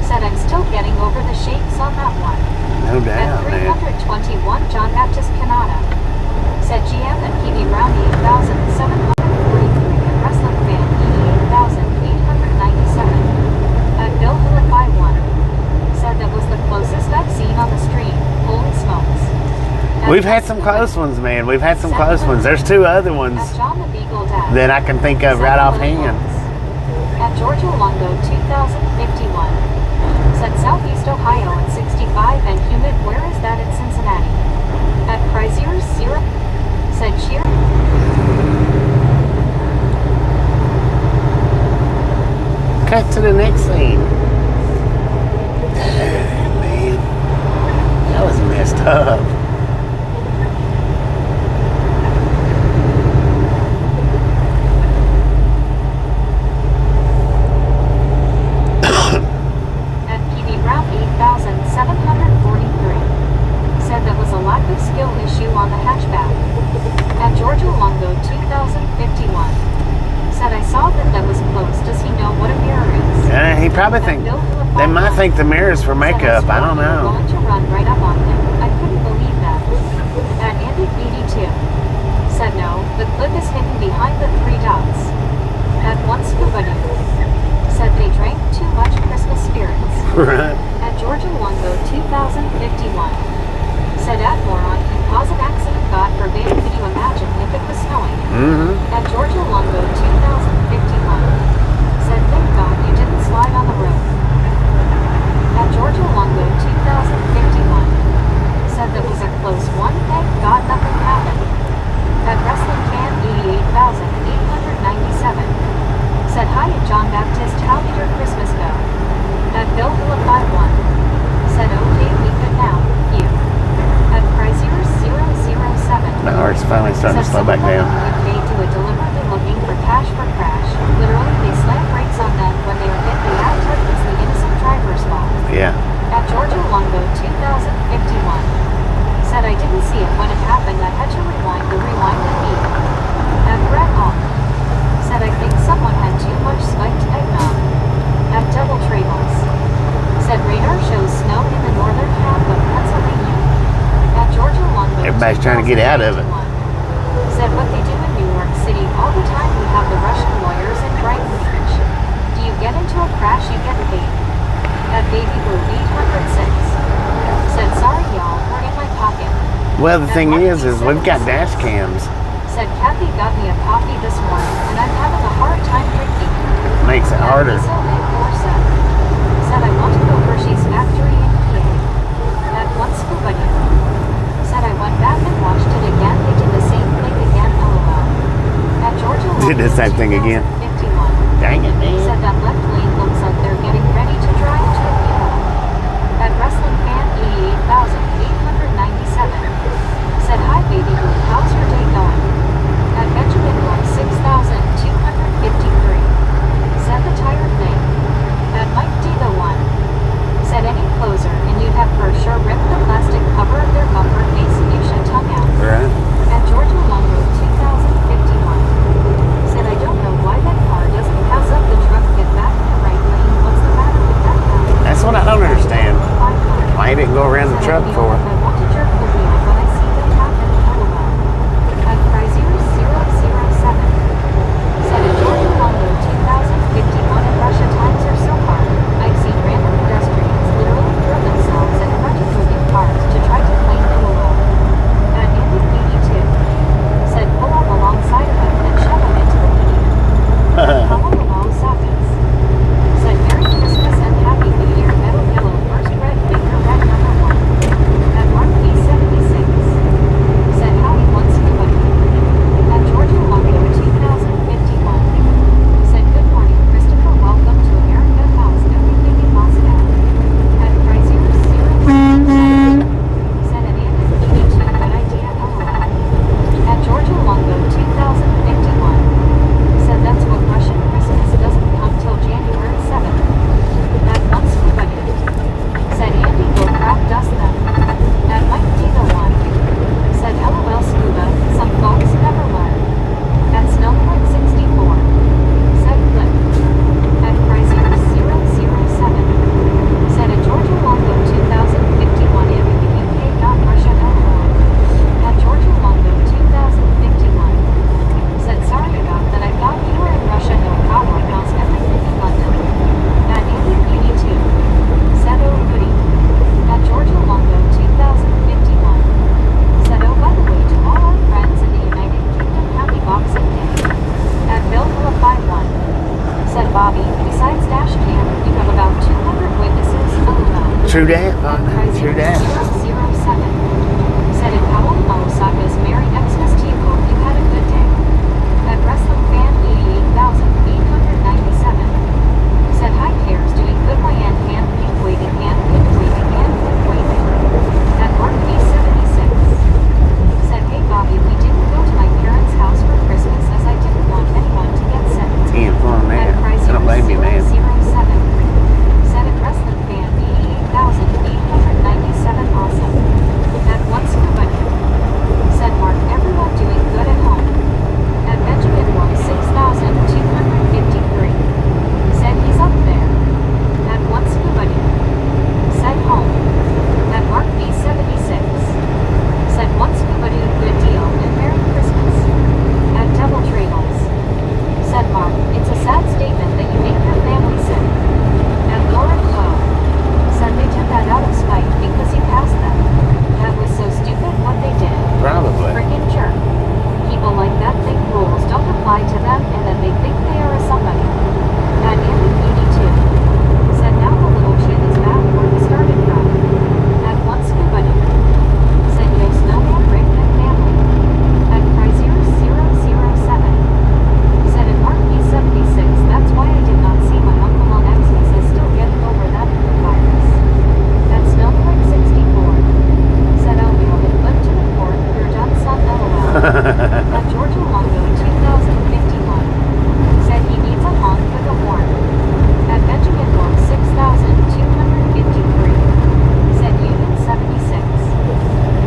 Speaker 2: Said I'm still getting over the shakes on that one.
Speaker 1: No
Speaker 2: At
Speaker 1: doubt, man.
Speaker 2: 321 John Baptist Canada. Said GM and PB Brown 8,743 and Wrestling Fan 88,897. At Bill Vilify 1. Said that was the closest I've seen on the stream. Holy smokes. At
Speaker 1: We've had some close ones, man. We've had some close ones. There's two other ones
Speaker 2: At John the Beagle Dad.
Speaker 1: that I can think of right offhand.
Speaker 2: At Georgia Longo 2051. Said Southeast Ohio at 65 and humid. Where is that in Cincinnati? At Frazier 0. Said cheer.
Speaker 1: Cut to the next scene. Dang, man. That was messed up.
Speaker 2: At PB Brown 8,743. Said that was a lack of skill issue on the hatchback. At Georgia Longo 2051. Said I saw that was close. Does he know what a mirror is?
Speaker 1: He probably think they might think the mirror's for makeup. I don't know.
Speaker 2: Going to run right up on him. I couldn't believe that. At Andy 82. Said no, the clip is hidden behind the 3 dots. At one scuba dude. Said they drank too much Christmas spirits.
Speaker 1: Right.
Speaker 2: At Georgia Longo 2051. Said at moron, composite accident, God forbid, could you imagine if it was snowing? At Georgia Longo 2051. Said thank God you didn't slide on the road. At Georgia Longo 2051. Said that was a close one, thank God nothing happened. At Wrestling Fan 88,897. Said hi at John Baptist, how did your Christmas go? At Bill Vilify 1. Said okay, we could now, you. At Frazier 007.
Speaker 1: My heart's finally starting to slow back down.
Speaker 2: Paid to a deliberately looking for cash for
Speaker 1: somebody's trying to get out of it.
Speaker 2: Said what they do in New York City all the time. We have the Russian lawyers in Brighton Beach. Do you get into a crash, you get paid. That baby blue 806. Said sorry y'all, we're in my pocket.
Speaker 1: Well, the thing is we've got dash cams.
Speaker 2: Said Kathy got me a coffee this morning and I'm having a hard time drinking.
Speaker 1: Makes it harder.
Speaker 2: Said I want to go Hershey's factory in PA. That one scuba diver. Said I went back and watched it again. They did the same thing again. LOL. At Georgia
Speaker 1: Did the same thing again.
Speaker 2: 51.
Speaker 1: Dang it, man.
Speaker 2: Said that left lane looks like they're getting ready to drive to a funeral. At wrestling fan 88,897. Said hi baby boo, how's your day going? At Benjamin 6,253. Said the tired thing. That might be the one. Said any closer and you'd have for sure ripped the plastic cover of their bumper case and you should tongue out.
Speaker 1: Right.
Speaker 2: At Georgia Long Road 2051. Said I don't know why that car doesn't pass up the truck, get back in the right lane. What's the matter with that guy?
Speaker 1: That's what I don't understand. Why he didn't go around the truck for?
Speaker 2: I want to jerk the wheel when I see that happen. LOL. At Chrysler 007. Said at Georgia Long Road 2051 in Russia times are so hard. I've seen random pedestrians literally throw themselves in front of moving cars to try to claim LOL. At Andy 82. Said pull up alongside of him and shove him into the median. Hello along sockets. Said Merry Christmas and Happy New Year. Metal yellow first red finger red number 1. At Mark P76. Said howdy once in the buddy. At Georgia Long Road 2051. Said good morning Christopher, welcome to America, how's everything in Moscow? At Chrysler 007. Said an Andy 82 good idea. LOL. At Georgia Long Road 2051. Said that's what Russian Christmas doesn't come till January 7th. That once buddy. Said Andy go crap dust them. That might be the one. Said LOL scuba, some folks never learn. At Snowflake 64. Said flip. At Chrysler 007. Said at Georgia Long Road 2051 in the UK not Russia LOL. At Georgia Long Road 2051. Said sorry about that I thought you were in Russia, no problem, how's everything in London? At Andy 82. Said oh goody. At Georgia Long Road 2051. Said oh by the way to all our friends in the United Kingdom happy Boxing Day. At Bill 51. Said Bobby, besides dash cam, you have about 200 witnesses. LOL.
Speaker 1: True that.
Speaker 2: At Chrysler
Speaker 1: True that.
Speaker 2: 007. Said at Powell Osaka's Merry Xmas to you, hope you had a good day. At Wrestling Fan 88,897. Said hi cares, doing good my hand pink waving hand pink waving hand pink waving. At Mark B76. Said hey Bobby, we didn't go to my parents' house for Christmas as I didn't want anyone to get sick.
Speaker 1: He ain't fun, man.
Speaker 2: At
Speaker 1: I
Speaker 2: Chrysler
Speaker 1: don't blame you, man.
Speaker 2: 007. Said at Wrestling Fan 88,897 awesome. At one scuba diver. Said Mark, everyone doing good at home. At Benjamin 6,253. Said he's up there. At one scuba diver. Said home. At Mark B76. Said one scuba diver, good deal and Merry Christmas. At Devil Trails. Said Mark, it's a sad statement that you make your family sick. At Laura Clough. Said they did that out of spite because you passed them. That was so stupid what they did.
Speaker 1: Probably.
Speaker 2: Frickin' jerk. People like that think rules don't apply to them and that they think they are a somebody. At Andy 82. Said now the little chin is back where he started from. At one scuba diver. Said yo snowman Rick and family. At Chrysler 007. Said at Mark B76, that's why I did not see my uncle on Xmas is still getting over that virus. At Snowflake 64. Said oh no, it flipped to the court, you're done son LOL. At Georgia Long Road 2051. Said he needs a honk with a horn. At Benjamin 6,253. Said Union 76.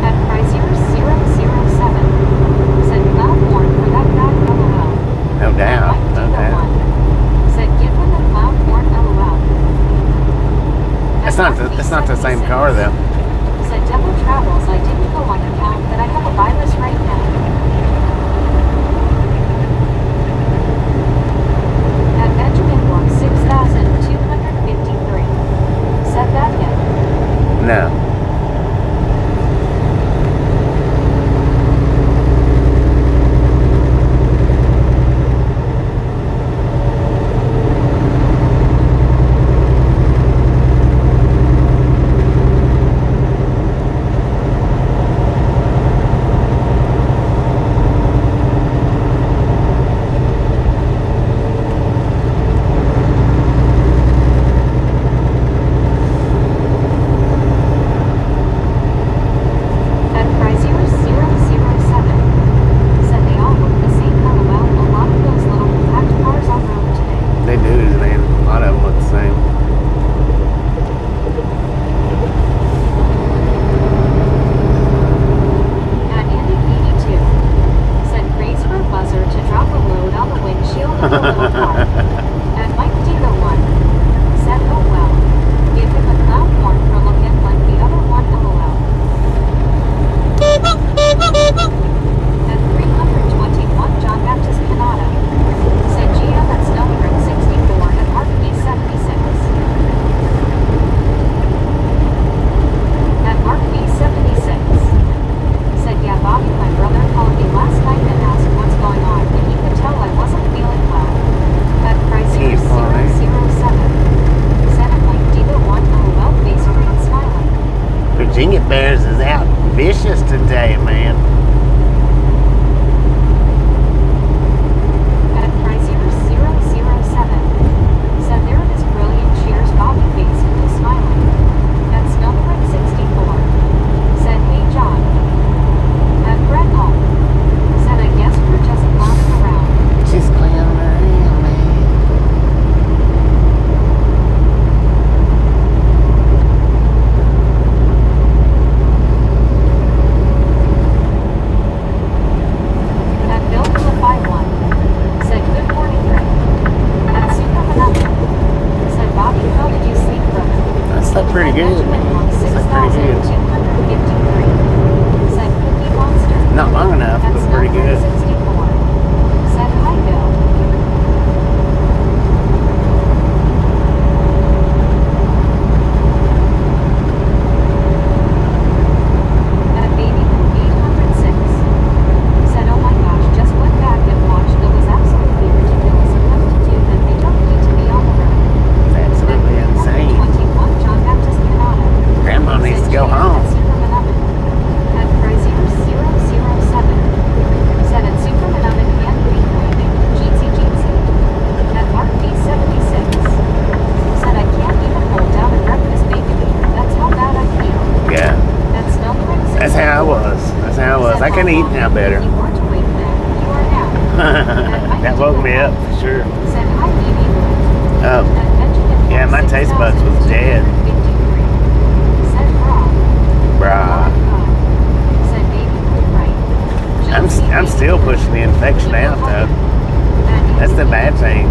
Speaker 2: At Chrysler 007. Said loud horn for that guy LOL.
Speaker 1: No doubt. No doubt.
Speaker 2: Said give him the loud horn LOL.
Speaker 1: That's not the same car though.
Speaker 2: Said Devil Travels, I didn't go on account that I have a virus right now. At Benjamin Walk 6253. Said that yet?
Speaker 1: No. Virginia Bears is out vicious today, man.
Speaker 2: At Chrysler 007 said there is brilliant cheers Bobby face and is smiling. At Snowbird 64 said hey John. At Brett Hall said I guess we're just clowning around.
Speaker 1: Just clowning around, man. Pretty good. That's pretty good. Not long enough, but pretty good.
Speaker 2: Said hi, Bill. At Baby 806 said, oh my gosh, just went back and watched. That was absolutely ridiculous enough to do that they don't need to be on the road.
Speaker 1: That's absolutely insane. Grandma needs to go home.
Speaker 2: At Chrysler 007 said at Superman Oven and Green Landing, Jeezy. At Mark B76 said I can't even hold down a breakfast bacon. That's how bad I feel.
Speaker 1: Yeah.
Speaker 2: At Snowbird 64
Speaker 1: That's how I was. That's how I was. I can eat now better.
Speaker 2: You weren't awake then. You are now.
Speaker 1: That woke me up for sure.
Speaker 2: Said hi, baby.
Speaker 1: Oh. Yeah, my taste buds was dead. Bruh. I'm still pushing the infection out though. That's the bad thing.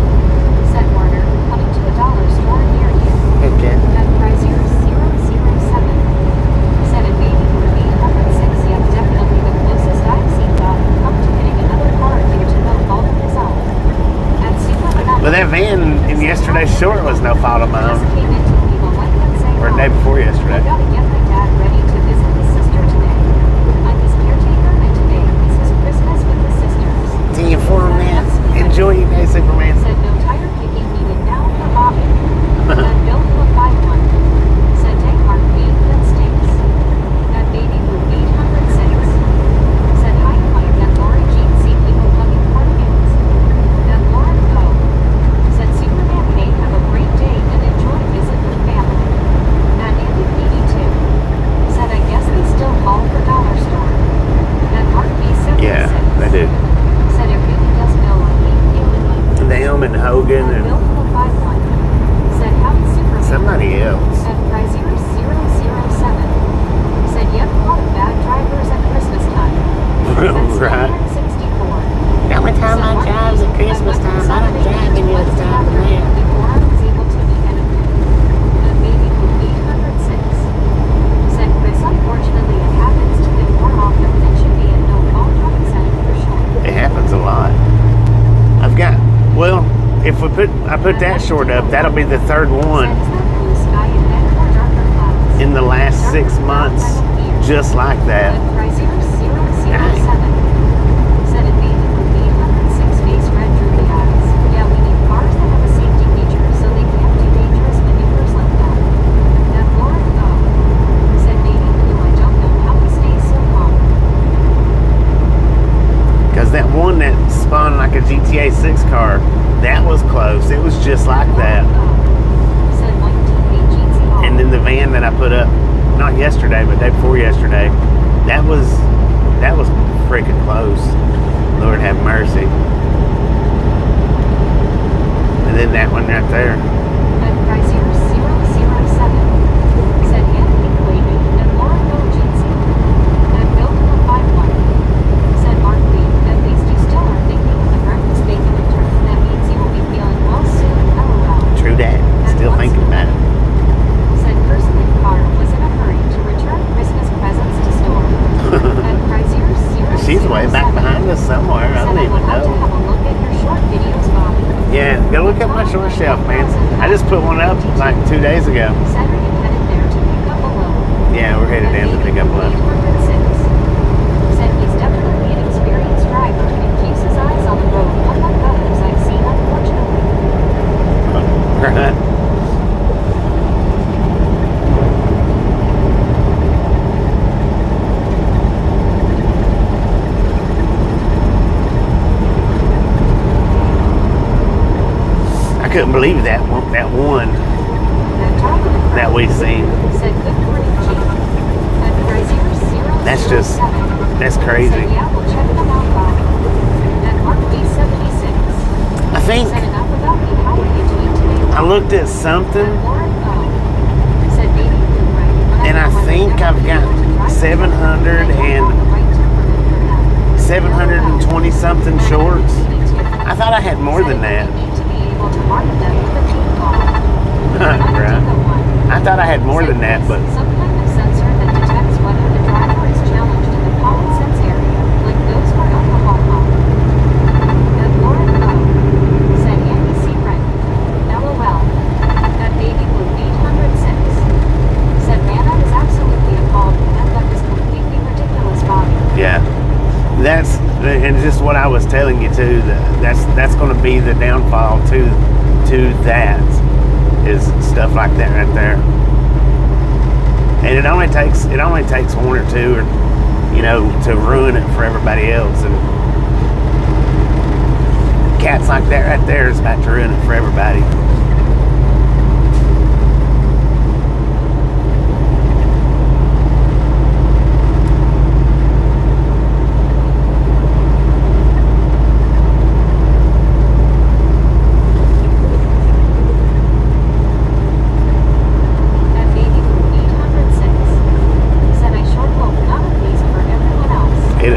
Speaker 2: Said Warner, coming to a dollar store near you.
Speaker 1: Okay.
Speaker 2: At Chrysler 007 said a baby would be 106. Yep, definitely the closest I've seen God come to hitting another car here to no fault of his own. At Superman.
Speaker 1: But that van in yesterday's short was no fault of mine. Or the day before yesterday.
Speaker 2: I gotta get my dad ready to visit his sister today. I'm his caretaker, and today is his Christmas with the sisters.
Speaker 1: See you for man. Enjoy your day, Superman.
Speaker 2: Said no tire kicking needed now for Bobby. Said Bill to a 5-1. Said take Mark B that stinks. That baby blue 806. Said hi Mike and Lori Jean see people hugging cardigans. That Lauren Poe said Superman may have a great day and enjoy visit with family. At Andy 82 said I guess they still haul for dollar store. That Mark B76
Speaker 1: Yeah, they do.
Speaker 2: said it really does feel like feeling like
Speaker 1: Them and Hogan and
Speaker 2: Bill to a 5-1 said how is Superman?
Speaker 1: somebody else.
Speaker 2: At Chrysler 007 said yep, a lot of bad drivers at Christmas time.
Speaker 1: Right.
Speaker 2: 64
Speaker 1: The only time I drive at Christmas time, I don't drive any other time than that.
Speaker 2: before I was able to meet anything. The baby blue 806 said Chris, unfortunately it happens to be more often than it should be at
Speaker 1: if I put that short up, that'll be the third one in the last 6 months, just like that. Because that one that spun like a GTA 6 car, that was close. It was just like that. And then the van that I put up, not yesterday, but day before yesterday, that was freaking close. Lord have mercy. And then that one right there. True that. Still thinking about it. She's way back behind us somewhere. I don't even know. Yeah, go look at my short shelf, man. I just put one up like 2 days ago. Yeah, we're headed down to pick up lunch.
Speaker 2: Said he's definitely an experienced driver and keeps his eyes on the road, unlike others I've seen, unfortunately.
Speaker 1: Right. I couldn't believe that one that we've seen. That's crazy. I think I looked at something and I think I've got 720 something shorts. I thought I had more than that. Right. I thought I had more than that, but yeah, that's and just what I was telling you too. That's going to be the downfall to that is stuff like that right there. And it only takes one or two, or to ruin it for everybody else. And cats like that right there is about to ruin it for everybody.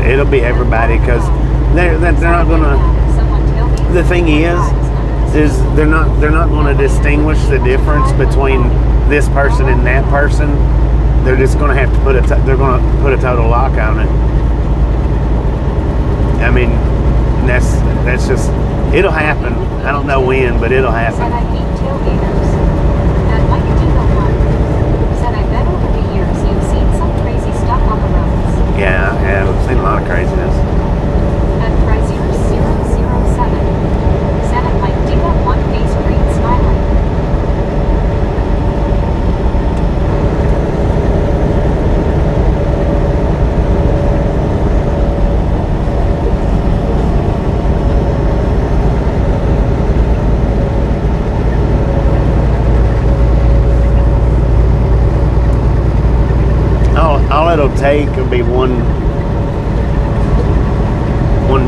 Speaker 1: It'll be everybody, because they're not gonna. The thing is they're not gonna distinguish the difference between this person and that person. They're just gonna have to put a total lock on it. I mean, that's just, it'll happen. I don't know when, but it'll happen. Yeah, I've seen a lot of craziness.
Speaker 2: At price 007, said it might dig up one face green smiling.
Speaker 1: All it'll take will be one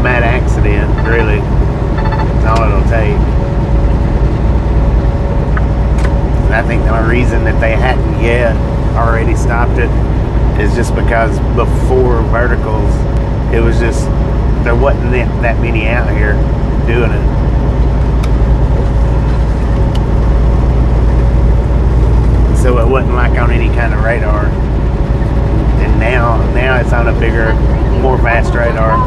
Speaker 1: bad accident, really. That's all it'll take. And I think the only reason that they hadn't yet already stopped it is just because before verticals, it was just, there wasn't that many out here doing it. So it wasn't like on any kind of radar. And now it's on a bigger, more vast radar.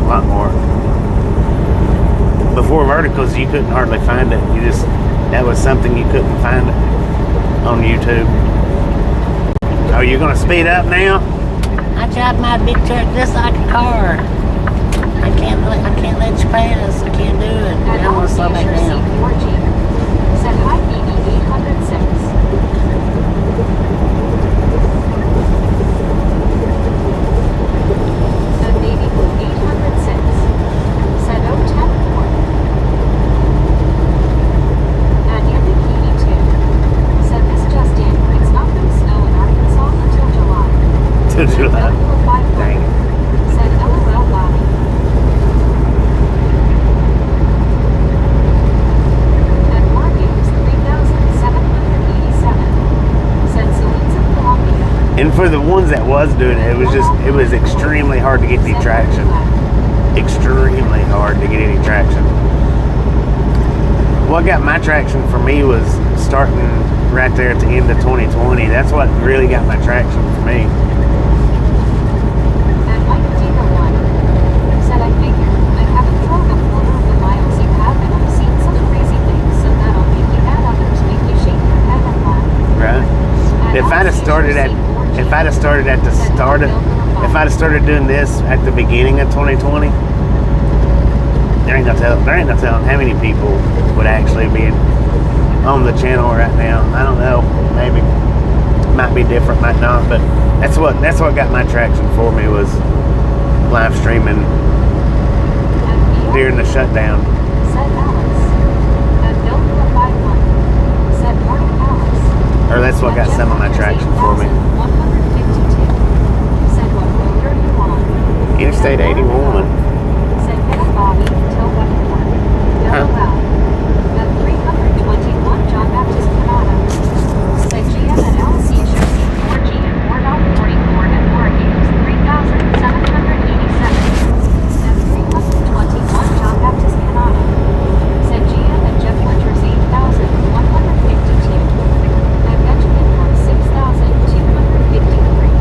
Speaker 1: A lot more. Before verticals, you couldn't hardly find it. That was something you couldn't find on YouTube. Are you gonna speed up now?
Speaker 3: I drive my big truck just like a car. I can't let you pass. I can't do it. I don't want to slow back down.
Speaker 2: Said hi, BB 806. Said baby blue 806. Said oh 10 4. And Andy Keedy 2. Said this just in. It's not going to snow in Arkansas until July.
Speaker 1: Till July.
Speaker 2: Dang it. Said LOL Bobby. And Marcus 3787. Said Salinas of Columbia.
Speaker 1: And for the ones that was doing it, it was extremely hard to get any traction. Extremely hard to get any traction. What got my traction for me was starting right there at the end of 2020. That's what really got my traction for me.
Speaker 2: And Mike Diva 1 said, I figured I haven't drove a quarter of the miles you have, and I've seen such crazy things, so that'll make you add others, make you shake your head and laugh.
Speaker 1: Right?
Speaker 2: And
Speaker 1: If I'd have started doing this at the beginning of 2020, there ain't no telling how many people would actually be on the channel right now. I don't know. Maybe might be different, might not, but that's what got my traction for me was live streaming during the shutdown.
Speaker 2: Said Alice. And Bill 51 said morning Alice.
Speaker 1: Or that's what got some of my traction for me.
Speaker 2: 152 said what road are you on?
Speaker 1: Interstate 81.
Speaker 2: Said get up Bobby till what point? LOL. At 321 John Baptist Canada. Said GM and LC should see 4G and 4.44 and more games 3,787. At 321 John Baptist Canada. Said GM and Jeff Winters 8,152. And Benjamin from 6,253.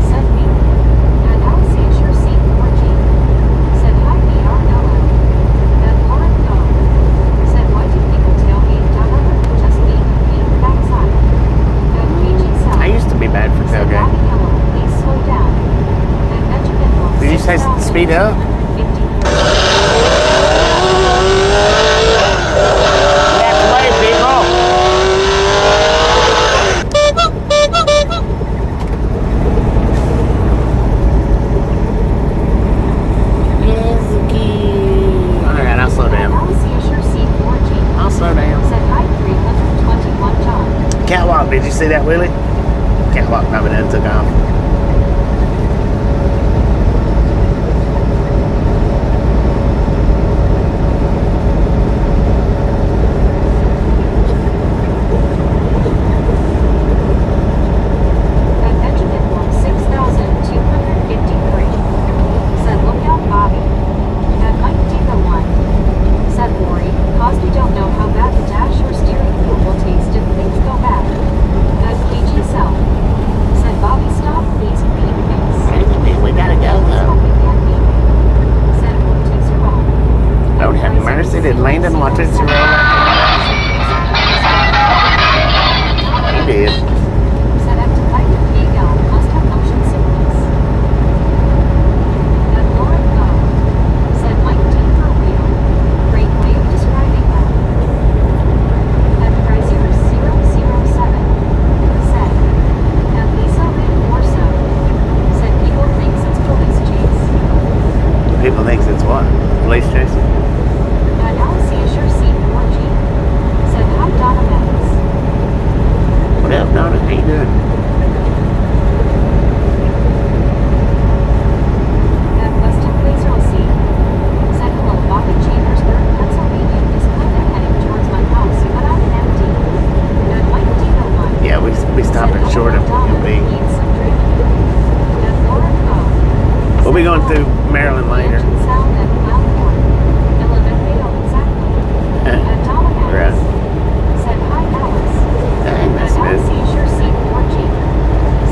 Speaker 2: Said me. And LC sure see 4G. Said hi BRLM. And Lauren O. Said why do people tailgate down under? Just being a pain backside. And PG South.
Speaker 1: I used to be bad for
Speaker 2: Said
Speaker 1: tailgate.
Speaker 2: Bobby Yellow, please slow down. And Benjamin from
Speaker 1: Did you say speed up?
Speaker 2: 6,253.
Speaker 1: That's the way, people. Alright, I'll slow down. I'll slow down.
Speaker 2: Said hi 321 John.
Speaker 1: Catwalk, did you see that, Willie? Catwalk probably done took off.
Speaker 2: And Benjamin from 6,253. Said look out Bobby. And Mike Diva 1. Said Lori, cause you don't know how bad the dash or steering wheel will taste if things go bad. And KG South. Said Bobby stop please green face.
Speaker 1: We gotta go, though.
Speaker 2: Said Vortex Roll.
Speaker 1: Lord have mercy, did Landon want to roll like that? He did.
Speaker 2: Said activated Miguel must have motion sickness. And Lauren O. Said Mike D for real. Great way of describing that. And Chrysler 007 said. And Lisa Lynn Orso said people thinks it's police chase.
Speaker 1: People thinks it's what? Police chase?
Speaker 2: And Alice sure see 4G. Said hi Donna Metz.
Speaker 1: What up, Donna? How you doing?
Speaker 2: And Weston Glazer said hello Bobby Chambersburg Pennsylvania is kind of heading towards my house but I'm an MD. And Mike Diva 1.
Speaker 1: Yeah, we stopping short of MB. We'll be going through Maryland later. Right.
Speaker 2: Said hi Alice.
Speaker 1: Dang, that's
Speaker 2: And Alice
Speaker 1: good.
Speaker 2: sure see 4G.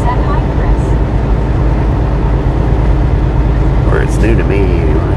Speaker 2: Said hi Chris.
Speaker 1: Or it's new to me anyway.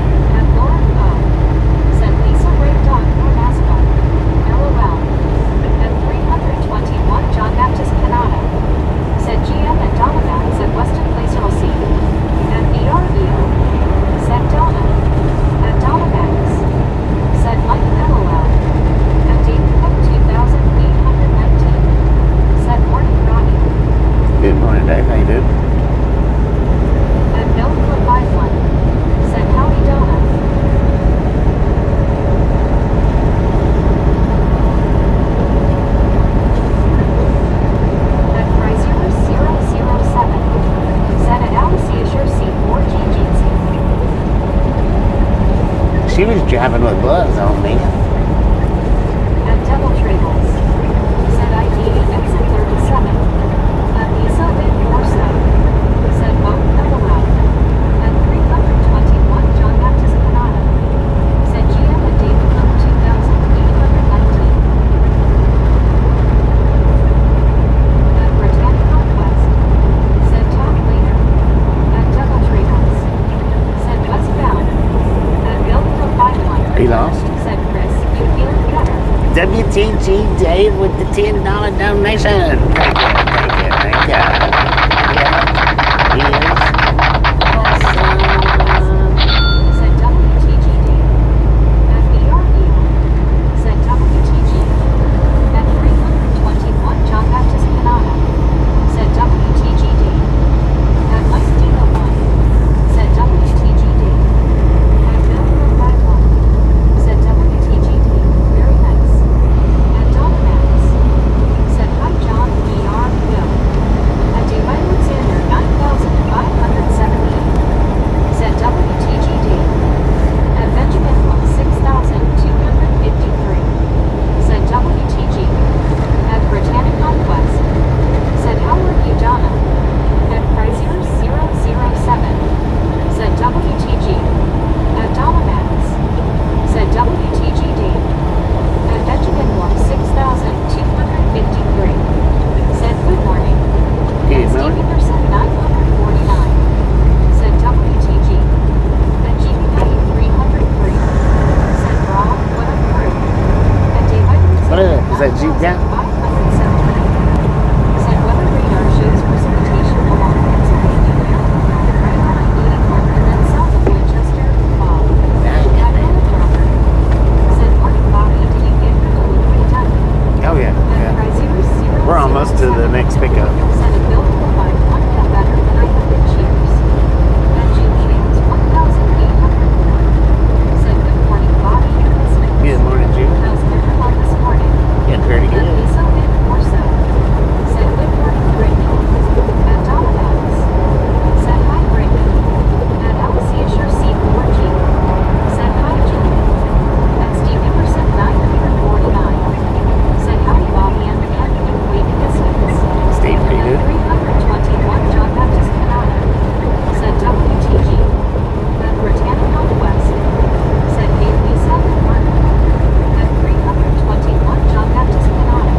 Speaker 1: She was driving with gloves on me.
Speaker 2: At Devil Trails. Said ID exit 37. At Lisa Big Corso. Said boat double out. At 321 John Baptist Canada. Said GM and David Cook 2819. At Britannica West. Said talk later. At Devil Trails. Said westbound. At Billville Pipeline.
Speaker 1: He lost.
Speaker 2: Said Chris, you feeling better?
Speaker 1: WTG Dave with the $10 donation. Thank you. Yeah. He is awesome.
Speaker 2: Said WTGD. At BRU. Said WTG. At 321 John Baptist Canada. Said WTGD. At Mike Dino 1. Said WTGD. At Billville Pipeline. Said WTGD. Very nice. At Donna Max. Said hi John, BR Bill. At D. Alexander 9578. Said WTGD. At Benjamin Book 6253. Said WTG. At Britannica West. Said how are you Donna? At Frazier 007. Said WTG. At Donna Max. Said WTGD. At Benjamin Book 6253. Said good morning.
Speaker 1: Good
Speaker 2: At
Speaker 1: morning.
Speaker 2: Stevenson 949. Said WTG. At GBA 303. Said Rob, what up crew? At Dave
Speaker 1: What up? Is that you, yeah?
Speaker 2: 570. Said weather radar shows precipitation along Pennsylvania Avenue, right on 81, and then south of Winchester, Bob. At Helicopter. Said morning Bobby, did you get the delivery done?
Speaker 1: Oh yeah.
Speaker 2: At Frazier 007.
Speaker 1: We're almost to the next pickup.
Speaker 2: Said a bill will find one felt better than I have been cheers. At Julian's 1,800. Said good morning Bobby and listening.
Speaker 1: Good morning, Jude.
Speaker 2: How's everyone this morning?
Speaker 1: Yeah, pretty
Speaker 2: At
Speaker 1: good.
Speaker 2: Lisa Big Corso. Said good morning Brittany. At Donovan's. Said hi Brittany. At Alciasher C4G. Said hi Julie. At Steve Emerson 949. Said hi Bobby and Andy in waiting distance.
Speaker 1: Steve, pretty
Speaker 2: At
Speaker 1: good.
Speaker 2: 321 John Baptist Canada. Said WTG. At Britannica West. Said hey Lisa and Martin. At 321 John Baptist Canada.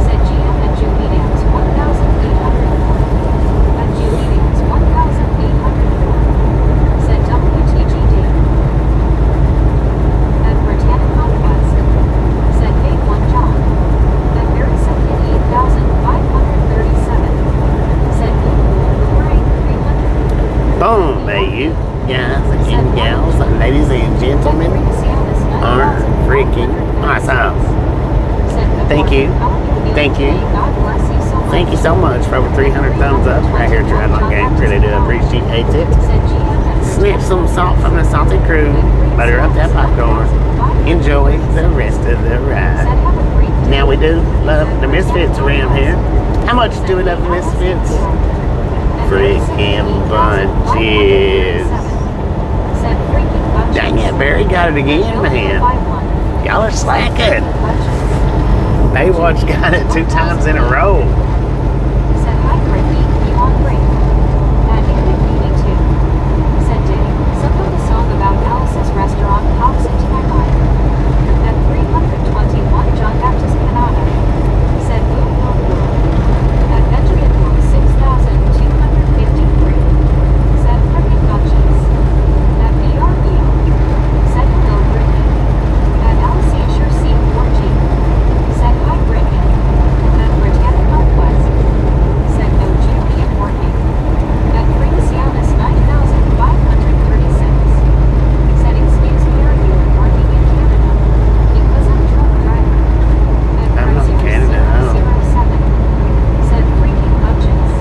Speaker 2: Said GM and Julie Dance 1,804. At Julie Dance 1,804. Said WTGD. At Britannica West. Said hey 1 John. At Barry 78,537. Said Boomerang 300.
Speaker 1: Boom, there you guys and gals, ladies and gentlemen, are freaking awesome. Thank you. Thank you.
Speaker 2: God bless you so much.
Speaker 1: Thank you so much for over 300 thumbs up right here at Triathlon Game. Really do appreciate it.
Speaker 2: Said GM and
Speaker 1: Snip some salt from the salty crew. Butter up that popcorn. Enjoy the rest of the
Speaker 2: Said
Speaker 1: ride.
Speaker 2: have a great day.
Speaker 1: Now we do love the Misfits around here. How much do we love the Misfits? Freaking bunches.
Speaker 2: Said freaking bunches.
Speaker 1: Dang it, Barry got it again, man. Y'all are slacking. Baywatch got it 2 times in a row.
Speaker 2: Said hi Brittany, you on break? At Indic 82. Said Dave, some of the song about Alice's restaurant pops into my mind. At 321 John Baptist Canada. Said boom boom boom. At Benjamin Book 6,253. Said frickin' bunches. At BRU. Said hello Brittany. At Alciasher C4G. Said hi Brittany. At Britannica West. Said no Julie and working. At Pringasianus 9,536. Said excuse me, are you working in Canada? Because I'm truck driver. At
Speaker 1: I'm not in Canada, no.
Speaker 2: 007. Said freaking bunches.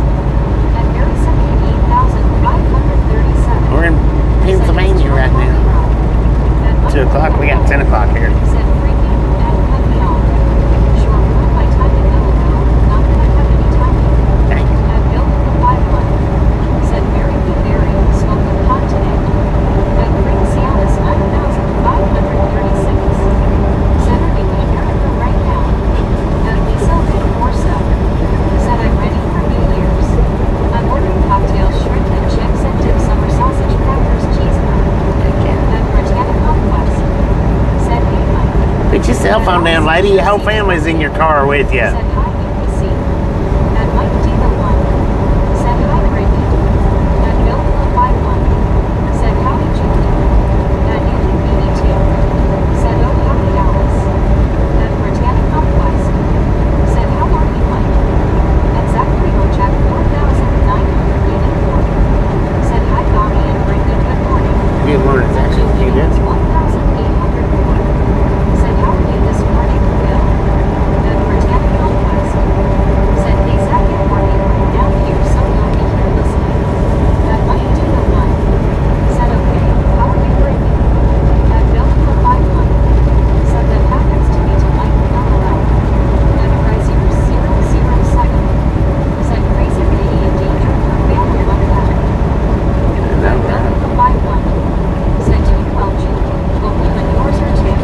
Speaker 2: At Barry 78,537.
Speaker 1: We're in Pennsylvania right now. 2 o'clock, we got 10 o'clock here.
Speaker 2: Said freaking and cut me off. Sure, ruined my time in Illinois. Not that I have any time here.
Speaker 1: Dang.
Speaker 2: At Bill the 51. Said Mary Blueberry, smoking pot today. At Pringasianus 9,536.
Speaker 1: cell phone down, lady. Your whole family's in your car with you.
Speaker 2: Said hi, UPC. And Mike D. the one. Said hi, Brittany. And Bill the 51. Said howdy, Julie. And Andy BD2. Said oh, howdy, Alice. And Britannic Conquest. Said how are you, Mike? And Zachary Rochak 4984. Said hi, Bobby and Brendan. Good morning.
Speaker 1: Good morning,
Speaker 2: Said
Speaker 1: Zachary. You
Speaker 2: Julie
Speaker 1: good?
Speaker 2: 1804. Said how are you this morning, Bill? And Britannic Conquest. Said hey, Zach and Marty are down here, so you'll be here listening. And Mike D. the one. Said okay, how are you, Brittany? And Bill the 51. Said that happens to be to Mike LOL. And Riser 007. Said crazy lady indeed and her family like that. And Bill the 51. Said doing well, Julie. Hope you and yours are too.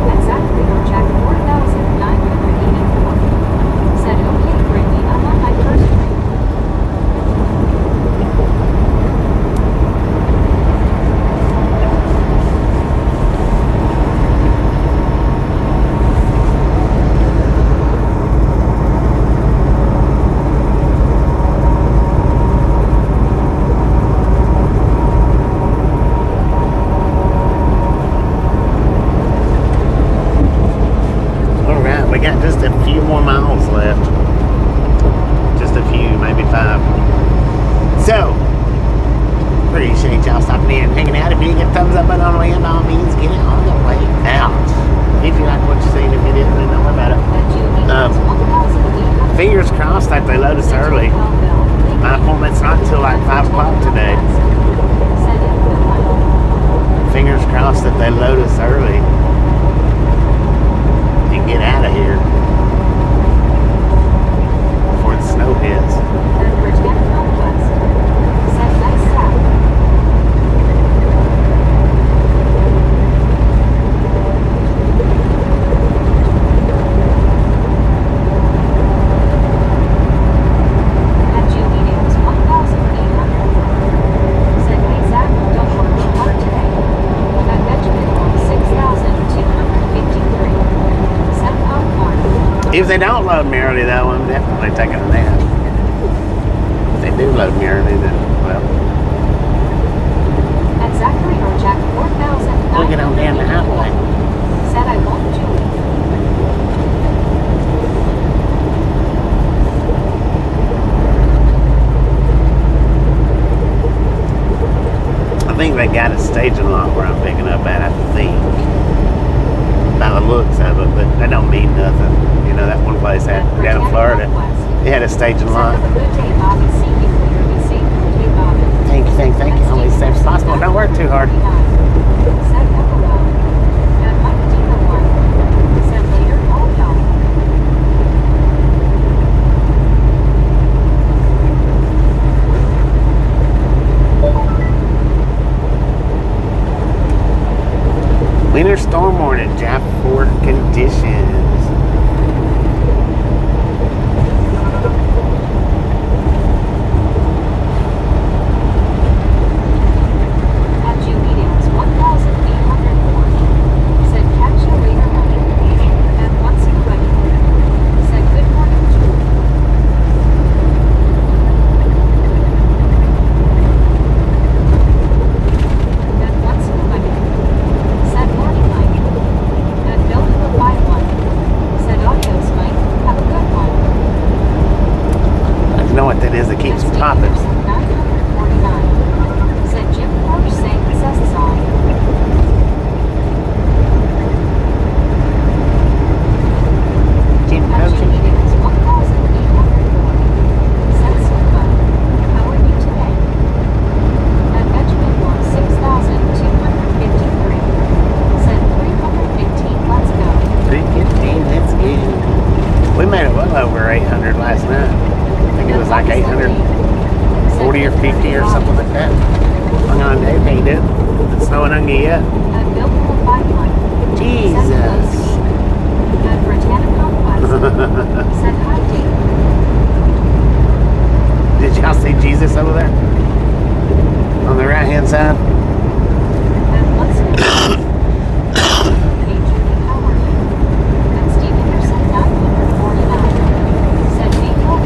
Speaker 2: And Zachary Jack 4984. Said okay, Brittany, I'm on my first drink.
Speaker 1: All right, we got just a few more miles left. Just a few, maybe 5. So, appreciate y'all stopping in and hanging out. If you get a thumbs up button on the way in, by all means, get it on the way out. If you like what you see in the video, then don't worry about it.
Speaker 2: And Julie
Speaker 1: Um,
Speaker 2: 1800.
Speaker 1: Fingers crossed that they load us early. My appointment's not until like 5 o'clock today.
Speaker 2: Said it good one.
Speaker 1: Fingers crossed that they load us early and get out of here before the snow hits.
Speaker 2: And Britannic Conquest. Said nice Zach. And Julie News 1800. Said hey Zach, don't work too hard today. And Benjamin 6253. Said popcorn.
Speaker 1: If they don't load me early, though, I'm definitely taking a nap. If they do load me early, then, well,
Speaker 2: And Zachary Jack 4984.
Speaker 1: we'll get on down the highway.
Speaker 2: Said I won't, Julie.
Speaker 1: I think they got a staging lot where I'm picking up at, I think. By the looks of it, but that don't mean nothing. You know, that one place down in Florida, they had a staging lot.
Speaker 2: Have a good day, Bobby. See you later. Be safe. Okay, Bobby.
Speaker 1: Thank you. Always safe as possible. Don't work too hard.
Speaker 2: Said LOL. And Mike D. the one. Said later. Oh no.
Speaker 1: Winter storm warning, Jack for conditions.
Speaker 2: And Julie News 1840. Said catch you later, Mike. And once you ready. Said good morning, Julie. And once you ready. Said morning, Mike. And Bill the 51. Said adios, Mike. Have a good one.
Speaker 1: I know what that is that keeps
Speaker 2: And Steve
Speaker 1: popping.
Speaker 2: Anderson 949. Said Jim Porsche sang Possessed song.
Speaker 1: Keep
Speaker 2: And
Speaker 1: coaching.
Speaker 2: Julie News 1804. Said Silva. How are you today? And Benjamin 6253. Said 315. Let's go.
Speaker 1: 315, that's good. We made it well over 800 last night. I think it was like 840 or 50 or something like that. Hung on, Dave, ain't it? It's snowing on you yet.
Speaker 2: And Bill the 51.
Speaker 1: Jesus.
Speaker 2: And Britannic Conquest. Said hi, Dave.
Speaker 1: Did y'all see Jesus over there? On the right hand side.
Speaker 2: And let's Hey Judy, how are you? And Steve Anderson 949 said hey Bill.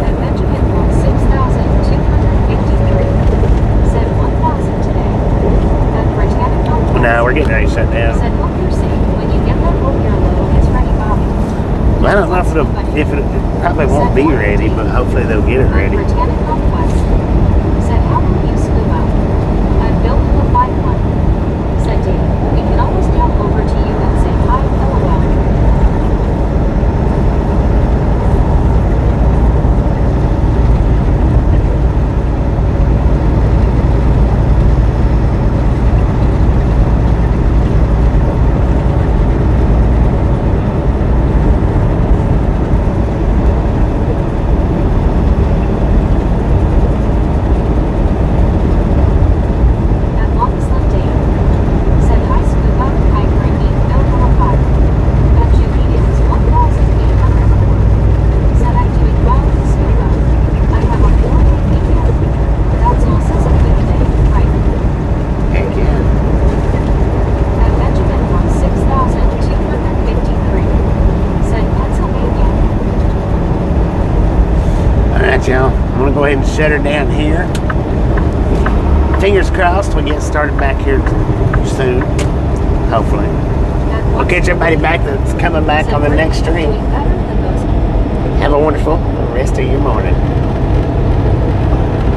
Speaker 2: And Benjamin won 6,253 said 1,000 today. And Britannica
Speaker 1: No, we're getting ready to shut down.
Speaker 2: said hope you're safe when you get that hope your load is ready, Bobby.
Speaker 1: I don't know if it probably won't be ready, but hopefully they'll get it ready.
Speaker 2: Britannic Conquest said, how will you scuba? I'm building a 5-1. Said Dave, we can always come over to you and say hi, LOL. And Longsland Dave said, hi, scuba, hi, Frankie, Illinois 5. And Judy is 1,804. Said, I'm doing well in scuba. I have a 4-day weekend. That's also a good day, right?
Speaker 1: Heck yeah.
Speaker 2: And Benjamin won 6,253. Said Pennsylvania.
Speaker 1: Alright, y'all. I'm going to go ahead and shut her down here. Fingers crossed we get started back here soon. Hopefully.
Speaker 2: And
Speaker 1: We'll catch everybody back that's coming back on the next stream.
Speaker 2: doing better than those.
Speaker 1: Have a wonderful rest of your morning.